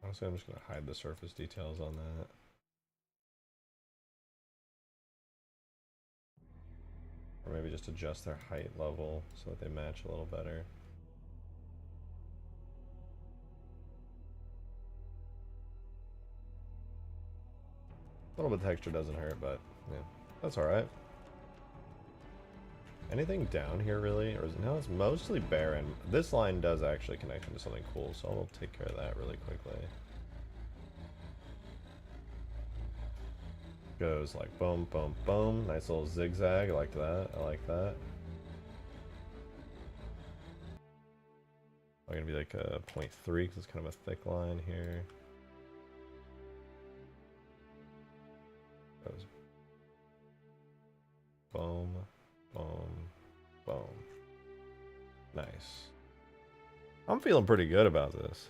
Honestly, I'm just going to hide the surface details on that. Or maybe just adjust their height level so that they match a little better. A little bit of texture doesn't hurt, but yeah, that's alright. Anything down here really? Or is it, no, it's mostly barren. This line does actually connect into something cool, so I'll take care of that really quickly. Goes like boom, boom, boom. Nice little zigzag. I like that. I like that. I'm gonna be like a 0.3 because it's kind of a thick line here. Goes boom, boom, boom. Nice. I'm feeling pretty good about this.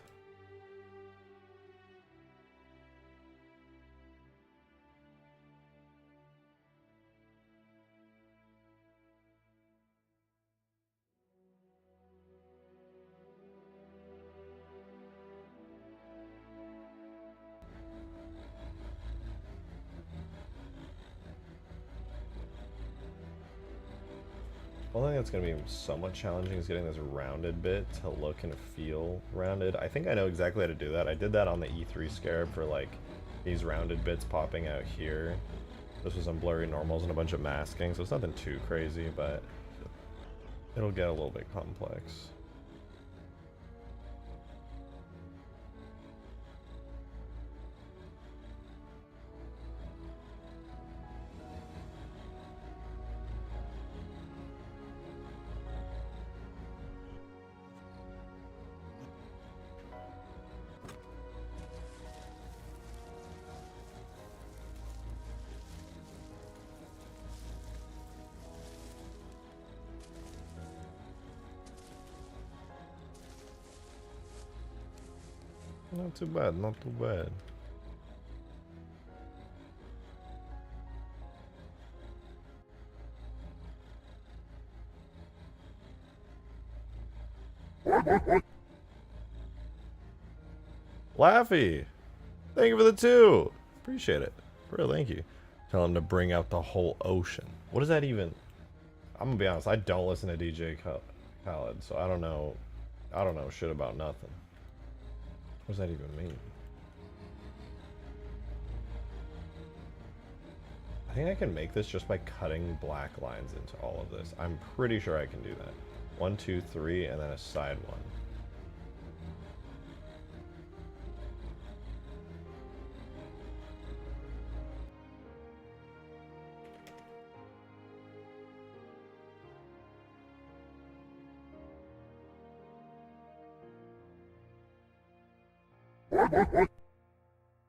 One thing that's going to be somewhat challenging is getting this rounded bit to look and feel rounded. I think I know exactly how to do that. I did that on the E3 Scarab for like these rounded bits popping out here. This was some blurry normals and a bunch of masking, so it's nothing too crazy, but it'll get a little bit complex. Not too bad, not too bad. Laffy! Thank you for the 2! Appreciate it. Real thank you. Tell him to bring out the whole ocean. What does that even... I'm gonna be honest, I don't listen to DJ Khaled, so I don't know shit about nothing. What does that even mean? I think I can make this just by cutting black lines into all of this. I'm pretty sure I can do that. 1, 2, 3, and then a side one.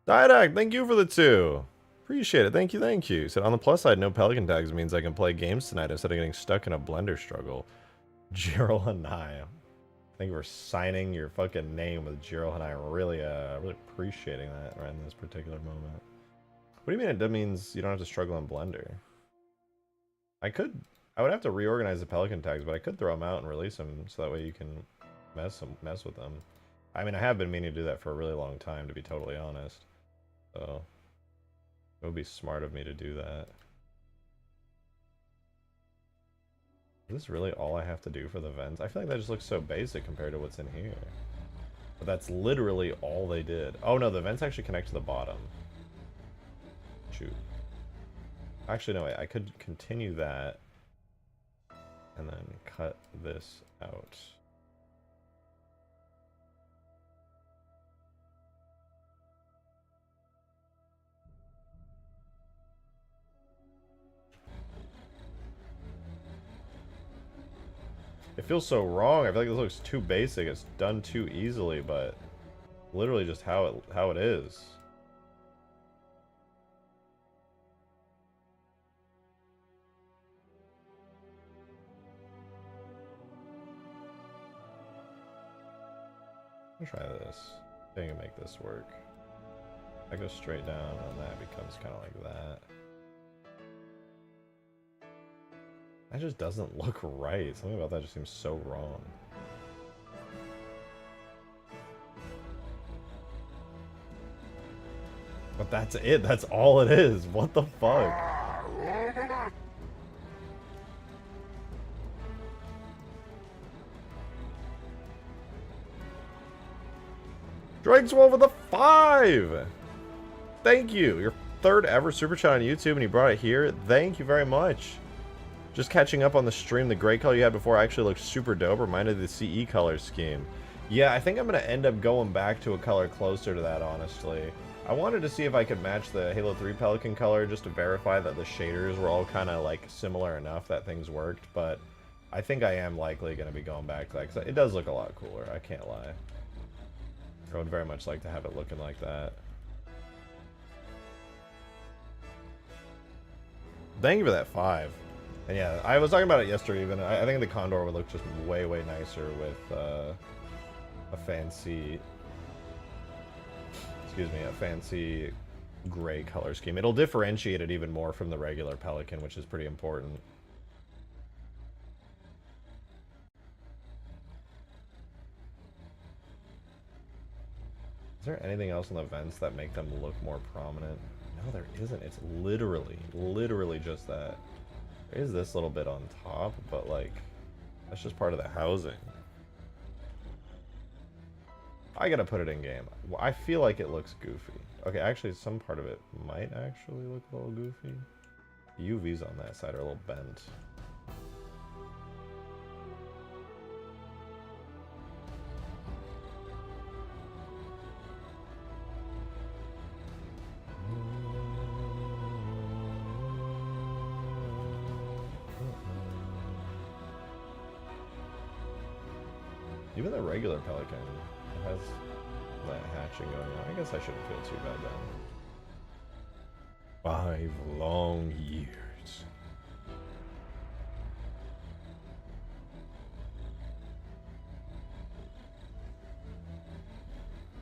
Didac, thank you for the 2. Appreciate it. Thank you, thank you. Said on the plus side, no Pelican tags means I can play games tonight instead of getting stuck in a blender struggle. Jiro Hanai. Thank you for signing your fucking name with Jiro Hanai. Really appreciating that right in this particular moment. What do you mean that means you don't have to struggle in Blender? I would have to reorganize the Pelican tags, but I could throw them out and release them so that way you can mess with them. I mean, I have been meaning to do that for a really long time, to be totally honest. So, it would be smart of me to do that. Is this really all I have to do for the vents? I feel like that just looks so basic compared to what's in here. But that's literally all they did. Oh no, the vents actually connect to the bottom. Shoot. Actually, no, I could continue that and then cut this out. It feels so wrong. I feel like this looks too basic. It's done too easily, but literally just how it is. I'll try this. I think I can make this work. I go straight down and that becomes kind of like that. That just doesn't look right. Something about that just seems so wrong. But that's it. That's all it is. What the fuck? Drakeswolf with a 5! Thank you. Your 3rd ever super chat on YouTube and you brought it here. Thank you very much. Just catching up on the stream, the gray color you had before actually looked super dope. Reminded of the CE color scheme. Yeah, I think I'm going to end up going back to a color closer to that, honestly. I wanted to see if I could match the Halo 3 Pelican color just to verify that the shaders were all kind of like similar enough that things worked, but I think I am likely going to be going back to that because it does look a lot cooler, I can't lie. I would very much like to have it looking like that. Thank you for that 5. And yeah, I was talking about it yesterday even. I think the Condor would look just way, way nicer with a fancy... Excuse me, a fancy gray color scheme. It'll differentiate it even more from the regular Pelican, which is pretty important. Is there anything else in the vents that make them look more prominent? No, there isn't. It's literally just that. There is this little bit on top, but like, that's just part of the housing. I gotta put it in game. I feel like it looks goofy. Okay, actually, some part of it might actually look a little goofy. The UVs on that side are a little bent. Even the regular Pelican has that hatching going on. I guess I shouldn't feel too bad then. 5 long years.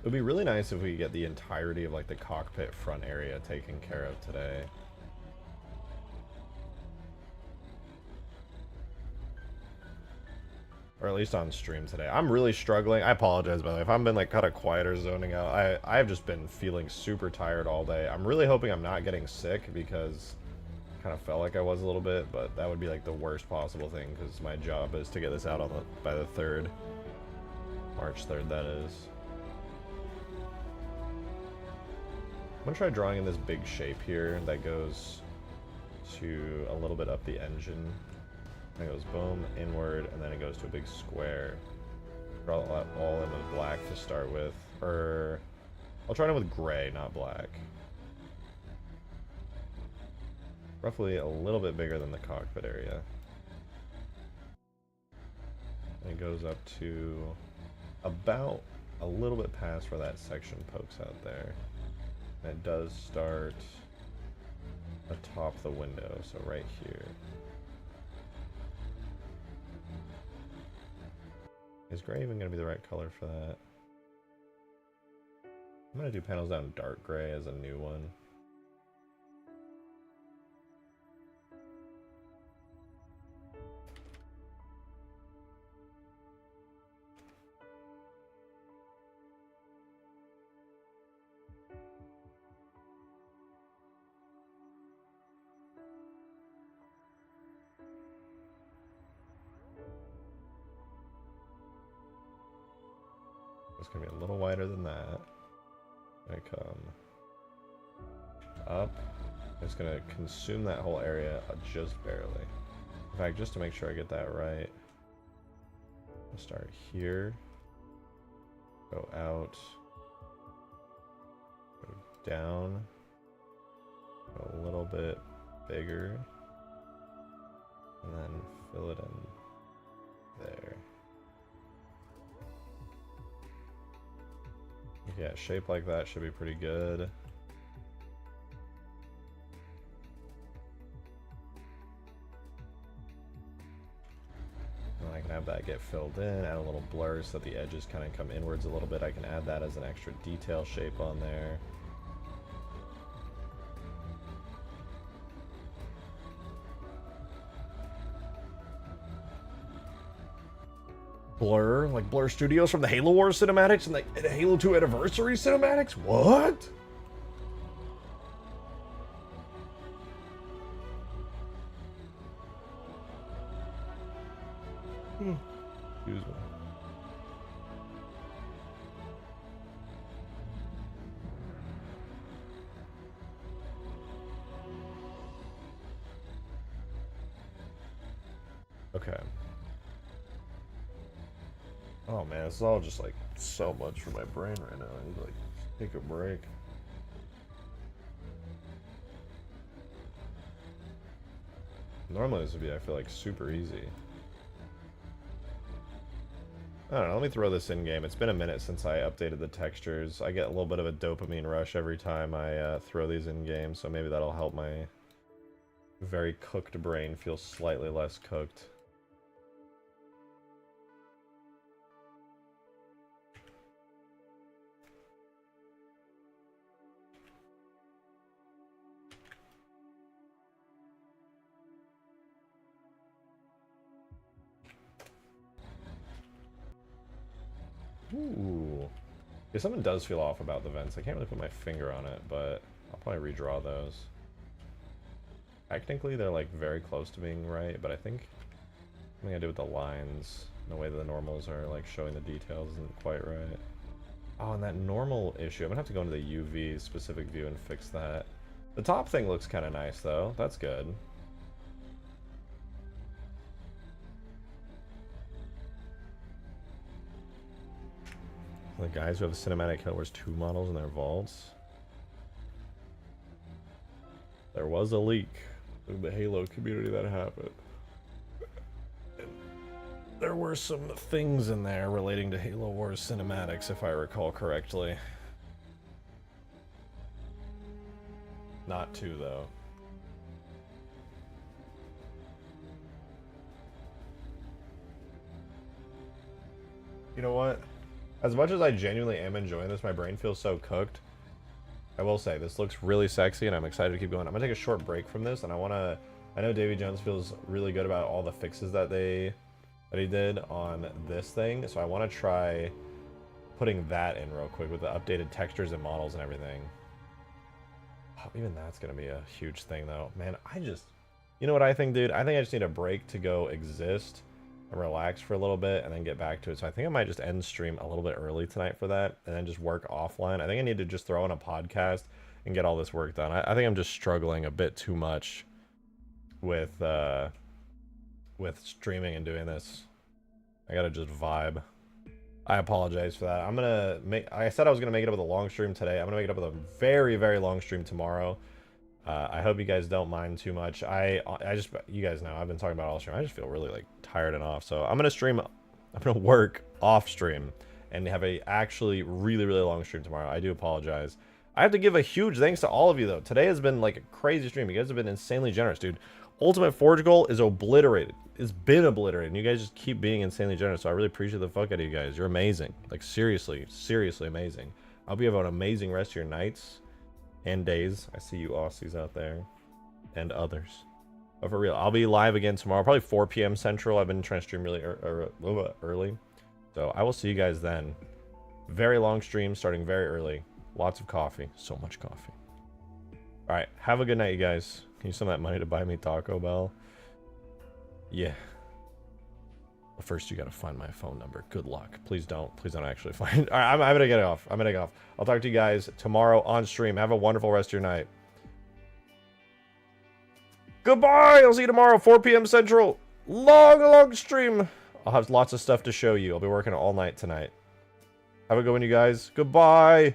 would be really nice if we could get the entirety of like the cockpit front area taken care of today. Or at least on stream today. I'm really struggling. I apologize, by the way. If I've been like kind of quiet or zoning out, I've just been feeling super tired all day. I'm really hoping I'm not getting sick because I kind of felt like I was a little bit, but that would be like the worst possible thing because my job is to get this out on by the 3rd. March 3rd, that is. I'm gonna try drawing in this big shape here that goes to a little bit up the engine. It goes boom, inward, and then it goes to a big square. Draw that all in with black to start with. Or I'll try it with gray, not black. Roughly a little bit bigger than the cockpit area. And it goes up to about a little bit past where that section pokes out there. And it does start atop the window, so right here. Is gray even going to be the right color for that? I'm going to do panels down dark gray as a new one. It's going to be a little wider than that. Gonna come up. It's going to consume that whole area just barely. In fact, just to make sure I get that right, I'll start here, go out, go down, go a little bit bigger, and then fill it in there. Yeah, shape like that should be pretty good. And I can have that get filled in, add a little blur so that the edges kind of come inwards a little bit. I can add that as an extra detail shape on there. Blur, like Blur Studios from the Halo Wars cinematics and the Halo 2 Anniversary cinematics? What? Excuse me. Okay. Oh man, this is all just like so much for my brain right now. I need to like take a break. Normally this would be, I feel like, super easy. I don't know, let me throw this in game. It's been a minute since I updated the textures. I get a little bit of a dopamine rush every time I throw these in game, so maybe that'll help my very cooked brain feel slightly less cooked. Ooh. Yeah, something does feel off about the vents. I can't really put my finger on it, but I'll probably redraw those. Technically, they're like very close to being right, but I think something I did with the lines, the way that the normals are like showing the details isn't quite right. Oh, and that normal issue, I'm gonna have to go into the UV specific view and fix that. The top thing looks kind of nice though. That's good. The guys who have cinematic Halo Wars 2 models in their vaults. There was a leak in the Halo community that happened. And there were some things in there relating to Halo Wars cinematics, if I recall correctly. Not 2, though. You know what? As much as I genuinely am enjoying this, my brain feels so cooked. I will say, this looks really sexy, and I'm excited to keep going. I'm going to take a short break from this, and I know Davy Jones feels really good about all the fixes that he did on this thing, so I want to try putting that in real quick with the updated textures and models and everything. Oh, even that's going to be a huge thing, though. Man, you know what I think, dude? I think I just need a break to go exist and relax for a little bit and then get back to it. So I think I might just end stream a little bit early tonight for that and then just work offline. I think I need to just throw in a podcast and get all this work done. I think I'm just struggling a bit too much with streaming and doing this. I gotta just vibe. I apologize for that. I said I was gonna make it up with a long stream today. I'm gonna make it up with a very, very long stream tomorrow. I hope you guys don't mind too much. You guys know, I've been talking about all stream. I just feel really like tired and off. So I'm gonna work off stream and have a actually really, really long stream tomorrow. I do apologize. I have to give a huge thanks to all of you though. Today has been like a crazy stream. You guys have been insanely generous, dude. Ultimate Forge goal is obliterated. It's been obliterated. And you guys just keep being insanely generous. So I really appreciate the fuck out of you guys. You're amazing. Like seriously, seriously amazing. I hope you have an amazing rest of your nights and days. I see you Aussies out there and others. But for real, I'll be live again tomorrow, probably 4 p.m. Central. I've been trying to stream really early. So I will see you guys then. Very long stream, starting very early. Lots of coffee. So much coffee. All right. Have a good night, you guys. Can you use some of that money to buy me Taco Bell? Yeah. But first, you gotta find my phone number. Good luck. Please don't actually find it. All right, I'm gonna get off. I'll talk to you guys tomorrow on stream. Have a wonderful rest of your night. Goodbye! I'll see you tomorrow, 4 p.m. Central. Long stream. I'll have lots of stuff to show you. I'll be working all night tonight. Have a good one, you guys. Goodbye!